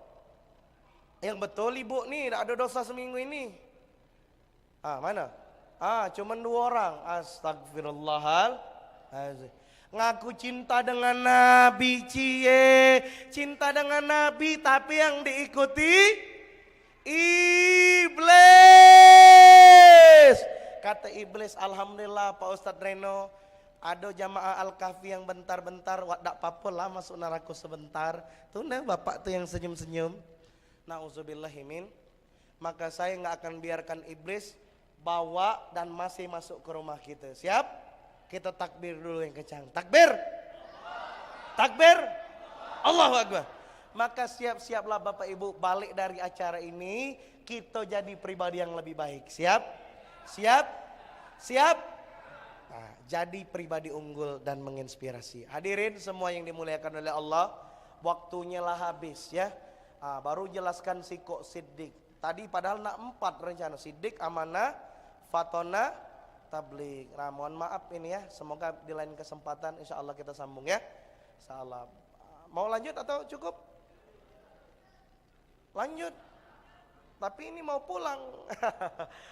Yang betul ibu nih, tidak ada dosa seminggu ini. Mana? Cuman 2 orang. Astagfirullahaladzim. Ngaku cinta dengan Nabi, cinta dengan Nabi, tapi yang diikuti iblis. Kata iblis, alhamdulillah Pak Ustadz Reno, ada jamaah Al-Kahfi yang bentar-bentar, tidak apa-apa lah masuk neraka sebentar. Tuh nah bapak tuh yang senyum-senyum. Na'udzubillahimin. Maka saya nggak akan biarkan iblis bawa dan masih masuk ke rumah kita. Siap? Kita takbir dulu yang kencang. Takbir. Takbir. Allahu Akbar. Maka siap-siaplah Bapak Ibu balik dari acara ini kita jadi pribadi yang lebih baik. Siap? Siap? Siap? Nah, jadi pribadi unggul dan menginspirasi. Hadirin semua yang dimuliakan oleh Allah, waktunya lah habis ya. Baru jelaskan Siko Siddiq. Tadi padahal nak 4 rencana, Siddiq, Amanah, Fatona, Tabligh. Nah, mohon maaf ini ya, semoga di lain kesempatan insya Allah kita sambung ya. Salam. Mau lanjut atau cukup? Lanjut. Tapi ini mau pulang.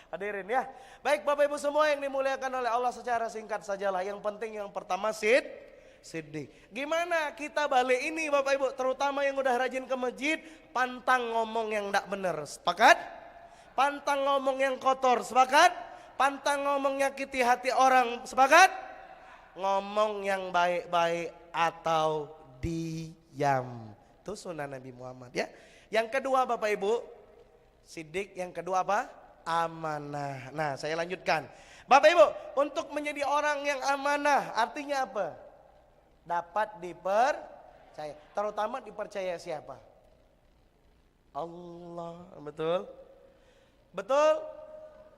Hadirin ya. Baik Bapak Ibu semua yang dimuliakan oleh Allah, secara singkat sajalah. Yang penting yang pertama Siddiq. Gimana kita balik ini Bapak Ibu, terutama yang udah rajin ke masjid, pantang ngomong yang enggak benar. Sepakat? Pantang ngomong yang kotor. Sepakat? Pantang ngomong nyakiti hati orang. Sepakat? Ngomong yang baik-baik atau diam. Itu sunnah Nabi Muhammad ya. Yang kedua Bapak Ibu, Siddiq, yang kedua apa? Amanah. Nah, saya lanjutkan. Bapak Ibu, untuk menjadi orang yang amanah artinya apa? Dapat dipercaya. Terutama dipercaya siapa? Allah. Betul? Betul?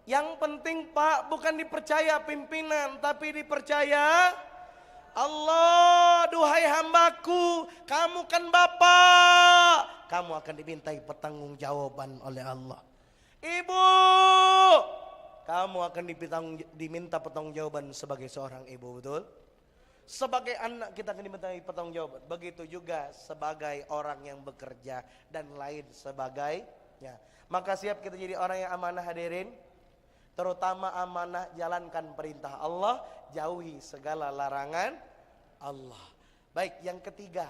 Yang penting Pak bukan dipercaya pimpinan, tapi dipercaya Allah. Duhai hambaku, kamu kan Bapak, kamu akan dimintai pertanggungjawaban oleh Allah. Ibu, kamu akan diminta pertanggungjawaban sebagai seorang ibu, betul? Sebagai anak kita akan dimintai pertanggungjawaban. Begitu juga sebagai orang yang bekerja dan lain sebagainya. Maka siap kita jadi orang yang amanah hadirin. Terutama amanah jalankan perintah Allah, jauhi segala larangan Allah. Baik, yang ketiga,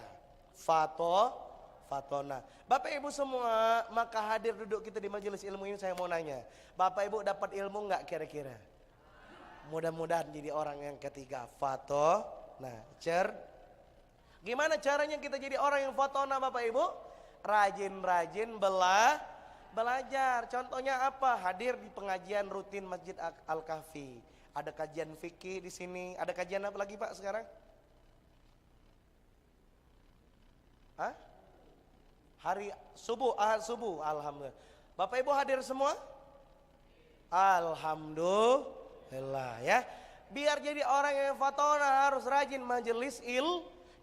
Fatona. Bapak Ibu semua, maka hadir duduk kita di majelis ilmu ini, saya mau nanya, Bapak Ibu dapat ilmu enggak kira-kira? Mudah-mudahan jadi orang yang ketiga, Fatona. Gimana caranya kita jadi orang yang Fatona Bapak Ibu? Rajin-rajin belajar. Contohnya apa? Hadir di pengajian rutin Masjid Al-Kahfi. Ada kajian fikih di sini. Ada kajian apa lagi Pak sekarang? Hah? Hari subuh, ahad subuh. Alhamdulillah. Bapak Ibu hadir semua? Alhamdulillah ya. Biar jadi orang yang fatona harus rajin majelis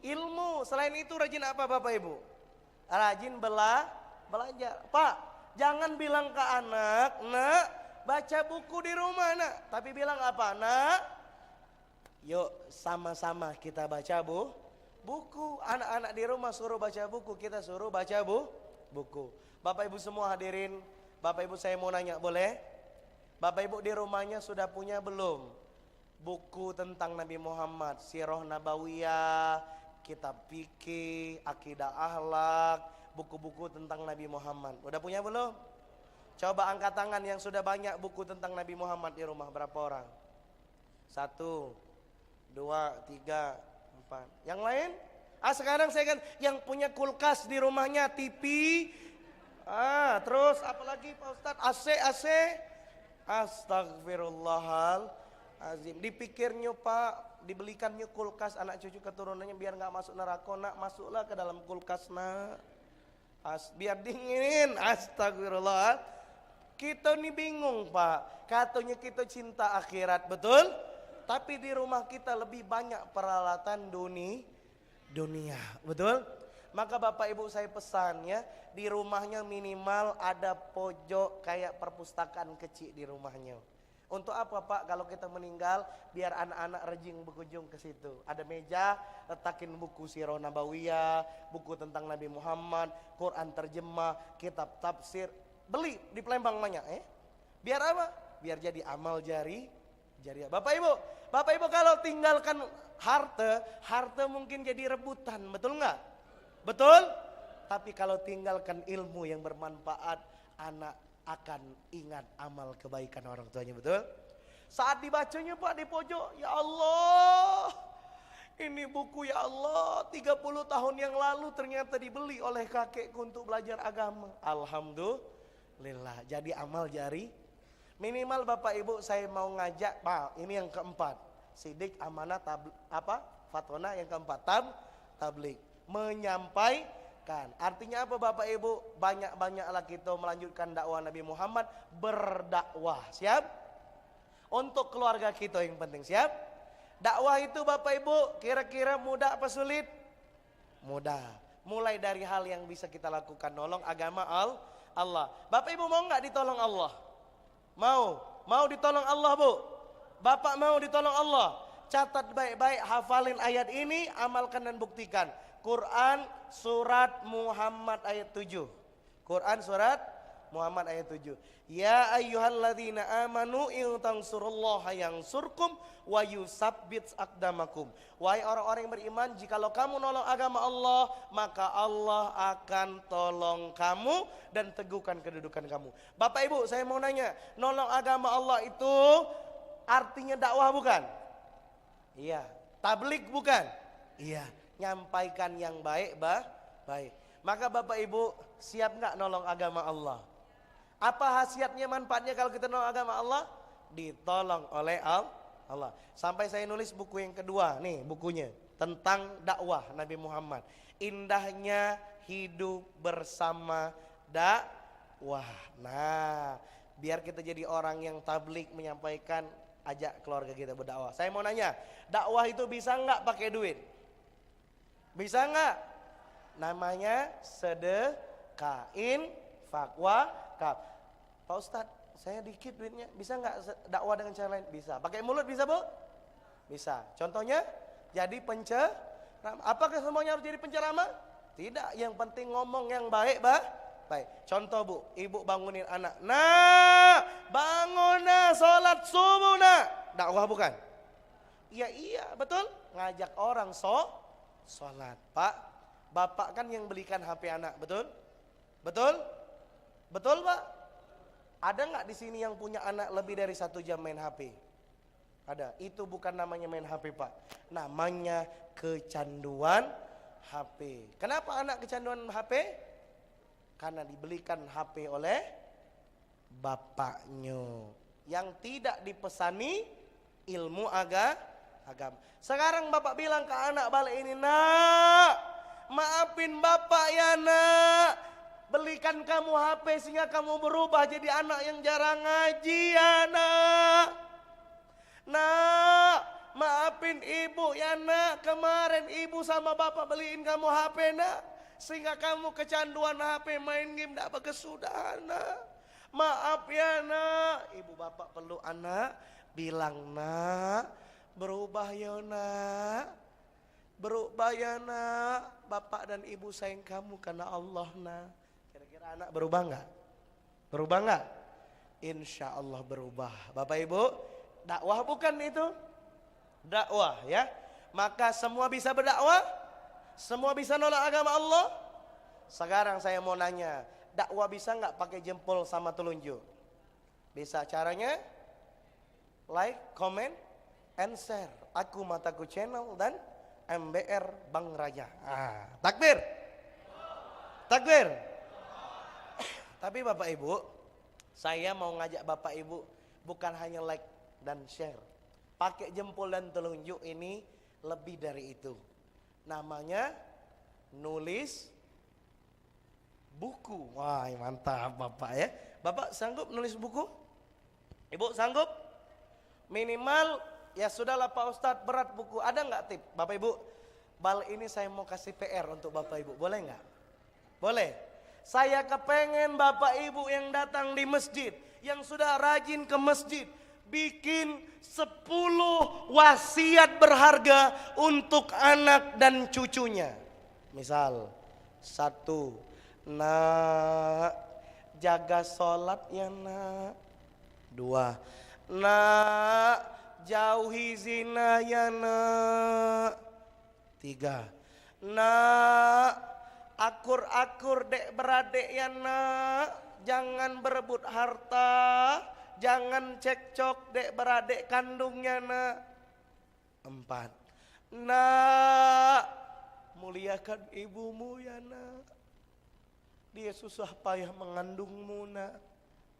ilmu. Selain itu rajin apa Bapak Ibu? Rajin belajar. Pak, jangan bilang ke anak, nak baca buku di rumah nak. Tapi bilang apa? Nak, yuk sama-sama kita baca buku. Anak-anak di rumah suruh baca buku, kita suruh baca buku. Bapak Ibu semua hadirin, Bapak Ibu saya mau nanya boleh? Bapak Ibu di rumahnya sudah punya belum buku tentang Nabi Muhammad, Sirah Nabawiyah, kitab fikih, akidah akhlak, buku-buku tentang Nabi Muhammad. Udah punya belum? Coba angkat tangan yang sudah banyak buku tentang Nabi Muhammad di rumah. Berapa orang? 1, 2, 3, 4. Yang lain? Sekarang saya kan yang punya kulkas di rumahnya, TV. Terus apalagi Pak Ustadz? AC. Astagfirullahaladzim. Dipikirnya Pak, dibelikannya kulkas anak cucu keturunannya biar nggak masuk neraka. Nak, masuklah ke dalam kulkas nak. Biar dingin. Astagfirullah. Kita nih bingung Pak. Katanya kita cinta akhirat, betul? Tapi di rumah kita lebih banyak peralatan dunia, betul? Maka Bapak Ibu saya pesan ya, di rumahnya minimal ada pojok kayak perpustakaan kecil di rumahnya. Untuk apa Pak? Kalau kita meninggal, biar anak-anak rajin berkunjung ke situ. Ada meja, letakin buku Sirah Nabawiyah, buku tentang Nabi Muhammad, Quran terjemah, kitab tafsir. Beli di Palembang banyak Biar apa? Biar jadi amal jariah. Bapak Ibu kalau tinggalkan harta mungkin jadi rebutan, betul nggak? Betul? Tapi kalau tinggalkan ilmu yang bermanfaat, anak akan ingat amal kebaikan orang tuanya, betul? Saat dibacanya Pak di pojok, ya Allah, ini buku ya Allah 30 tahun yang lalu ternyata dibeli oleh kakekku untuk belajar agama. Alhamdulillah, jadi amal jari. Minimal Bapak Ibu saya mau ngajak Pak, ini yang keempat. Siddiq, amanah, fatona yang keempat. tablik, menyampaikan. Artinya apa Bapak Ibu? Banyak-banyaklah kita melanjutkan dakwah Nabi Muhammad, berdakwah. Siap? Untuk keluarga kita yang penting, siap? Dakwah itu Bapak Ibu kira-kira mudah apa sulit? Mudah. Mulai dari hal yang bisa kita lakukan, nolong agama Allah. Bapak Ibu mau nggak ditolong Allah? Mau ditolong Allah Bu? Bapak mau ditolong Allah? Catat baik-baik, hafalin ayat ini, amalkan dan buktikan. Quran surat Muhammad ayat 7. Quran surat Muhammad ayat 7. Ya ayyuhalladzina amanu in tansurullaha yansurkum wa yusabbit aqdamakum. Wahai orang-orang yang beriman, jikalau kamu nolong agama Allah, maka Allah akan tolong kamu dan teguhkan kedudukan kamu. Bapak Ibu, saya mau nanya, nolong agama Allah itu artinya dakwah bukan? Iya. Tablik bukan? Iya. Nyampaikan yang baik, baik. Maka Bapak Ibu, siap nggak nolong agama Allah? Apa khasiatnya, manfaatnya kalau kita nolong agama Allah? Ditolong oleh Allah. Sampai saya nulis buku yang kedua, nih bukunya, tentang dakwah Nabi Muhammad. Indahnya hidup bersama dakwah. Nah, biar kita jadi orang yang tablik, menyampaikan, ajak keluarga kita berdakwah. Saya mau nanya, dakwah itu bisa nggak pakai duit? Bisa nggak? Namanya sedekah, infak, wakaf. Pak Ustadz, saya dikit duitnya, bisa nggak dakwah dengan cara lain? Bisa. Pakai mulut bisa Bu? Bisa. Contohnya, jadi penceramah. Apakah semuanya harus jadi penceramah? Tidak. Yang penting ngomong yang baik, baik. Contoh Bu, ibu bangunin anak. Nah, bangun nah, sholat subuh nah. Dakwah bukan? Iya, betul. Ngajak orang sholat. Pak, bapak kan yang belikan HP anak, betul? Betul Pak? Ada nggak di sini yang punya anak lebih dari 1 jam main HP? Ada. Itu bukan namanya main HP Pak. Namanya kecanduan HP. Kenapa anak kecanduan HP? Karena dibelikan HP oleh bapaknya yang tidak dipesani ilmu agama. Sekarang bapak bilang ke anak balik ini, nak, maafin bapak ya nak. Belikan kamu HP sehingga kamu berubah jadi anak yang jarang ngaji ya nak. Nak, maafin ibu ya nak. Kemarin ibu sama bapak beliin kamu HP nak. Sehingga kamu kecanduan HP, main game tidak berkesudahan nak. Maaf ya nak. Ibu bapak peluk anak, bilang nak, berubah ya nak. Berubah ya nak. Bapak dan ibu sayang kamu karena Allah nak. Kira-kira anak berubah enggak? Berubah enggak? Insya Allah berubah. Bapak Ibu, dakwah bukan itu? Dakwah ya. Maka semua bisa berdakwah? Semua bisa nolak agama Allah? Sekarang saya mau nanya, dakwah bisa enggak pakai jempol sama telunjuk? Bisa. Caranya? Like, comment, and share. Aku Mataku Channel dan MBR Bang Raja. Takbir. Takbir. Tapi Bapak Ibu, saya mau ngajak Bapak Ibu bukan hanya like dan share. Pakai jempol dan telunjuk ini lebih dari itu. Namanya nulis buku. Wah, mantap Bapak ya. Bapak sanggup nulis buku? Ibu sanggup? Minimal ya sudahlah Pak Ustadz, berat buku. Ada nggak tip? Bapak Ibu, ini saya mau kasih PR untuk Bapak Ibu. Boleh nggak? Boleh. Saya kepengen Bapak Ibu yang datang di masjid, yang sudah rajin ke masjid, bikin 10 wasiat berharga untuk anak dan cucunya. Misal, 1, nak, jaga sholat ya nak. 2, nak, jauhi zina ya nak. 3, nak, akur-akur dek beradik ya nak. Jangan berebut harta. Jangan cekcok dek beradik kandungnya nak. 4, nak, muliakan ibumu ya nak. Dia susah payah mengandungmu nak.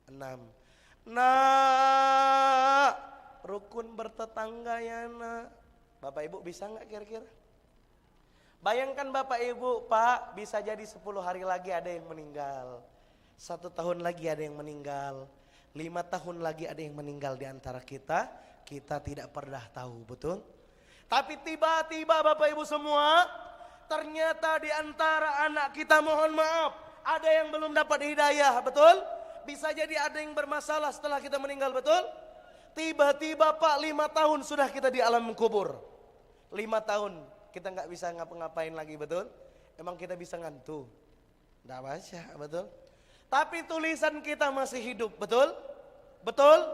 6, nak, rukun bertetangga ya nak. Bapak Ibu bisa nggak kira-kira? Bayangkan Bapak Ibu, Pak, bisa jadi 10 hari lagi ada yang meninggal. 1 tahun lagi ada yang meninggal. 5 tahun lagi ada yang meninggal di antara kita. Kita tidak pernah tahu, betul? Tapi tiba-tiba Bapak Ibu semua, ternyata di antara anak kita, mohon maaf, ada yang belum dapat hidayah, betul? Bisa jadi ada yang bermasalah setelah kita meninggal, betul? Tiba-tiba Pak 5 tahun sudah kita di alam kubur. 5 tahun kita nggak bisa ngapa-ngapain lagi, betul? Emang kita bisa ngantuk? Nggak baca, betul? Tapi tulisan kita masih hidup, betul? Betul?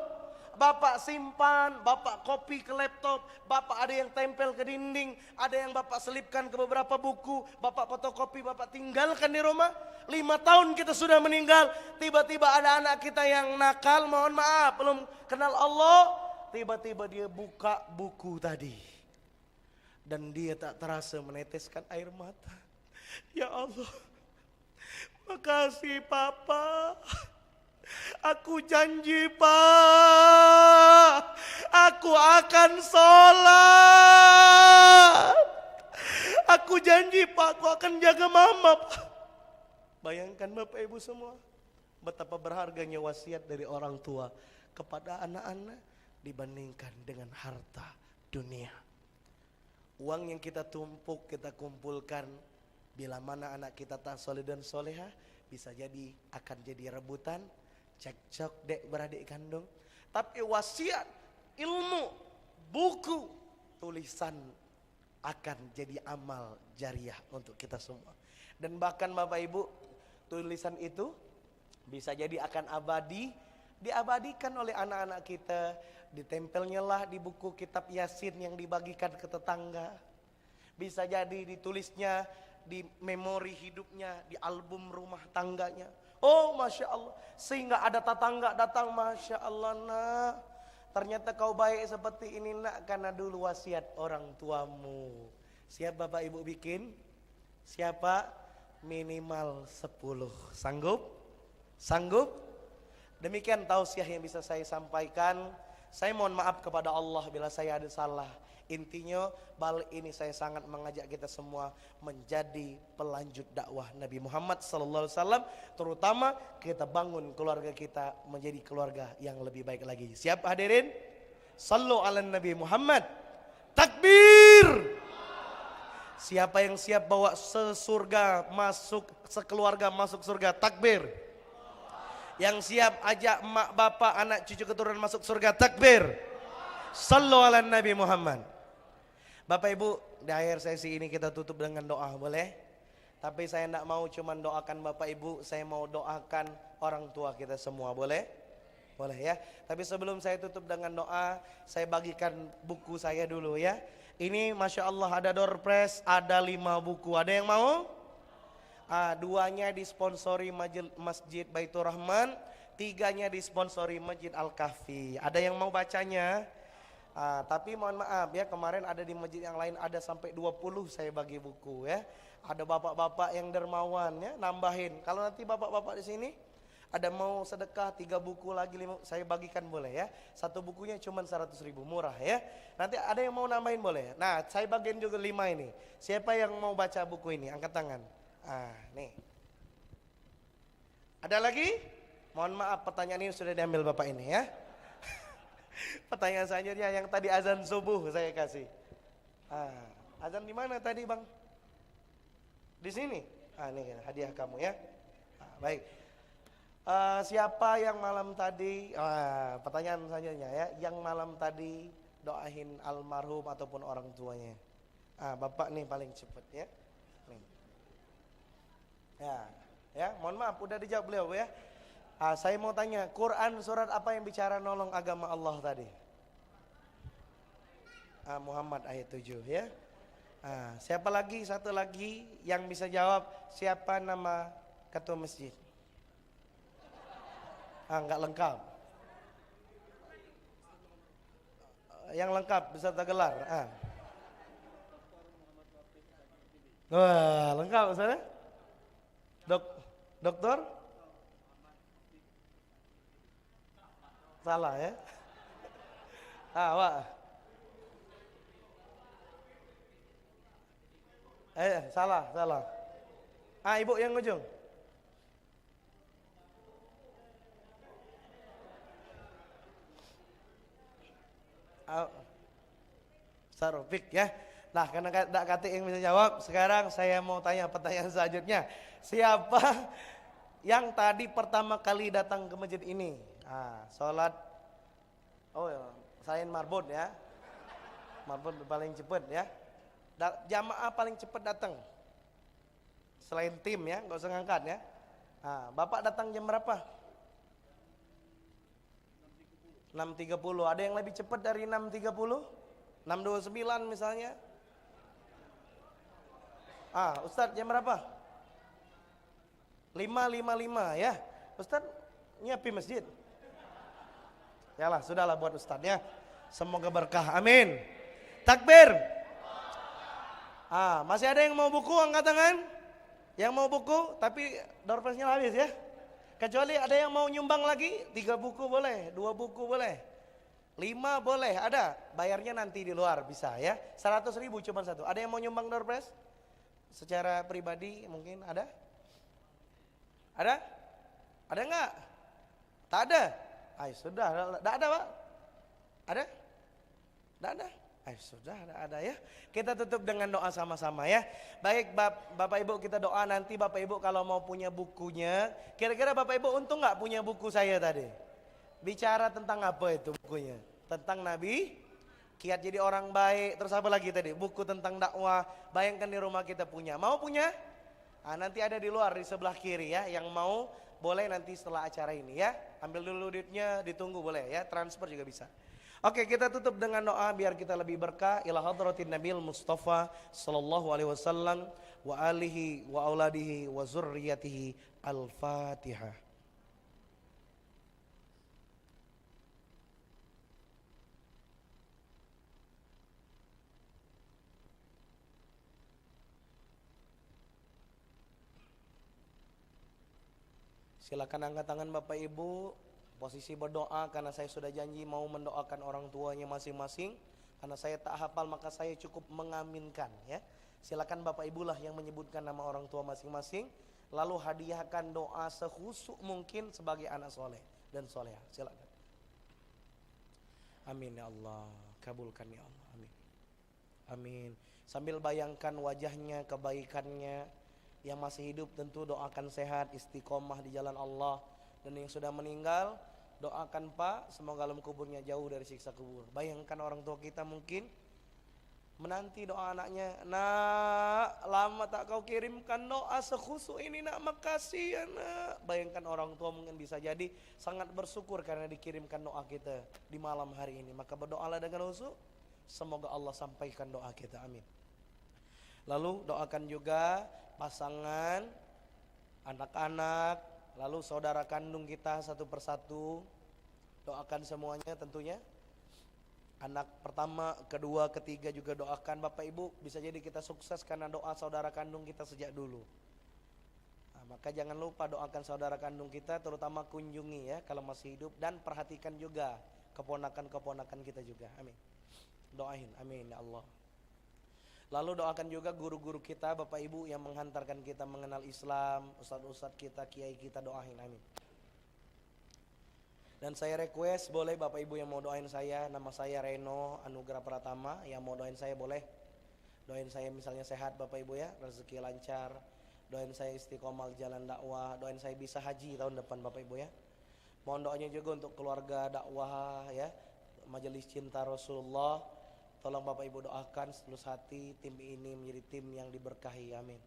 Bapak simpan, Bapak copy ke laptop, Bapak ada yang tempel ke dinding, ada yang Bapak selipkan ke beberapa buku, Bapak fotokopi, Bapak tinggalkan di rumah. 5 tahun kita sudah meninggal, tiba-tiba ada anak kita yang nakal, mohon maaf, belum kenal Allah, tiba-tiba dia buka buku tadi. Dan dia tak terasa meneteskan air mata. Ya Allah, makasih Papa. Aku janji Pak, aku akan sholat. Aku janji Pak, aku akan jaga Mama Pak. Bayangkan Bapak Ibu semua, betapa berharganya wasiat dari orang tua kepada anak-anak dibandingkan dengan harta dunia. Uang yang kita tumpuk, kita kumpulkan, bila mana anak kita tak soleh dan soleha, bisa jadi akan jadi rebutan, cekcok dek beradik kandung. Tapi wasiat, ilmu, buku, tulisan akan jadi amal jariah untuk kita semua. Dan bahkan Bapak Ibu, tulisan itu bisa jadi akan abadi, diabadikan oleh anak-anak kita, ditempelnya lah di buku kitab Yasin yang dibagikan ke tetangga. Bisa jadi ditulisnya di memori hidupnya, di album rumah tangganya. Oh Masya Allah, sehingga ada tetangga datang, Masya Allah nak, ternyata kau baik seperti ini nak, karena dulu wasiat orang tuamu. Siap Bapak Ibu bikin? Siapa? Minimal 10. Sanggup? Sanggup? Demikian tausiah yang bisa saya sampaikan. Saya mohon maaf kepada Allah bila saya ada salah. Intinya balik ini saya sangat mengajak kita semua menjadi pelanjut dakwah Nabi Muhammad SAW. Terutama kita bangun keluarga kita menjadi keluarga yang lebih baik lagi. Siap hadirin? Sallu ala Nabi Muhammad. Takbir. Siapa yang siap bawa sesurga masuk, sekeluarga masuk surga? Takbir. Yang siap ajak emak, bapak, anak, cucu, keturunan masuk surga? Takbir. Sallu ala Nabi Muhammad. Bapak Ibu, di akhir sesi ini kita tutup dengan doa, boleh? Tapi saya tidak mau cuma doakan Bapak Ibu, saya mau doakan orang tua kita semua, boleh? Boleh ya. Tapi sebelum saya tutup dengan doa, saya bagikan buku saya dulu ya. Ini Masya Allah ada door prize, ada 5 buku. Ada yang mau? 2-nya disponsori Masjid Baitur Rahman, 3-nya disponsori Masjid Al-Kahfi. Ada yang mau bacanya? Tapi mohon maaf ya, kemarin ada di masjid yang lain ada sampai 20 saya bagi buku ya. Ada bapak-bapak yang dermawan ya, nambahin. Kalau nanti bapak-bapak di sini ada mau sedekah 3 buku lagi, 5, saya bagikan boleh ya. 1 bukunya cuma 100.000, murah ya. Nanti ada yang mau nambahin boleh. Nah, saya bagian juga 5 ini. Siapa yang mau baca buku ini? Angkat tangan. Nih. Ada lagi? Mohon maaf, pertanyaan ini sudah diambil Bapak ini ya. Pertanyaan selanjutnya yang tadi azan subuh saya kasih. Azan di mana tadi Bang? Di sini. Ini hadiah kamu ya. Baik. Siapa yang malam tadi? Pertanyaan selanjutnya ya. Yang malam tadi doain almarhum ataupun orang tuanya. Bapak nih paling cepat ya. Nih. Ya, mohon maaf udah dijawab beliau ya. Saya mau tanya, Quran surat apa yang bicara nolong agama Allah tadi? Muhammad ayat 7 ya. Siapa lagi, satu lagi yang bisa jawab, siapa nama ketua masjid? Enggak lengkap. Yang lengkap beserta gelar. Wah, lengkap Ustaz. Dokter? Salah ya. Wah. Salah. Ibu yang ujung. Sarofik ya. Nah, karena tidak kata yang bisa jawab, sekarang saya mau tanya pertanyaan selanjutnya. Siapa yang tadi pertama kali datang ke masjid ini? Sholat. Selain marbot ya. Marbot paling cepat ya. Jamaah paling cepat datang. Selain tim ya, nggak usah ngangkat ya. Bapak datang jam berapa? 6.30. Ada yang lebih cepat dari 6.30? 6.29 misalnya. Ustadz jam berapa? 5.55 ya. Ustadz nyiapin masjid. Yalah, sudahlah buat Ustadz ya. Semoga berkah. Amin. Takbir. Masih ada yang mau buku, angkat tangan. Yang mau buku, tapi door prize-nya habis ya. Kecuali ada yang mau nyumbang lagi, 3 buku boleh, 2 buku boleh, 5 boleh, ada. Bayarnya nanti di luar bisa ya. 100.000 cuma 1. Ada yang mau nyumbang door prize? Secara pribadi mungkin ada? Ada? Ada enggak? Tak ada? Sudah, tak ada Pak? Ada? Tak ada? Sudah ada ya. Kita tutup dengan doa sama-sama ya. Baik Bapak Ibu, kita doa nanti. Bapak Ibu kalau mau punya bukunya, kira-kira Bapak Ibu untung gak punya buku saya tadi? Bicara tentang apa itu bukunya? Tentang Nabi, kiat jadi orang baik. Terus apa lagi tadi? Buku tentang dakwah. Bayangkan di rumah kita punya. Mau punya? Nanti ada di luar di sebelah kiri ya. Yang mau boleh nanti setelah acara ini ya. Ambil dulu duitnya, ditunggu boleh ya. Transfer juga bisa. Oke, kita tutup dengan doa biar kita lebih berkah. Ila hadratin Nabil Mustafa sallallahu alaihi wasallam wa alihi wa auladihi wa zurriyatihi. Al-Fatihah. Silakan angkat tangan Bapak Ibu. Posisi berdoa karena saya sudah janji mau mendoakan orang tuanya masing-masing. Karena saya tak hafal maka saya cukup mengaminkan ya. Silakan Bapak Ibu lah yang menyebutkan nama orang tua masing-masing. Lalu hadiahkan doa sekhusyuk mungkin sebagai anak soleh dan soleha. Silakan. Amin ya Allah. Kabulkan ya Allah. Amin. Amin. Sambil bayangkan wajahnya, kebaikannya. Yang masih hidup tentu doakan sehat, istiqomah di jalan Allah. Dan yang sudah meninggal, doakan Pak, semoga alam kuburnya jauh dari siksa kubur. Bayangkan orang tua kita mungkin menanti doa anaknya. Nak, lama tak kau kirimkan doa sekhusyuk ini nak, makasih ya nak. Bayangkan orang tua mungkin bisa jadi sangat bersyukur karena dikirimkan doa kita di malam hari ini. Maka berdoalah dengan khusyuk, semoga Allah sampaikan doa kita, amin. Lalu doakan juga pasangan, anak-anak, lalu saudara kandung kita satu persatu. Doakan semuanya tentunya. Anak pertama, kedua, ketiga juga doakan. Bapak Ibu bisa jadi kita sukses karena doa saudara kandung kita sejak dulu. Maka jangan lupa doakan saudara kandung kita, terutama kunjungi ya kalau masih hidup. Dan perhatikan juga keponakan-keponakan kita juga, amin. Doain, amin ya Allah. Lalu doakan juga guru-guru kita, Bapak Ibu yang menghantarkan kita mengenal Islam, ustadz-ustadz kita, kiai kita, doain, amin. Dan saya request, boleh Bapak Ibu yang mau doain saya, nama saya Reno Anugrah Pratama, yang mau doain saya boleh. Doain saya misalnya sehat Bapak Ibu ya, rezeki lancar. Doain saya istiqomah jalan dakwah, doain saya bisa haji tahun depan Bapak Ibu ya. Mohon doanya juga untuk keluarga dakwah ya, Majelis Cinta Rasulullah. Tolong Bapak Ibu doakan setulus hati tim ini menjadi tim yang diberkahi, amin.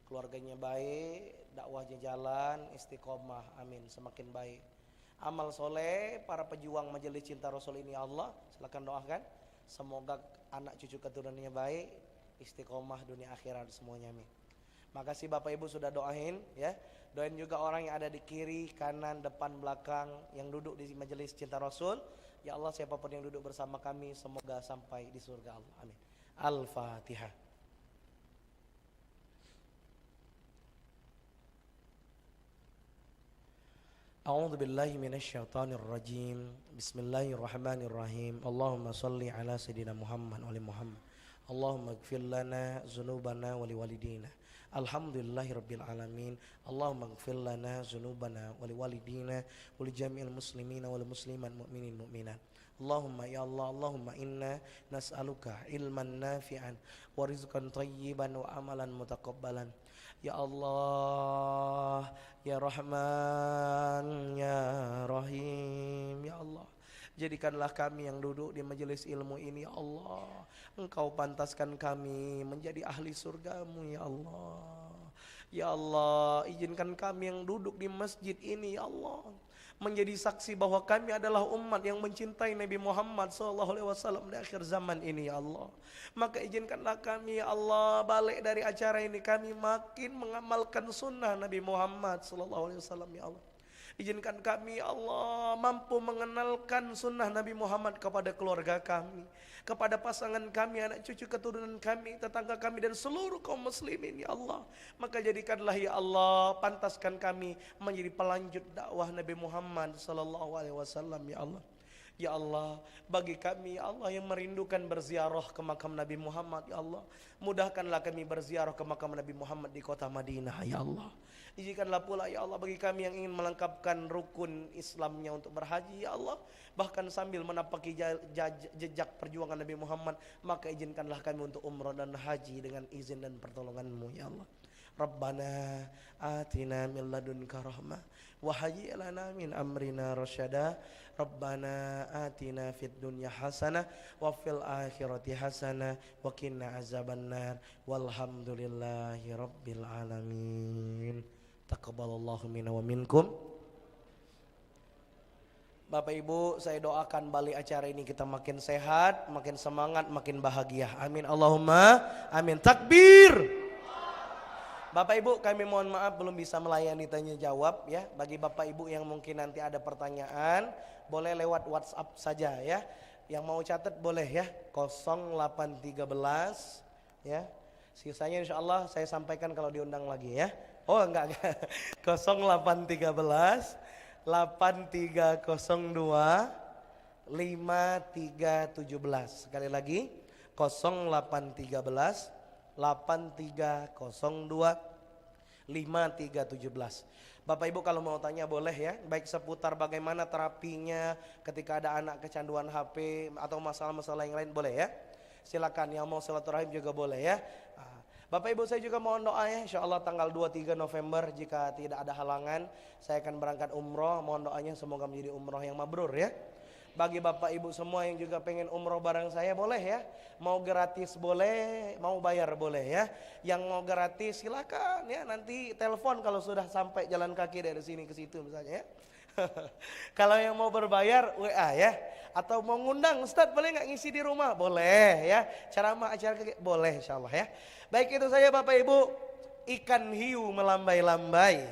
Keluarganya baik, dakwahnya jalan, istiqomah, amin. Semakin baik. Amal soleh para pejuang Majelis Cinta Rasul ini Allah, silakan doakan. Semoga anak cucu keturunannya baik, istiqomah dunia akhirat semuanya, amin. Makasih Bapak Ibu sudah doain ya. Doain juga orang yang ada di kiri, kanan, depan, belakang yang duduk di Majelis Cinta Rasul. Ya Allah, siapapun yang duduk bersama kami semoga sampai di surga Allah, amin. Al-Fatihah. A'udzu billahi minasyaitonir rajim. Bismillahirrahmanirrahim. Allahumma shalli ala sayidina Muhammad wa ali Muhammad. Allahumma ighfir lana dzunubana wa liwalidina. Alhamdulillahirabbil alamin. Allahumma ighfir lana dzunubana wa liwalidina wa lijami'il muslimina wal muslimat mu'minin mu'minat. Allahumma ya Allah, Allahumma inna nas'aluka ilman nafi'an wa rizqan thayyiban wa amalan mutaqabbalan. Ya Allah, ya Rahman, ya Rahim, ya Allah. Jadikanlah kami yang duduk di majelis ilmu ini, ya Allah. Engkau pantaskan kami menjadi ahli surgamu, ya Allah. Ya Allah, izinkan kami yang duduk di masjid ini, ya Allah, menjadi saksi bahwa kami adalah umat yang mencintai Nabi Muhammad SAW di akhir zaman ini, ya Allah. Maka izinkanlah kami, ya Allah, balik dari acara ini kami makin mengamalkan sunnah Nabi Muhammad SAW, ya Allah. Izinkan kami, ya Allah, mampu mengenalkan sunnah Nabi Muhammad kepada keluarga kami, kepada pasangan kami, anak cucu keturunan kami, tetangga kami, dan seluruh kaum muslimin, ya Allah. Maka jadikanlah, ya Allah, pantaskan kami menjadi pelanjut dakwah Nabi Muhammad SAW, ya Allah. Ya Allah, bagi kami, ya Allah, yang merindukan berziarah ke makam Nabi Muhammad, ya Allah, mudahkanlah kami berziarah ke makam Nabi Muhammad di kota Madinah, ya Allah. Izinkanlah pula, ya Allah, bagi kami yang ingin melengkapkan rukun Islamnya untuk berhaji, ya Allah, bahkan sambil menapaki jejak perjuangan Nabi Muhammad, maka izinkanlah kami untuk umrah dan haji dengan izin dan pertolongan-Mu, ya Allah. Rabbana atina min ladunka rahmah wa hayyi' lana min amrina rasyada. Rabbana atina fid dunya hasanah wa fil akhirati hasanah wa qina azabannar. Walhamdulillahi rabbil alamin. Taqabbalallahu minna wa minkum. Bapak Ibu, saya doakan balik acara ini kita makin sehat, makin semangat, makin bahagia. Amin Allahumma amin. Takbir. Bapak Ibu, kami mohon maaf belum bisa melayani tanya jawab ya. Bagi Bapak Ibu yang mungkin nanti ada pertanyaan, boleh lewat WhatsApp saja ya. Yang mau catat boleh ya, 0813 ya. Sisanya insya Allah saya sampaikan kalau diundang lagi ya. Oh enggak 0813 8302 5317. Sekali lagi 0813 8302 5317. Bapak Ibu kalau mau tanya boleh ya, baik seputar bagaimana terapinya ketika ada anak kecanduan HP atau masalah-masalah yang lain boleh ya. Silakan, yang mau silaturahim juga boleh ya. Bapak Ibu, saya juga mohon doa ya, insya Allah tanggal 23 November jika tidak ada halangan saya akan berangkat umroh. Mohon doanya semoga menjadi umroh yang mabrur ya. Bagi Bapak Ibu semua yang juga pengen umroh bareng saya boleh ya. Mau gratis boleh, mau bayar boleh ya. Yang mau gratis silakan ya, nanti telepon kalau sudah sampai jalan kaki dari sini ke situ misalnya ya. Kalau yang mau berbayar WA ya. Atau mau ngundang Ustadz boleh nggak ngisi di rumah? Boleh ya. Ceramah acara boleh insya Allah ya. Baik, itu saya Bapak Ibu. Ikan hiu melambai-lambai.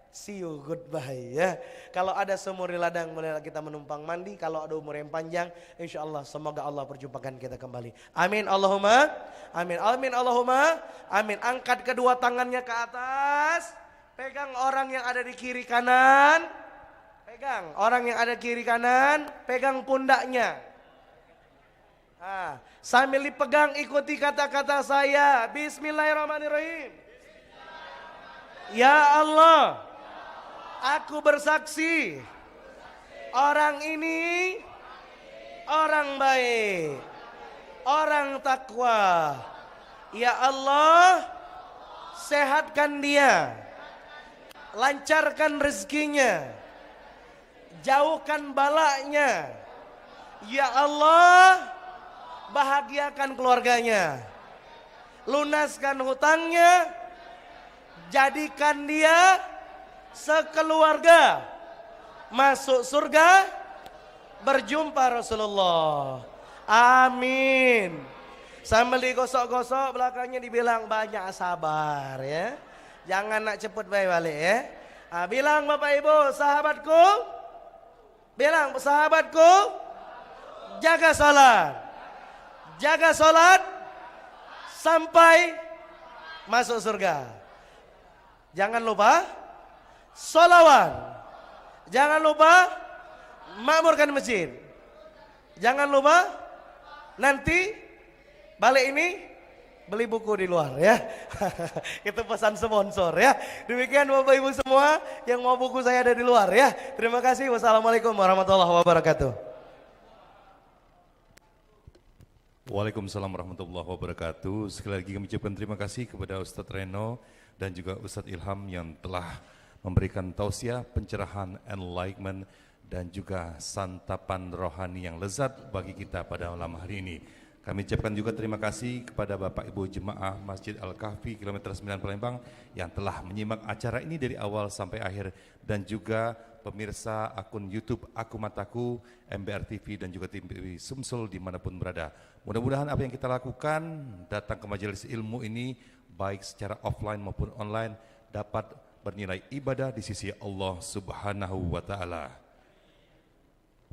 See you goodbye ya. Kalau ada sumur di ladang boleh kita menumpang mandi. Kalau ada umur yang panjang insya Allah semoga Allah perjumpakan kita kembali. Amin Allahumma amin. Amin Allahumma amin. Angkat kedua tangannya ke atas. Pegang orang yang ada di kiri kanan. Pegang orang yang ada kiri kanan. Pegang pundaknya. Sambil dipegang ikuti kata-kata saya. Bismillahirrahmanirrahim. Ya Allah, aku bersaksi orang ini orang baik, orang takwa. Ya Allah, sehatkan dia, lancarkan rezekinya, jauhkan balaknya. Ya Allah, bahagiakan keluarganya, lunaskan hutangnya, jadikan dia sekeluarga masuk surga berjumpa Rasulullah. Amin. Sambil digosok-gosok belakangnya dibilang banyak sabar ya. Jangan nak cepet balik ya. Bilang Bapak Ibu, sahabatku, bilang sahabatku, jaga salat. Jaga salat sampai masuk surga. Jangan lupa sholawat. Jangan lupa makmurkan masjid. Jangan lupa nanti Balik ini beli buku di luar ya. Itu pesan sponsor ya. Demikian Bapak Ibu semua yang mau buku saya ada di luar ya. Terima kasih. Wassalamualaikum warahmatullahi wabarakatuh. Waalaikumsalam warahmatullahi wabarakatuh. Sekali lagi kami ucapkan terima kasih kepada Ustadz Reno dan juga Ustadz Ilham yang telah memberikan tausiah, pencerahan, enlightenment dan juga santapan rohani yang lezat bagi kita pada malam hari ini. Kami ucapkan juga terima kasih kepada Bapak Ibu Jemaah Masjid Al-Kahfi Kilometer 9 Palembang yang telah menyimak acara ini dari awal sampai akhir, dan juga pemirsa akun YouTube Aku Mataku, MBR TV dan juga tim TV Sumsul dimanapun berada. Mudah-mudahan apa yang kita lakukan datang ke majelis ilmu ini baik secara offline maupun online dapat bernilai ibadah di sisi Allah Subhanahu wa Ta'ala.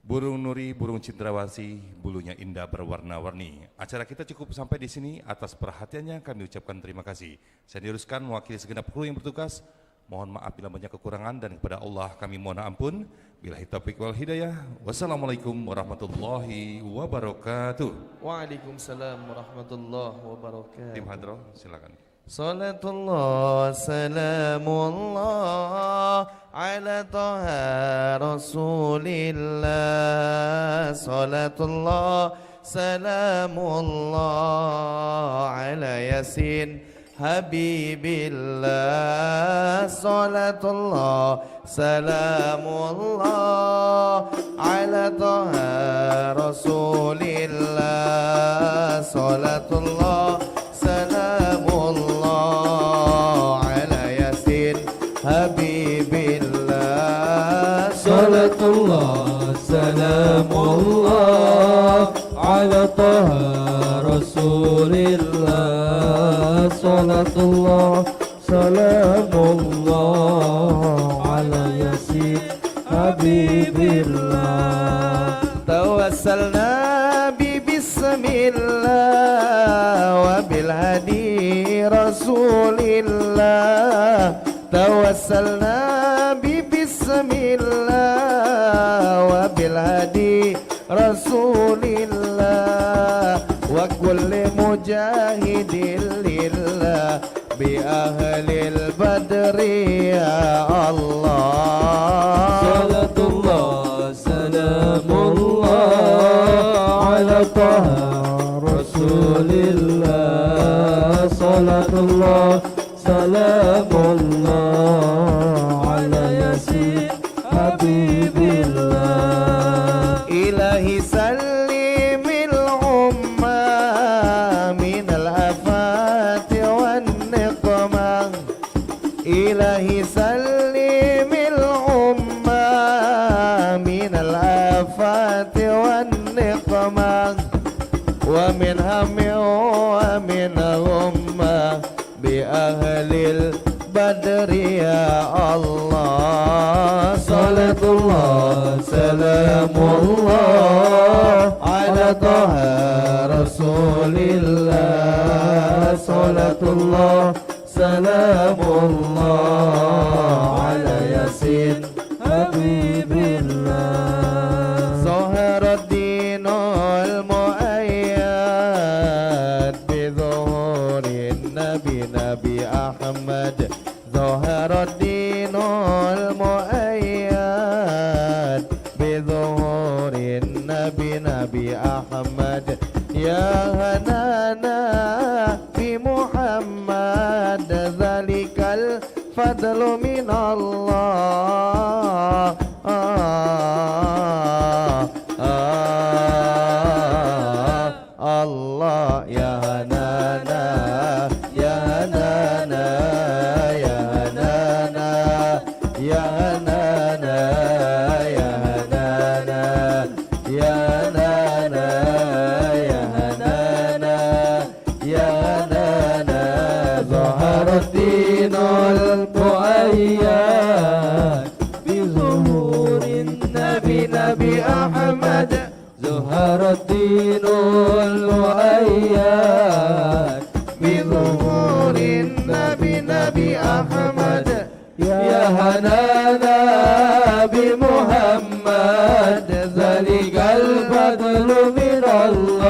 Burung nuri, burung cendrawasih, bulunya indah berwarna-warni. Acara kita cukup sampai di sini. Atas perhatiannya kami ucapkan terima kasih. Saya diuruskan mewakili segenap kru yang bertugas. Mohon maaf bila banyak kekurangan, dan kepada Allah kami mohon ampun. Billahi taufiq wal hidayah. Wassalamualaikum warahmatullahi wabarakatuh. Waalaikumsalam warahmatullahi wabarakatuh. Tim Hadroh, silakan. Salatullah salamullah ala taha rasulillah. Salatullah salamullah ala yasin habibillah. Salatullah salamullah ala taha rasulillah. Salatullah salamullah ala yasin habibillah. Salatullah salamullah ala taha rasulillah. Salatullah salamullah ala yasin habibillah. Tawassalna bi bismillah wa bil hadi rasulillah. Tawassalna bi bismillah wa bil hadi rasulillah. Wa kulli mujahidin lillah bi ahlil badri ya Allah. Salatullah salamullah ala taha rasulillah. Salatullah salamullah ala yasin habibillah. Ilahi sallimil umma minal afati wan niqmah. Ilahi sallimil umma minal afati wan niqmah. Wa min hammi wa min ghammah bi ahlil badri ya Allah. Salatullah salamullah ala taha rasulillah. Salatullah salamullah ala yasin habibillah. Zoharaddinul muayyad bi zuhurin nabi Nabi Ahmad. Zoharaddinul muayyad bi zuhurin nabi Nabi Ahmad. Ya hanana bi Muhammad zalikal fadlu min Allah. Allah ya hanana ya hanana ya hanana ya hanana ya hanana ya hanana ya hanana ya hanana. Zaharaddinul muayyad bi zuhurin nabi Nabi Ahmad. Zaharaddinul muayyad bi zuhurin nabi Nabi Ahmad. Ya hanana bi Muhammad zalikal fadlu min Allah.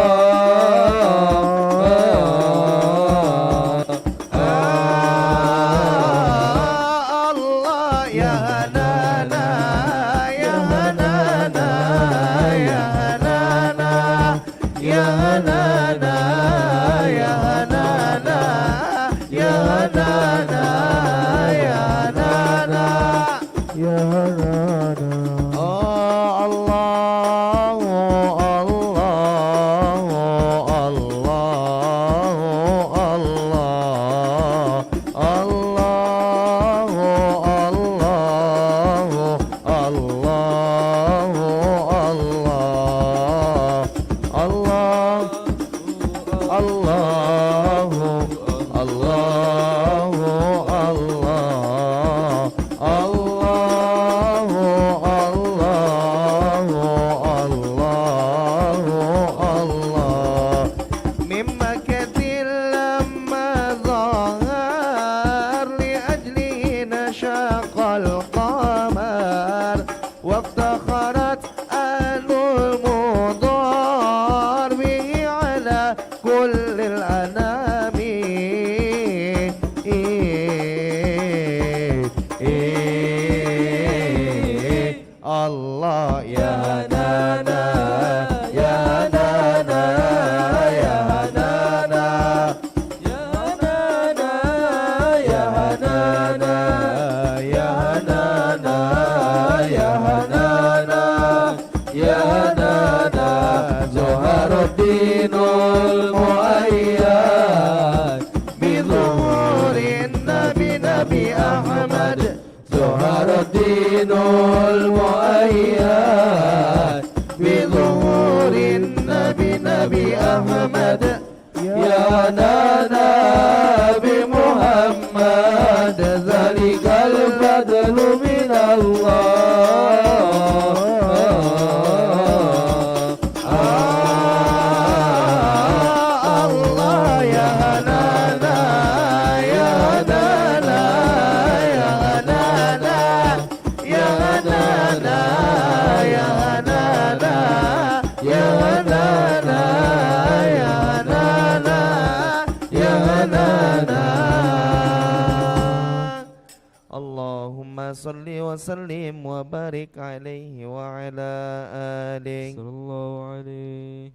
Allahumma salli wa sallim wa barik alaihi wa ala alihi sallallahu alaihi.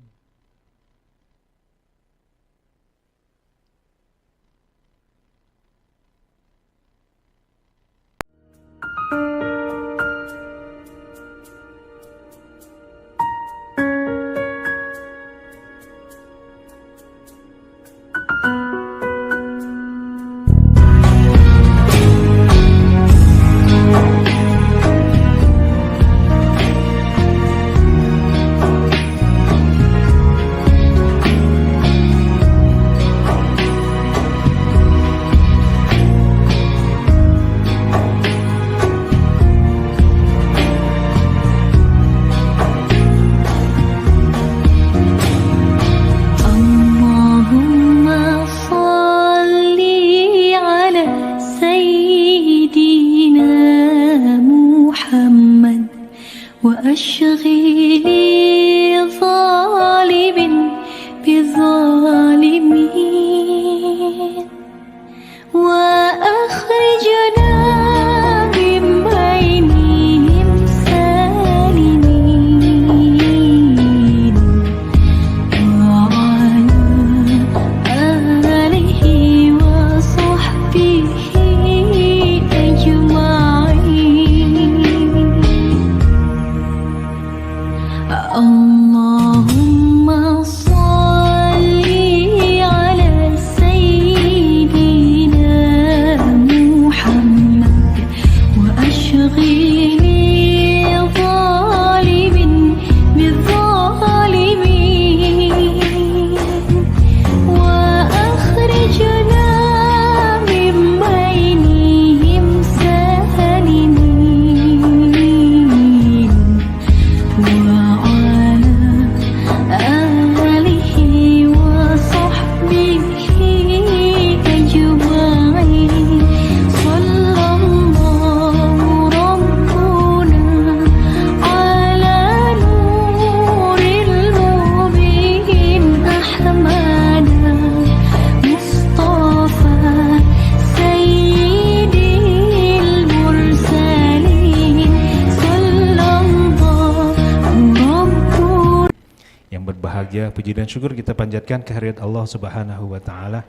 berbahagia, puji dan syukur kita panjatkan kehadirat Allah Subhanahu wa taala.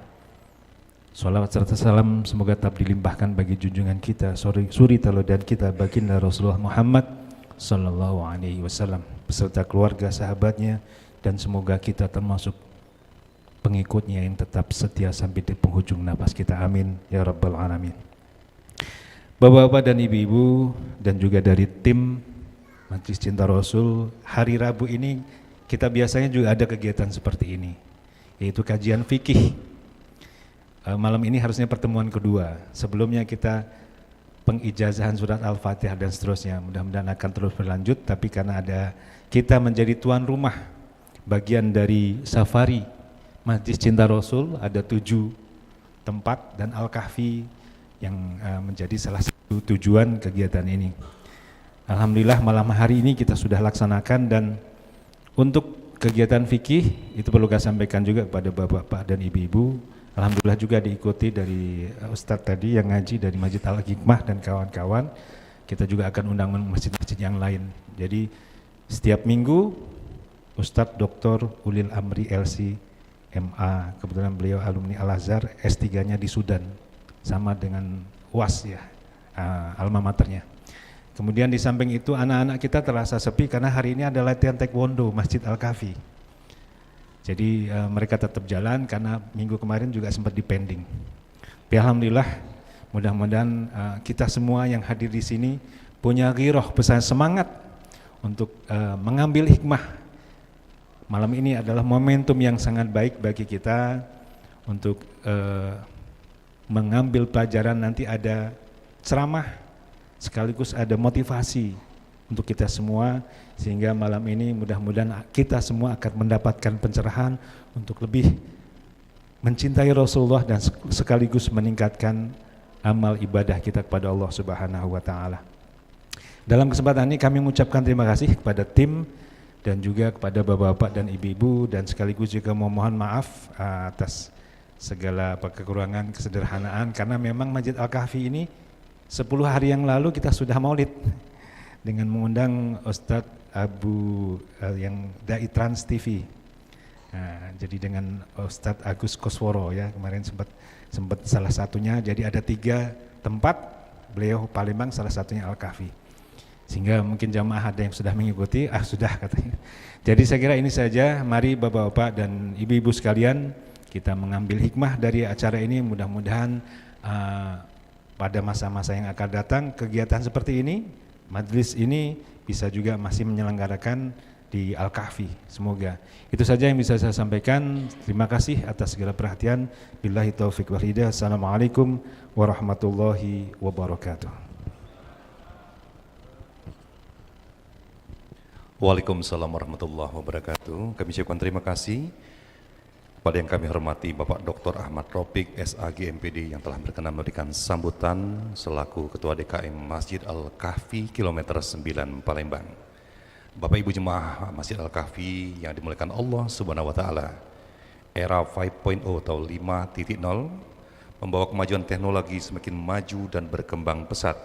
Salawat serta salam semoga tetap dilimpahkan bagi junjungan kita, suri teladan kita, baginda Rasulullah Muhammad sallallahu alaihi wasallam beserta keluarga, sahabatnya, dan semoga kita termasuk pengikutnya yang tetap setia sampai di penghujung nafas kita. Amin ya rabbal alamin. Bapak-bapak dan ibu-ibu dan juga dari tim Majelis Cinta Rasul, hari Rabu ini kita biasanya juga ada kegiatan seperti ini, yaitu kajian fikih. Malam ini harusnya pertemuan kedua. Sebelumnya kita pengijazahan surat Al-Fatihah dan seterusnya. Mudah-mudahan akan terus berlanjut, tapi karena ada kita menjadi tuan rumah bagian dari safari Majelis Cinta Rasul, ada 7 tempat dan Al-Kahfi yang menjadi salah satu tujuan kegiatan ini. Alhamdulillah malam hari ini kita sudah laksanakan, dan untuk kegiatan fikih itu perlu saya sampaikan juga kepada bapak-bapak dan ibu-ibu. Alhamdulillah juga diikuti dari Ustadz tadi yang ngaji dari Masjid Al-Hikmah dan kawan-kawan. Kita juga akan undang masjid-masjid yang lain. Jadi setiap minggu Ustadz Dr. Ulil Amri LC MA, kebetulan beliau alumni Al-Azhar, S3-nya di Sudan, sama dengan UAS ya, alma maternya. Kemudian di samping itu anak-anak kita terasa sepi karena hari ini ada latihan taekwondo Masjid Al-Kahfi. Jadi mereka tetap jalan karena minggu kemarin juga sempat dipending. Tapi alhamdulillah, mudah-mudahan kita semua yang hadir di sini punya ghiroh, pesan semangat untuk mengambil hikmah. Malam ini adalah momentum yang sangat baik bagi kita untuk mengambil pelajaran. Nanti ada ceramah sekaligus ada motivasi untuk kita semua, sehingga malam ini mudah-mudahan kita semua akan mendapatkan pencerahan untuk lebih mencintai Rasulullah dan sekaligus meningkatkan amal ibadah kita kepada Allah Subhanahu wa taala. Dalam kesempatan ini kami mengucapkan terima kasih kepada tim dan juga kepada bapak-bapak dan ibu-ibu, dan sekaligus juga memohon maaf atas segala kekurangan, kesederhanaan, karena memang Masjid Al-Kahfi ini 10 hari yang lalu kita sudah maulid dengan mengundang Ustadz Abu yang Dai Trans TV. Nah, jadi dengan Ustadz Agus Kosworo ya, kemarin sempat salah satunya. Jadi ada 3 tempat, beliau Palembang, salah satunya Al-Kahfi. Sehingga mungkin jamaah ada yang sudah mengikuti, sudah katanya. Jadi saya kira ini saja, mari bapak-bapak dan ibu-ibu sekalian kita mengambil hikmah dari acara ini. Mudah-mudahan pada masa-masa yang akan datang kegiatan seperti ini, majelis ini bisa juga masih menyelenggarakan di Al-Kahfi. Semoga itu saja yang bisa saya sampaikan. Terima kasih atas segala perhatian. Billahi taufiq wal hidayah. Assalamualaikum warahmatullahi wabarakatuh. Waalaikumsalam warahmatullahi wabarakatuh. Kami ucapkan terima kasih kepada yang kami hormati Bapak Dr. Ahmad Rafiq SAG MPD yang telah berkenan memberikan sambutan selaku Ketua DKM Masjid Al-Kahfi Kilometer 9 Palembang. Bapak Ibu Jemaah Masjid Al-Kahfi yang dimuliakan Allah Subhanahu wa taala. Era 5.0 atau 5.0 membawa kemajuan teknologi semakin maju dan berkembang pesat.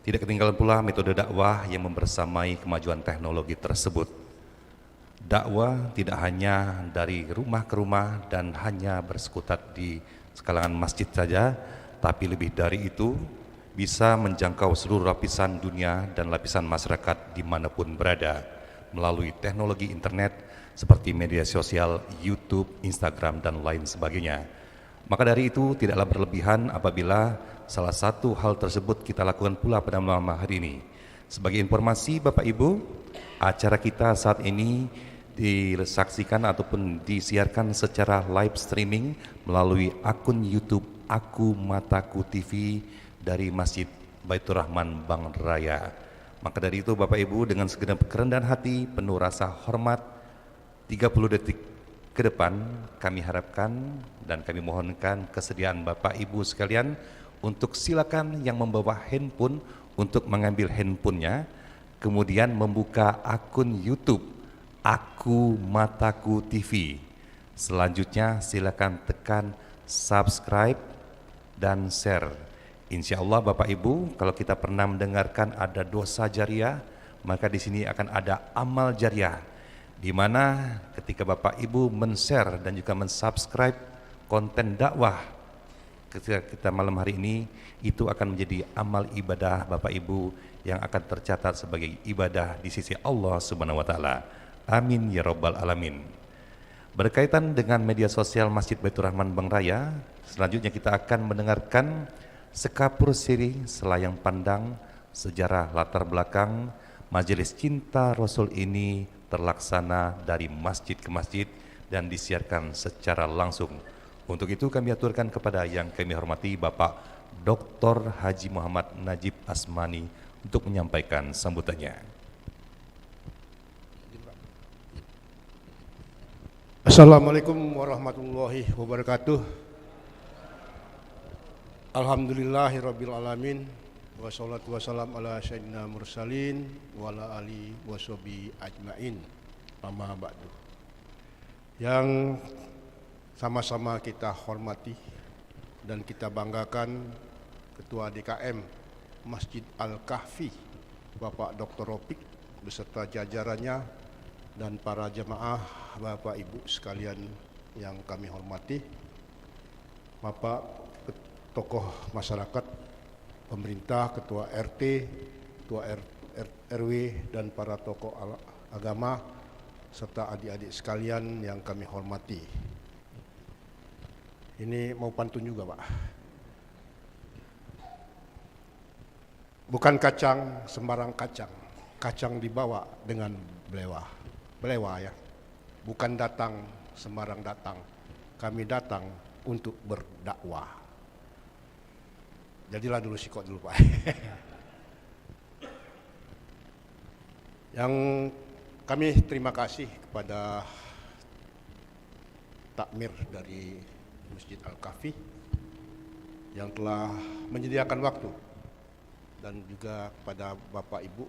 Tidak ketinggalan pula metode dakwah yang membersamai kemajuan teknologi tersebut. Dakwah tidak hanya dari rumah ke rumah dan hanya bersekutat di kalangan masjid saja, tapi lebih dari itu bisa menjangkau seluruh lapisan dunia dan lapisan masyarakat dimanapun berada melalui teknologi internet seperti media sosial, YouTube, Instagram, dan lain sebagainya. Maka dari itu tidaklah berlebihan apabila salah satu hal tersebut kita lakukan pula pada malam hari ini. Sebagai informasi Bapak Ibu, acara kita saat ini disaksikan ataupun disiarkan secara live streaming melalui akun YouTube Aku Mataku TV dari Masjid Baitur Rahman Bang Raya. Maka dari itu Bapak Ibu, dengan segenap kerendahan hati penuh rasa hormat, 30 detik ke depan kami harapkan dan kami mohonkan kesediaan Bapak Ibu sekalian untuk silakan yang membawa handphone untuk mengambil handphonenya, kemudian membuka akun YouTube Aku Mataku TV. Selanjutnya silakan tekan subscribe dan share. Insya Allah Bapak Ibu, kalau kita pernah mendengarkan ada dosa jariah, maka di sini akan ada amal jariah. di mana ketika Bapak Ibu men-share dan juga men-subscribe konten dakwah ketika kita malam hari ini, itu akan menjadi amal ibadah Bapak Ibu yang akan tercatat sebagai ibadah di sisi Allah Subhanahu wa taala. Amin ya rabbal alamin. Berkaitan dengan media sosial Masjid Baitur Rahman Bang Raya, selanjutnya kita akan mendengarkan sekapur siri selayang pandang sejarah latar belakang Majelis Cinta Rasul ini terlaksana dari masjid ke masjid dan disiarkan secara langsung. Untuk itu kami aturkan kepada yang kami hormati Bapak Dr. Haji Muhammad Najib Asmani untuk menyampaikan sambutannya. Assalamualaikum warahmatullahi wabarakatuh. Alhamdulillahirabbil alamin. Wassalatu wassalam ala sayyidina mursalin wa ala ali washabi ajmain. Amma ba'du. Yang sama-sama kita hormati dan kita banggakan Ketua DKM Masjid Al-Kahfi Bapak Dr. Ropik beserta jajarannya dan para jemaah Bapak Ibu sekalian yang kami hormati, Bapak tokoh masyarakat, pemerintah, ketua RT, ketua RW dan para tokoh agama serta adik-adik sekalian yang kami hormati. Ini mau pantun juga, Pak. Bukan kacang sembarang kacang, kacang dibawa dengan belewa ya. Bukan datang sembarang datang, kami datang untuk berdakwah. Jadilah dulu sikot dulu, Pak. Yang kami terima kasih kepada takmir dari Masjid Al-Kahfi yang telah menyediakan waktu, dan juga kepada Bapak Ibu,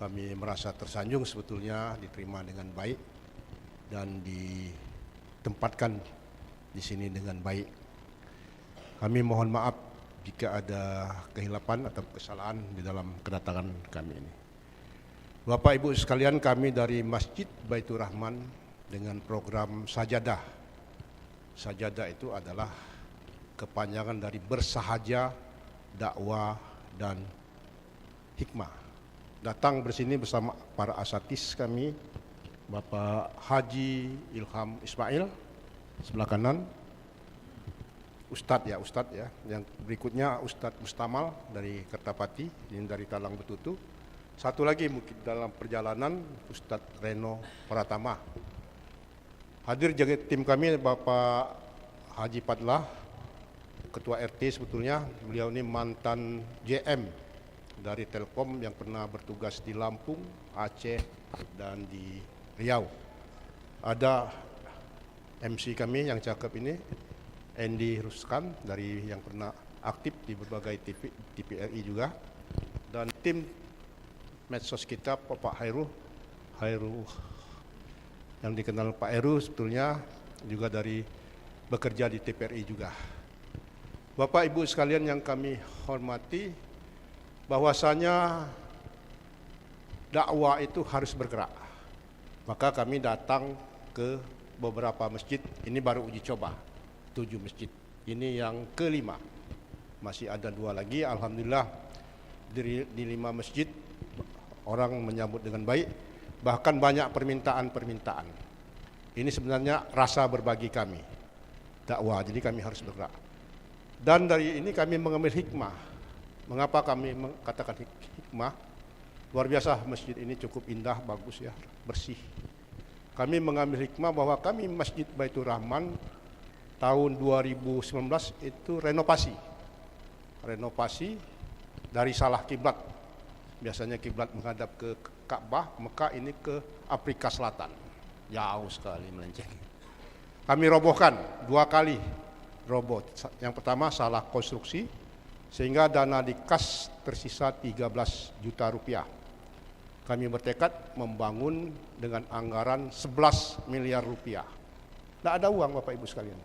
kami merasa tersanjung sebetulnya diterima dengan baik dan ditempatkan di sini dengan baik. Kami mohon maaf jika ada kehilapan atau kesalahan di dalam kedatangan kami ini. Bapak Ibu sekalian, kami dari Masjid Baitur Rahman dengan program Sajadah. Sajadah itu adalah kepanjangan dari bersahaja, dakwah, dan hikmah. Datang bersini bersama para asatis kami, Bapak Haji Ilham Ismail sebelah kanan, Ustadz ya. Yang berikutnya Ustadz Mustamal dari Kertapati, ini dari Talang Betutu. Satu lagi mungkin dalam perjalanan Ustadz Reno Pratama. Hadir jaga tim kami Bapak Haji Padlah, Ketua RT sebetulnya. Beliau ini mantan JM dari Telkom yang pernah bertugas di Lampung, Aceh, dan di Riau. Ada MC kami yang cakep ini, Andy Ruskan dari yang pernah aktif di berbagai TVRI juga. Dan tim medsos kita Pak Hairu yang dikenal Pak Heru sebetulnya juga dari bekerja di TVRI juga. Bapak Ibu sekalian yang kami hormati, bahwasanya dakwah itu harus bergerak. Maka kami datang ke beberapa masjid, ini baru uji coba, 7 masjid. Ini yang ke-5, masih ada 2 lagi. Alhamdulillah di 5 masjid orang menyambut dengan baik. Bahkan banyak permintaan. Ini sebenarnya rasa berbagi kami, dakwah, jadi kami harus bergerak. Dan dari ini kami mengambil hikmah. Mengapa kami mengatakan hikmah? Luar biasa, masjid ini cukup indah, bagus ya, bersih. Kami mengambil hikmah bahwa kami Masjid Baitur Rahman tahun 2019 itu renovasi dari salah kiblat. Biasanya kiblat menghadap ke Ka'bah, Mekah, ini ke Afrika Selatan. Jauh sekali melenceng. Kami robohkan 2 kali roboh. Yang pertama salah konstruksi sehingga dana di kas tersisa 13 juta rupiah. Kami bertekad membangun dengan anggaran 11 miliar rupiah. Tidak ada uang Bapak Ibu sekalian.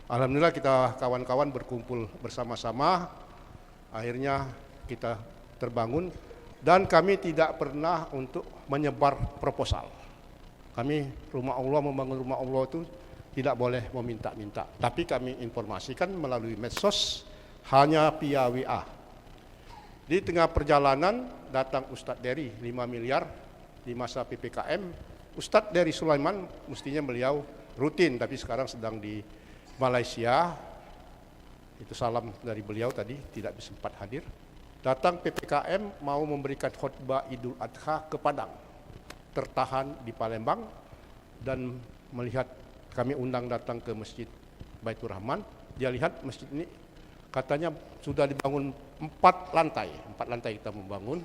Alhamdulillah kita kawan-kawan berkumpul bersama-sama, akhirnya kita terbangun. Dan kami tidak pernah untuk menyebar proposal. Kami rumah Allah, membangun rumah Allah itu tidak boleh meminta-minta. Tapi kami informasikan melalui medsos, hanya via WA. Di tengah perjalanan datang Ustadz Dery 5 miliar di masa PPKM. Ustadz Dery Sulaiman mestinya beliau rutin, tapi sekarang sedang di Malaysia. Itu salam dari beliau tadi, tidak sempat hadir. Datang PPKM mau memberikan khutbah Idul Adha ke Padang. Tertahan di Palembang dan melihat kami undang datang ke Masjid Baitur Rahman. Dia lihat masjid ini katanya sudah dibangun 4 lantai kita membangun.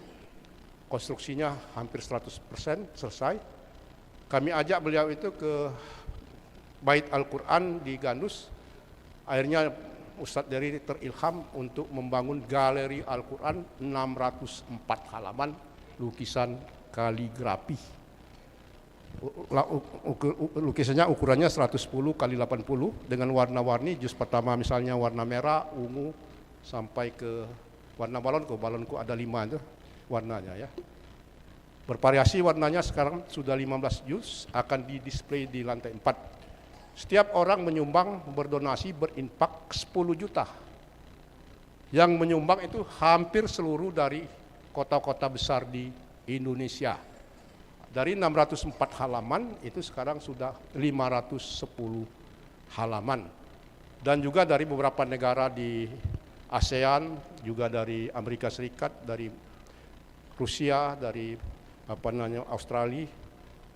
Konstruksinya hampir 100% selesai. Kami ajak beliau itu ke Bait Al-Quran di Gandus. Akhirnya Ustadz Dery terilham untuk membangun galeri Al-Quran 604 halaman lukisan kaligrafi. Lukisannya ukurannya 110 kali 80 dengan warna-warni. Juz pertama misalnya warna merah, ungu, sampai ke warna balonku. Balonku ada 5 itu warnanya ya. Bervariasi warnanya, sekarang sudah 15 juz, akan didisplay di lantai 4. Setiap orang menyumbang, berdonasi, berinfak 10 juta. Yang menyumbang itu hampir seluruh dari kota-kota besar di Indonesia. Dari 604 halaman itu sekarang sudah 510 halaman. Dan juga dari beberapa negara di ASEAN, juga dari Amerika Serikat, dari Rusia, dari Australia,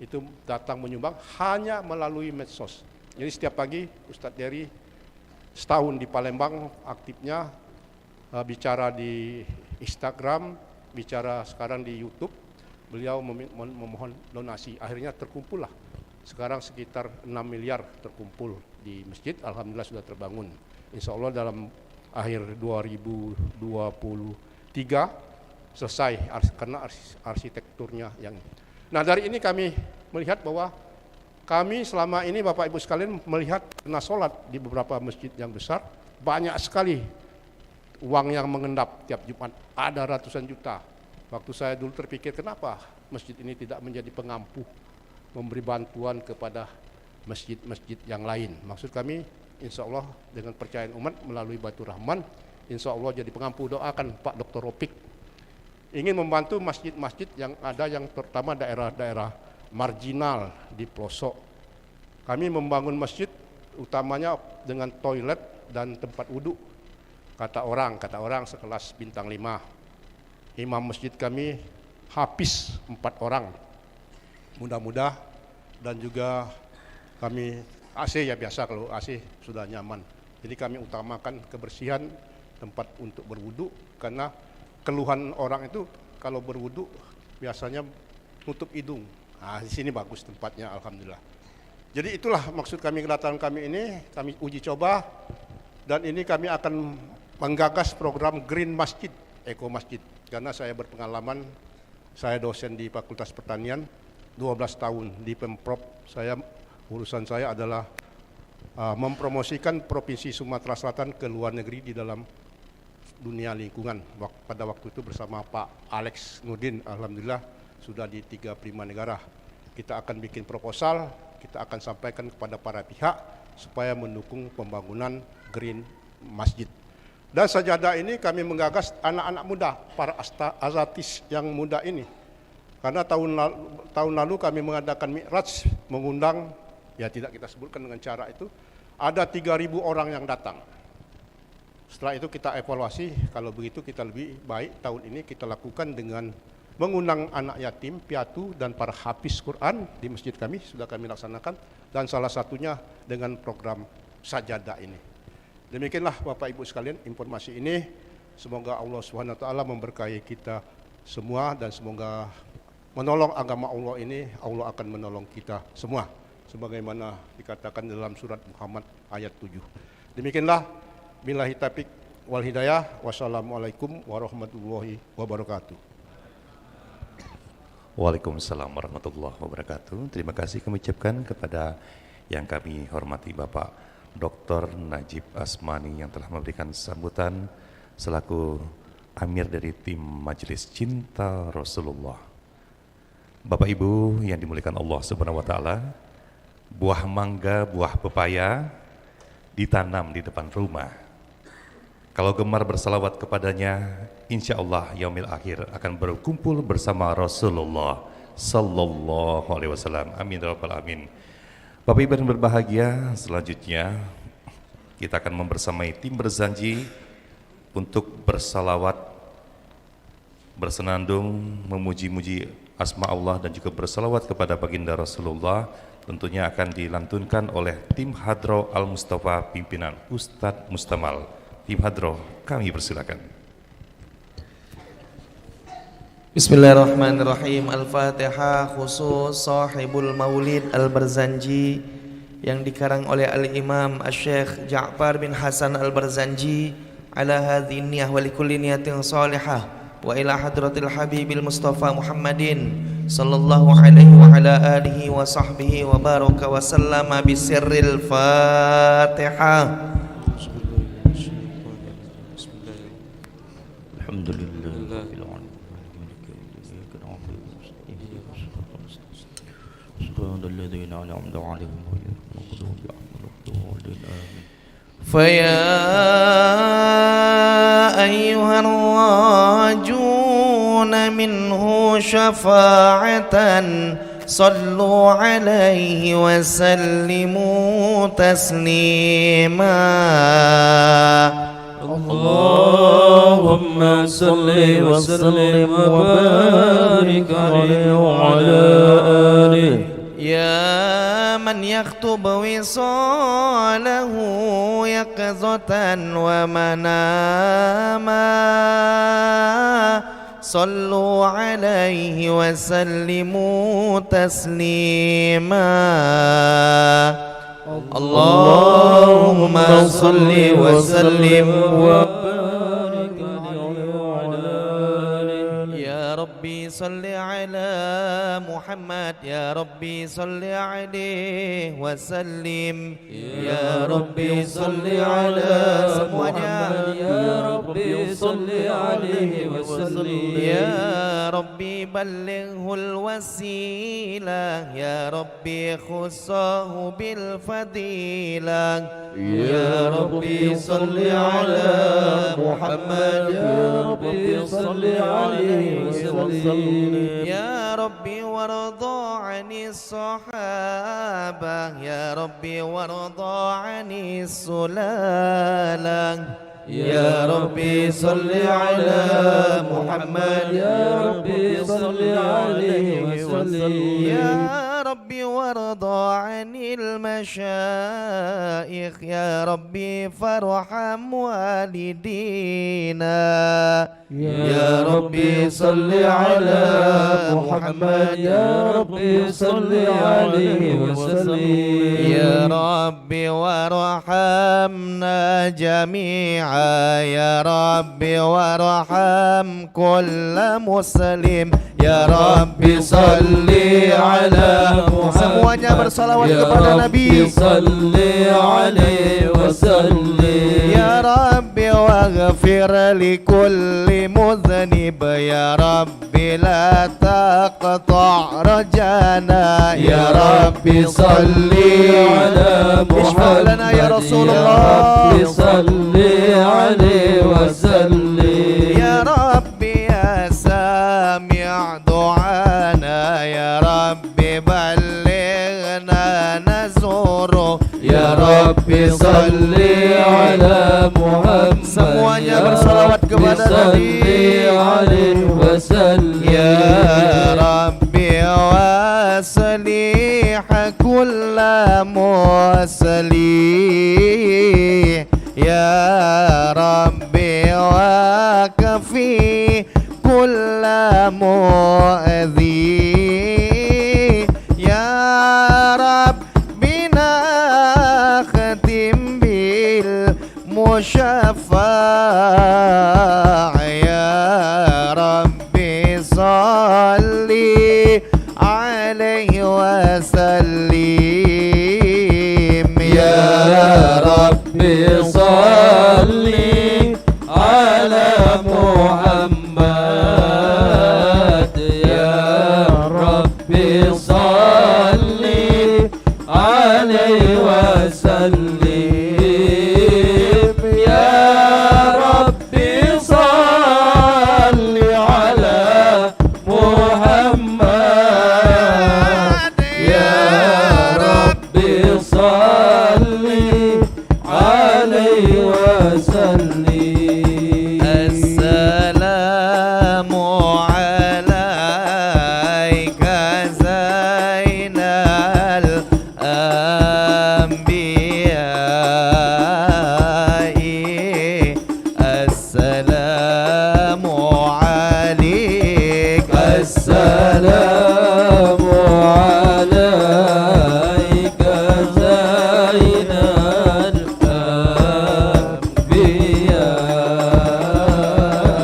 itu datang menyumbang hanya melalui medsos. Jadi setiap pagi Ustadz Dery setahun di Palembang aktifnya, bicara di Instagram, bicara sekarang di YouTube. Beliau memohon donasi, akhirnya terkumpul lah. Sekarang sekitar 6 miliar terkumpul di masjid, alhamdulillah sudah terbangun. Insya Allah dalam akhir 2023 selesai karena arsitekturnya yang. Nah dari ini kami melihat bahwa kami selama ini Bapak Ibu sekalian melihat kena sholat di beberapa masjid yang besar, banyak sekali uang yang mengendap tiap Jumat, ada ratusan juta. Waktu saya dulu terpikir kenapa masjid ini tidak menjadi pengampu, memberi bantuan kepada masjid-masjid yang lain. Maksud kami insya Allah dengan percayaan umat melalui Baitur Rahman, insya Allah jadi pengampu. Doakan Pak Dr. Ropik ingin membantu masjid-masjid yang ada, yang terutama daerah-daerah marginal di pelosok. Kami membangun masjid utamanya dengan toilet dan tempat wudhu. Kata orang sekelas bintang 5. Imam masjid kami habis 4 orang, mudah-mudah, dan juga kami AC ya biasa, kalau AC sudah nyaman. Jadi kami utamakan kebersihan tempat untuk berwudu, karena keluhan orang itu kalau berwudu biasanya tutup hidung. Nah, di sini bagus tempatnya, alhamdulillah. Jadi itulah maksud kami, kedatangan kami ini, kami uji coba, dan ini kami akan menggagas program Green Masjid, Eko Masjid. Karena saya berpengalaman, saya dosen di Fakultas Pertanian, 12 tahun di Pemprov. Urusan saya adalah mempromosikan Provinsi Sumatera Selatan ke luar negeri di dalam dunia lingkungan. Pada waktu itu bersama Pak Alex Nurdin, alhamdulillah sudah di 3 prima negara. Kita akan bikin proposal, kita akan sampaikan kepada para pihak supaya mendukung pembangunan Green Masjid. Dan sajadah ini kami menggagas anak-anak muda, para azatis yang muda ini. Karena tahun lalu kami mengadakan Mi'raj, mengundang, ya tidak kita sebutkan dengan cara itu, ada 3.000 orang yang datang. Setelah itu kita evaluasi, kalau begitu kita lebih baik tahun ini kita lakukan dengan mengundang anak yatim, piatu, dan para hafiz Quran di masjid kami, sudah kami laksanakan, dan salah satunya dengan program sajadah ini. Demikianlah Bapak Ibu sekalian informasi ini. Semoga Allah SWT memberkahi kita semua, dan semoga menolong agama Allah ini, Allah akan menolong kita semua. Sebagaimana dikatakan dalam surat Muhammad ayat 7. Demikianlah, billahi taufiq wal hidayah. Wassalamualaikum warahmatullahi wabarakatuh. Waalaikumsalam warahmatullahi wabarakatuh. Terima kasih kami ucapkan kepada yang kami hormati Bapak Dr. Najib Asmani yang telah memberikan sambutan selaku Amir dari tim Majelis Cinta Rasulullah. Bapak Ibu yang dimuliakan Allah Subhanahu wa taala, buah mangga, buah pepaya ditanam di depan rumah. Kalau gemar bersalawat kepadanya, insya Allah yaumil akhir akan berkumpul bersama Rasulullah Sallallahu Alaihi Wasallam. Amin ya rabbal alamin. Bapak Ibu yang berbahagia, selanjutnya kita akan membersamai tim berjanji untuk bersalawat, bersenandung, memuji-muji asma Allah dan juga bersalawat kepada baginda Rasulullah. Tentunya akan dilantunkan oleh tim Hadro Al-Mustafa pimpinan Ustadz Mustamal. Tim Hadro, kami persilakan. Bismillahirrahmanirrahim. Al-Fatihah khusus sahibul maulid Al-Barzanji yang dikarang oleh Al-Imam Syekh Ja'far bin Hasan Al-Barzanji ala hadhihi niyyah wa likulli niyatin salihah wa ila hadratil habibil Mustafa Muhammadin sallallahu alaihi wa ala alihi wa sahbihi wa baraka wa sallama bisirril Fatihah. فيا أيها الراجون منه شفاعة صلوا عليه وسلموا تسليما اللهم صل وسلم وبارك عليه وعلى آله يا من يخطب وصاله يقظة ومناما صلوا عليه وسلموا تسليما اللهم صل وسلم وبارك عليه وعلى آله يا ربي صل على محمد يا ربي صل عليه وسلم يا ربي صل على محمد يا ربي صل عليه وسلم يا ربي بلغه الوسيلة يا ربي خصه بالفضيلة يا ربي صل على محمد يا ربي صل عليه وسلم يا ربي وارضى عن الصحابة يا ربي وارضى عن السلالة يا ربي صل على محمد يا ربي صل عليه وسلم يا ربي وارضى عن المشايخ يا ربي فارحم والدينا يا ربي صل على محمد يا ربي صل عليه وسلم يا ربي وارحمنا جميعا يا ربي وارحم كل مسلم يا ربي صل على محمد semuanya bersalawat kepada Nabi salli alaihi wasallim ya Rabbi waghfir likulli mudhnib ya Rabbi la taqta' rajana ya Rabbi salli ala Muhammad ya Rasulullah ya Rabbi salli alaihi wasallim ya Rabbi ya sami' du'ana ya Rabbi ya Rabbi salli ala Muhammad semuanya bersalawat kepada Nabi alaihi wasallam ya Rabbi waslih kulla muslih ya Rabbi wa kafi kulla mu'adhi ya Rabbi ختم بالمشفع يا ربي صل عليه وسلم يا ربي صل على محمد يا رب السلام عليك زين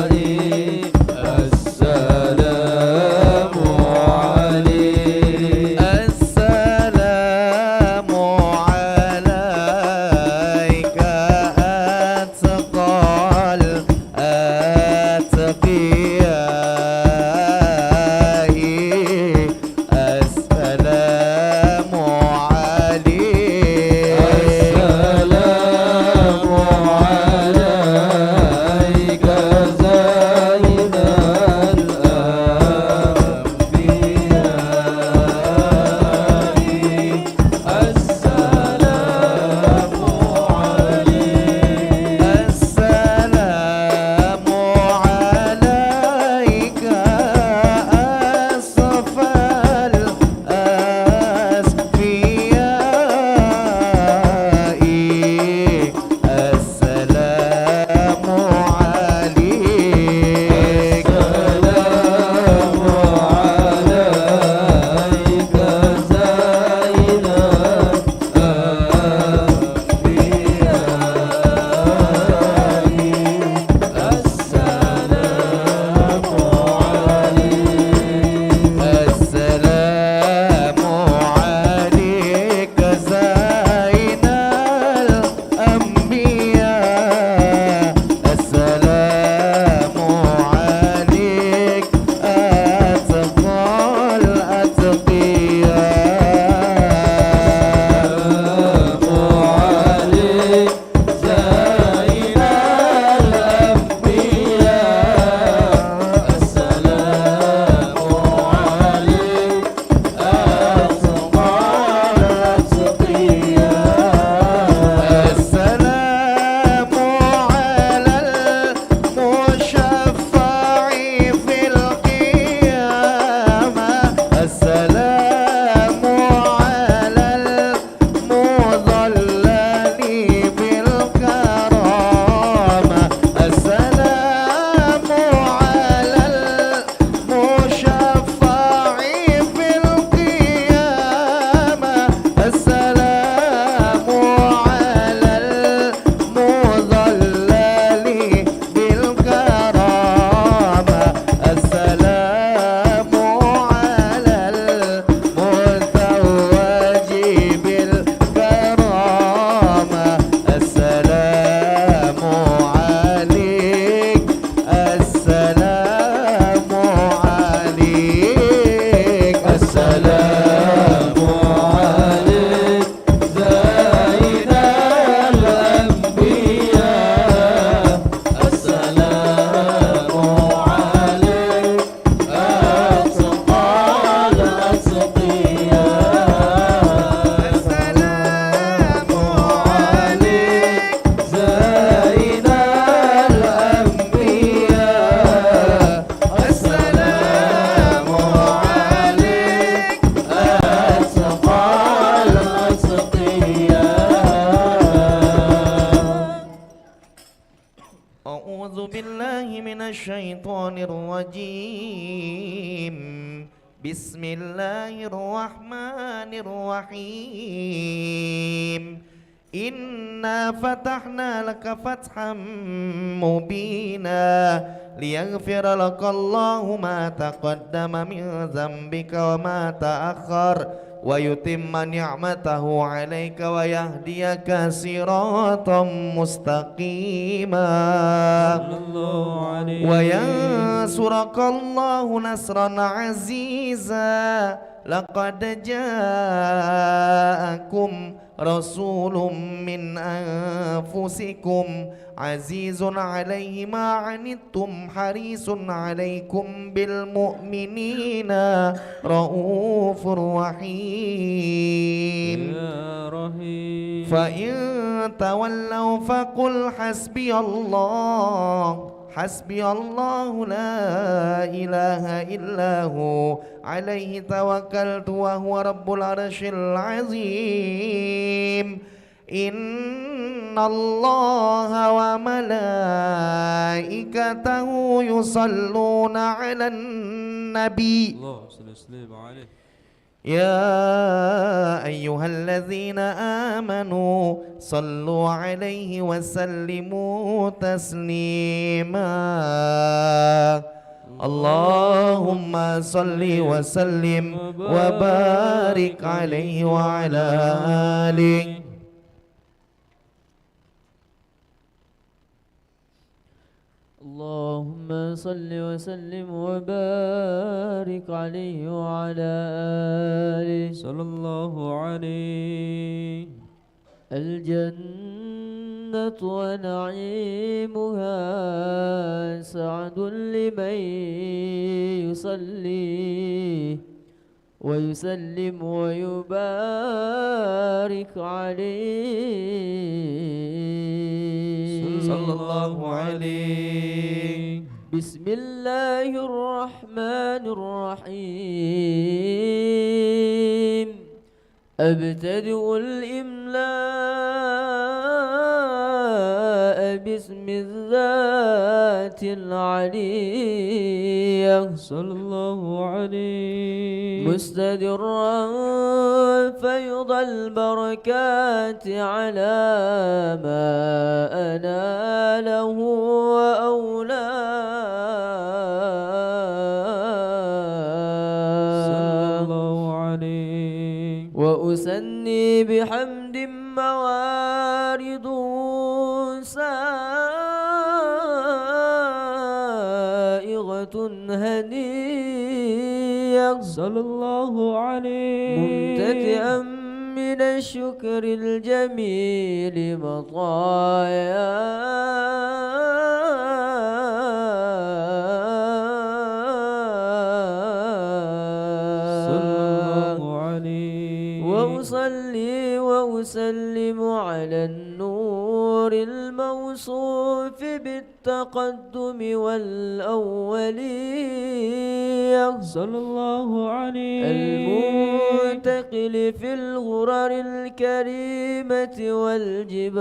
الأنبياء السلام عليك السلام عليك أتقى الأتقياء السلام عليك السلام عليك زين الأنبياء السلام عليك السلام عليك أصفى الأصفياء السلام عليك السلام عليك زين الأنبياء السلام عليك السلام عليك زين الأنبياء السلام عليك أتقى الأتقياء عليك زين الأنبياء السلام عليك أتقى الأتقياء السلام على المشفع في القيامة السلام على المضلل بالكرامة السلام على المشفع في القيامة السلام على المضلل بالكرامة السلام على المتوج بالكرامة السلام عليك السلام عليك السلام عليك زين الأنبياء السلام عليك أتقى الأتقياء السلام عليك زين الأنبياء السلام عليك أتقى الأتقياء أعوذ بالله من الشيطان الرجيم بسم الله الرحمن الرحيم إنا فتحنا لك فتحا مبينا ليغفر لك الله ما تقدم من ذنبك وما تأخر ويتم نعمته عليك ويهديك صراطا مستقيما وينصرك الله نصرا عزيزا لقد جاءكم رسول من أنفسكم عزيز عليه ما عنتم حريص عليكم بالمؤمنين رؤوف رحيم فإن تولوا فقل حسبي الله لا إله إلا هو عليه توكلت وهو رب العرش العظيم إن الله وملائكته يصلون على النبي اللهم صل وسلم عليه يا أيها الذين آمنوا صلوا عليه وسلموا تسليما اللهم صل وسلم وبارك عليه وعلى آله اللهم صل وسلم وبارك عليه وعلى آله صلى الله عليه الجنة ونعيمها سعد لمن يصلي ويسلم ويبارك عليه صلى الله عليه بسم الله الرحمن الرحيم أبتدئ الإملاء باسم الذات العلية صلى الله عليه مستدرا فيض البركات على ما أناله وأولاه وأسني بحمد موارد سائغة هنية صلى الله عليه ممتدئا من الشكر الجميل وأصلي وأسلم على النور الموصوف بالتقدم والأولية صلى الله عليه المنتقل في الغرر الكريمة والجبال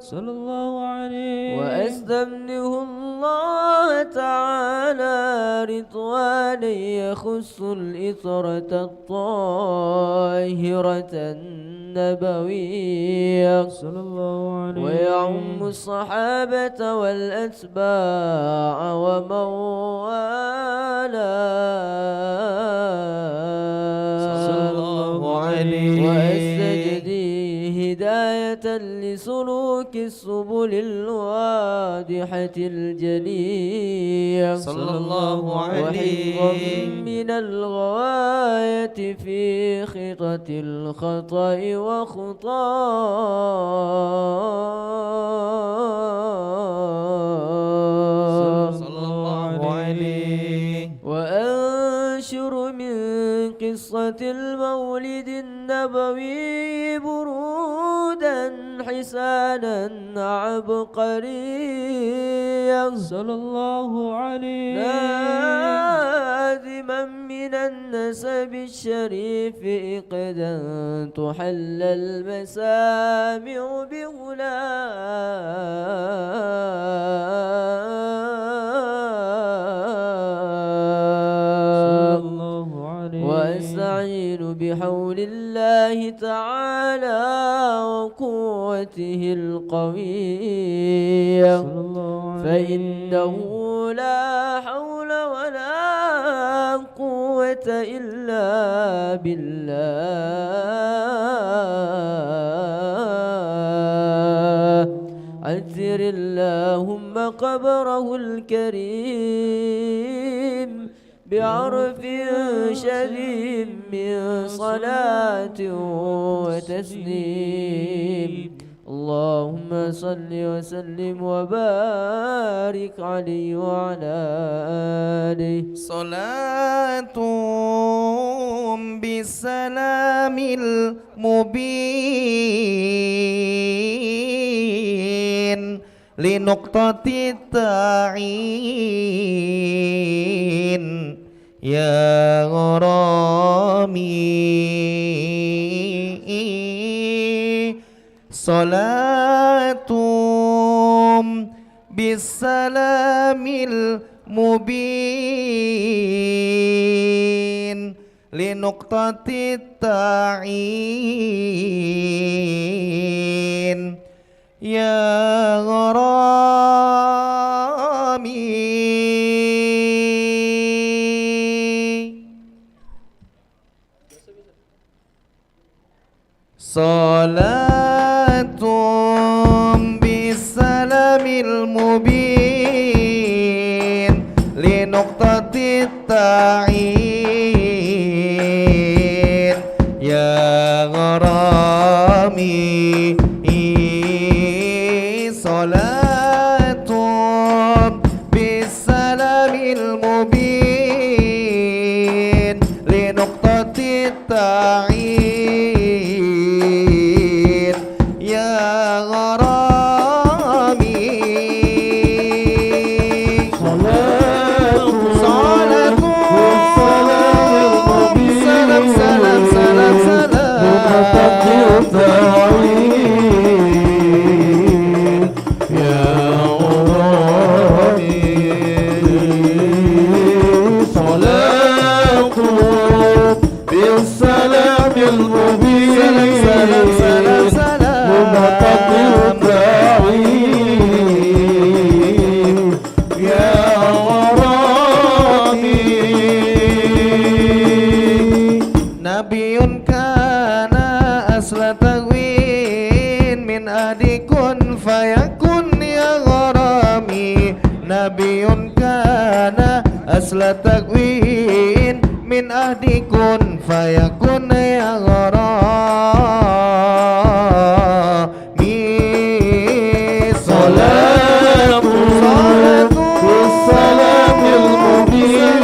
صلى الله عليه وأستمنه الله تعالى رضوانا يخص الإطرة الطاهرة النبوية صلى الله عليه ويعم الصحابة والأتباع ومن والاه صلى الله عليه وأستجدي هداية لسلوك السبل الواضحة الجلية صلى الله عليه وحفظا من الغواية في خطة الخطأ صلى الله عليه وأنشر من قصة المولد النبوي برودا حسانا عبقريا صلى الله عليه نادما من النسب الشريف إقدا تحل المسامع بغلام وأستعين بحول الله تعالى وقوته القوية فإنه لا حول ولا قوة إلا بالله عثر اللهم قبره الكريم بعرف شديد من صلاة وتسليم اللهم صل وسلم وبارك عليه وعلى آله صلاة بالسلام المبين لنقطة التعيين يا غرامي Salatum bisalamil mubin linuqtati ta'in ya gharami. Salatum bisalamil mubin linuqtati ta'in ya gharami. Salatum bisalamil mubin linuqtati ta'in Nabiun kana asla tagwin min adikun fayakun ya gharami. Nabiun kana asla tagwin min ahdikun fayakun ya gharami. Salatu bissalamil mubin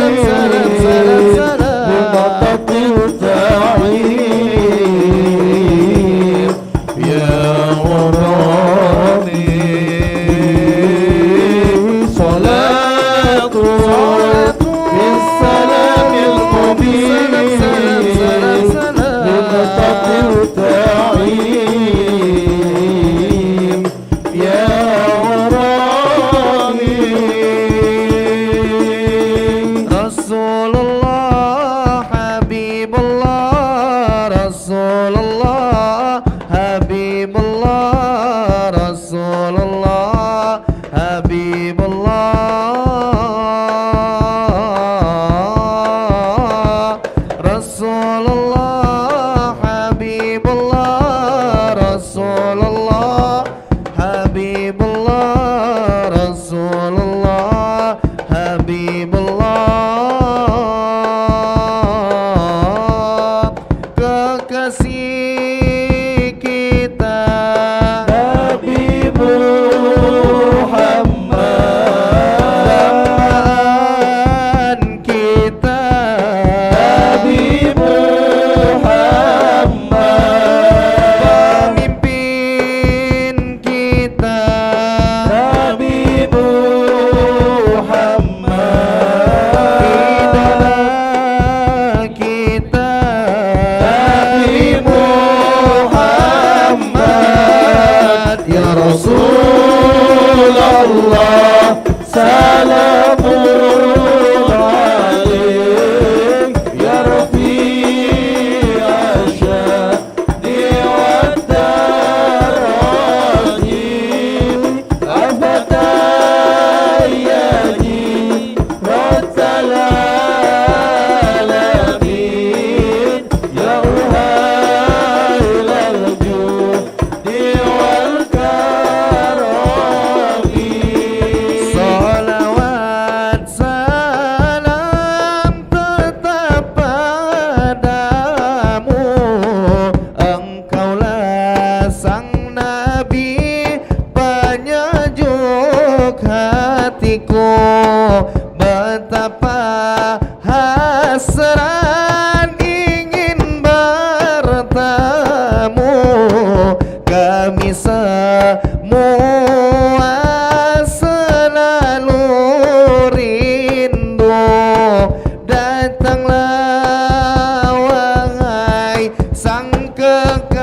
sang kekasihku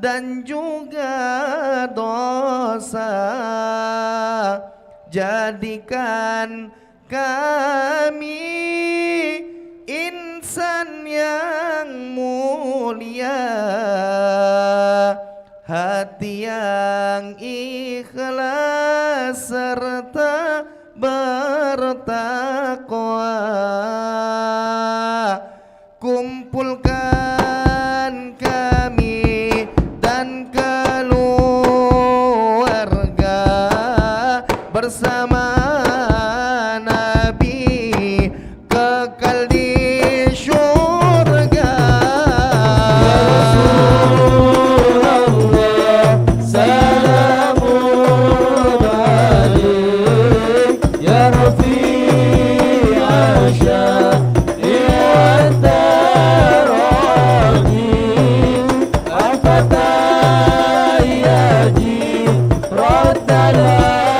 dan juga dosa. Jadikan kami insan yang mulia, hati yang ikhlas serta bertakwa. Kumpulkan kami dan keluarga bersama Nabi kekal di syurga. Ya Rasulullah, salamun alaik, ya Rafi'a syafi'at darani, afata ya jirat alamin,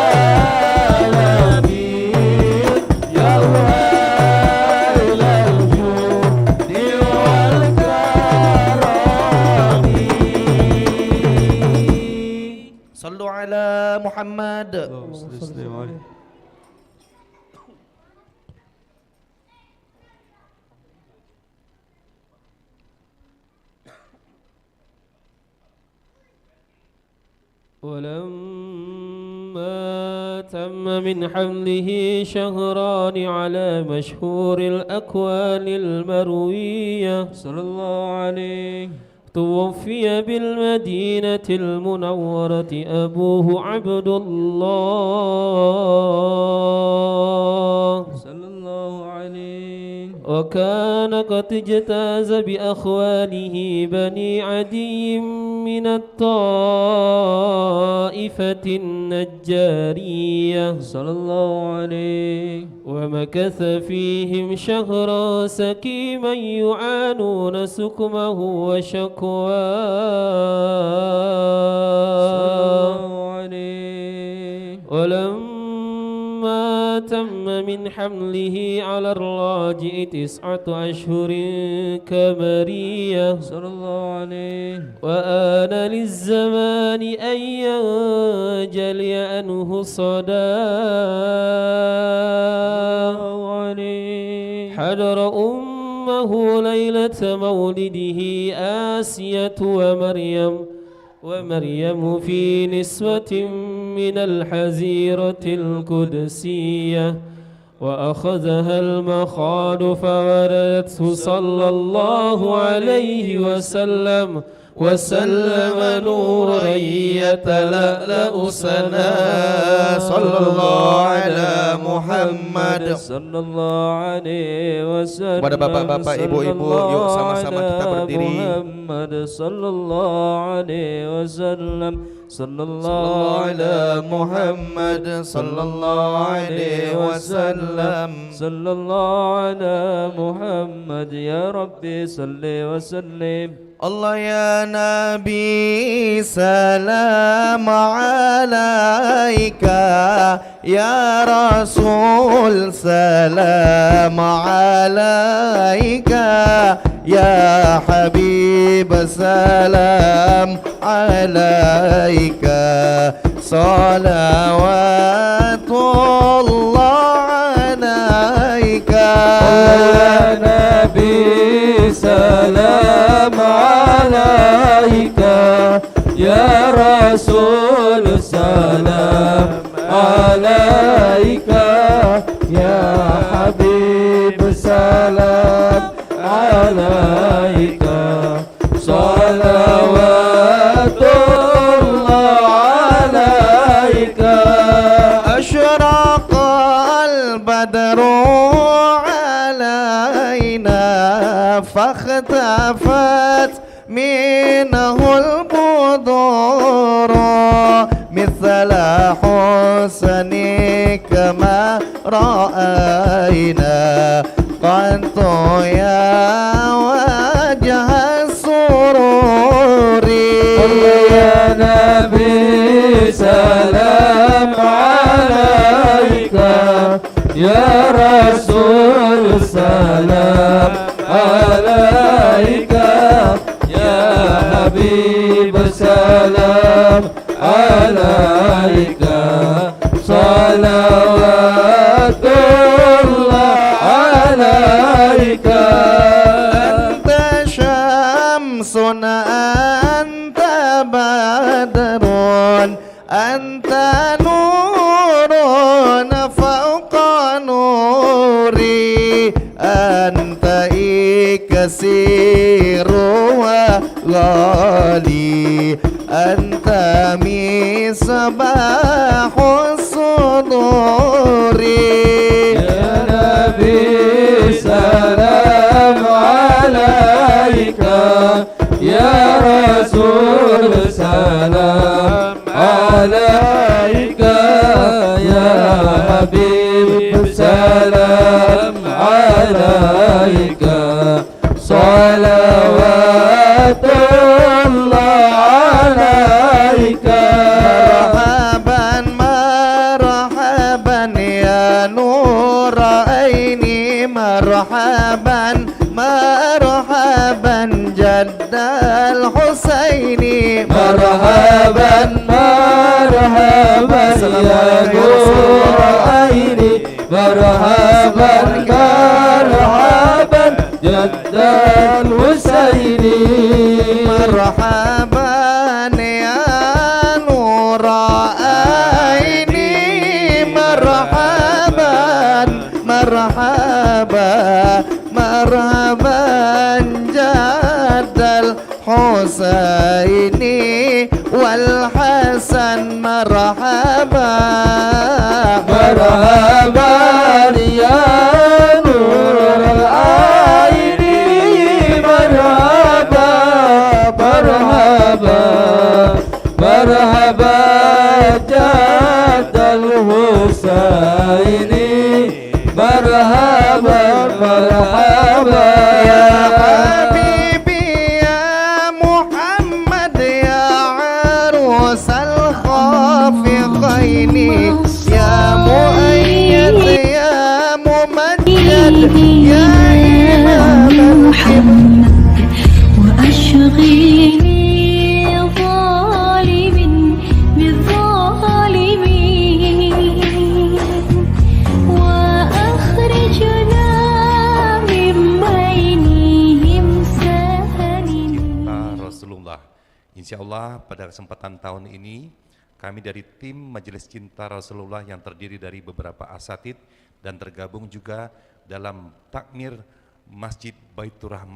ya wailal judi wal karami. Sallu ala Muhammad. ولما تم من حمله شهران على مشهور الأكوان المروية صلى الله عليه توفي بالمدينة المنورة أبوه عبد الله صلى الله عليه، وكان قد اجتاز بأخواله بني عدي من الطائفة النجارية صلى الله عليه، ومكث فيهم شهرا سكيما يعانون سكمه وشكواه. ولما تم من حمله على الراجع 9 أشهر كمرية صلى الله عليه، وآن للزمان أن ينجلي عنه صداه. حضر أمه ليلة مولده آسية ومريم في نسوة من الحزيرة القدسية، وأخذها المخاض فوردته صلى الله عليه وسلم نورا يتلألأ سنا. صلى الله على Muhammad. صلى الله عليه وسلم. Kepada bapak-bapak, ibu-ibu, yuk sama-sama kita berdiri. Muhammad sallallahu alaihi wasallam. Sallallahu ala Muhammad sallallahu alaihi wasallam. Sallallahu ala Muhammad ya Rabbi salli wa sallim. Allah ya Nabi salam alaika, ya Rasul salam alaika, ya Habib salam alaika, salawatullah alaika. Ya Nabi salam alaika, ya Rasul salam alaika, ya Habib salam alaika, salawatullah alaika. Asyraqal badru alaina, fakhitafat minahul budura, mithla husnika ma ra'ayna, qantu ya wajah sururi. Ya Nabi salam alaika, ya Rasul salam alaika, ya Habib salam alaika salawatullah alaika Anta syamsun anta badrun anta nurun fauqa nuri anta ikasiru wa ghali anta misbahus suduri ya nabi salam alaika ya rasul salam alaika ya habib salam alaika salawatullah alaika marhaban ya nur aini marhaban marhaban jaddal husaini marhaban marhaban ya nur aini marhaban marhaban jaddal husaini marhaban ya nur aini marhaban marhaban marhaban jaddal husaini wal hasan marhaban marhaban ya nur aini marhaban marhaban marhaban jaddal husaini marhaban marhaban ya habibi ya Muhammad ya arusal khafiqaini ya muayyad ya mumajjad ya imam محمد وأشغلني ظالم بالظالمين وأخرجنا من بينهم سالمين. Rasulullah. Insya Allah pada kesempatan tahun ini kami dari tim Majelis Cinta Rasulullah yang terdiri dari beberapa asatid dan tergabung juga dalam takmir Masjid Baitur Rahman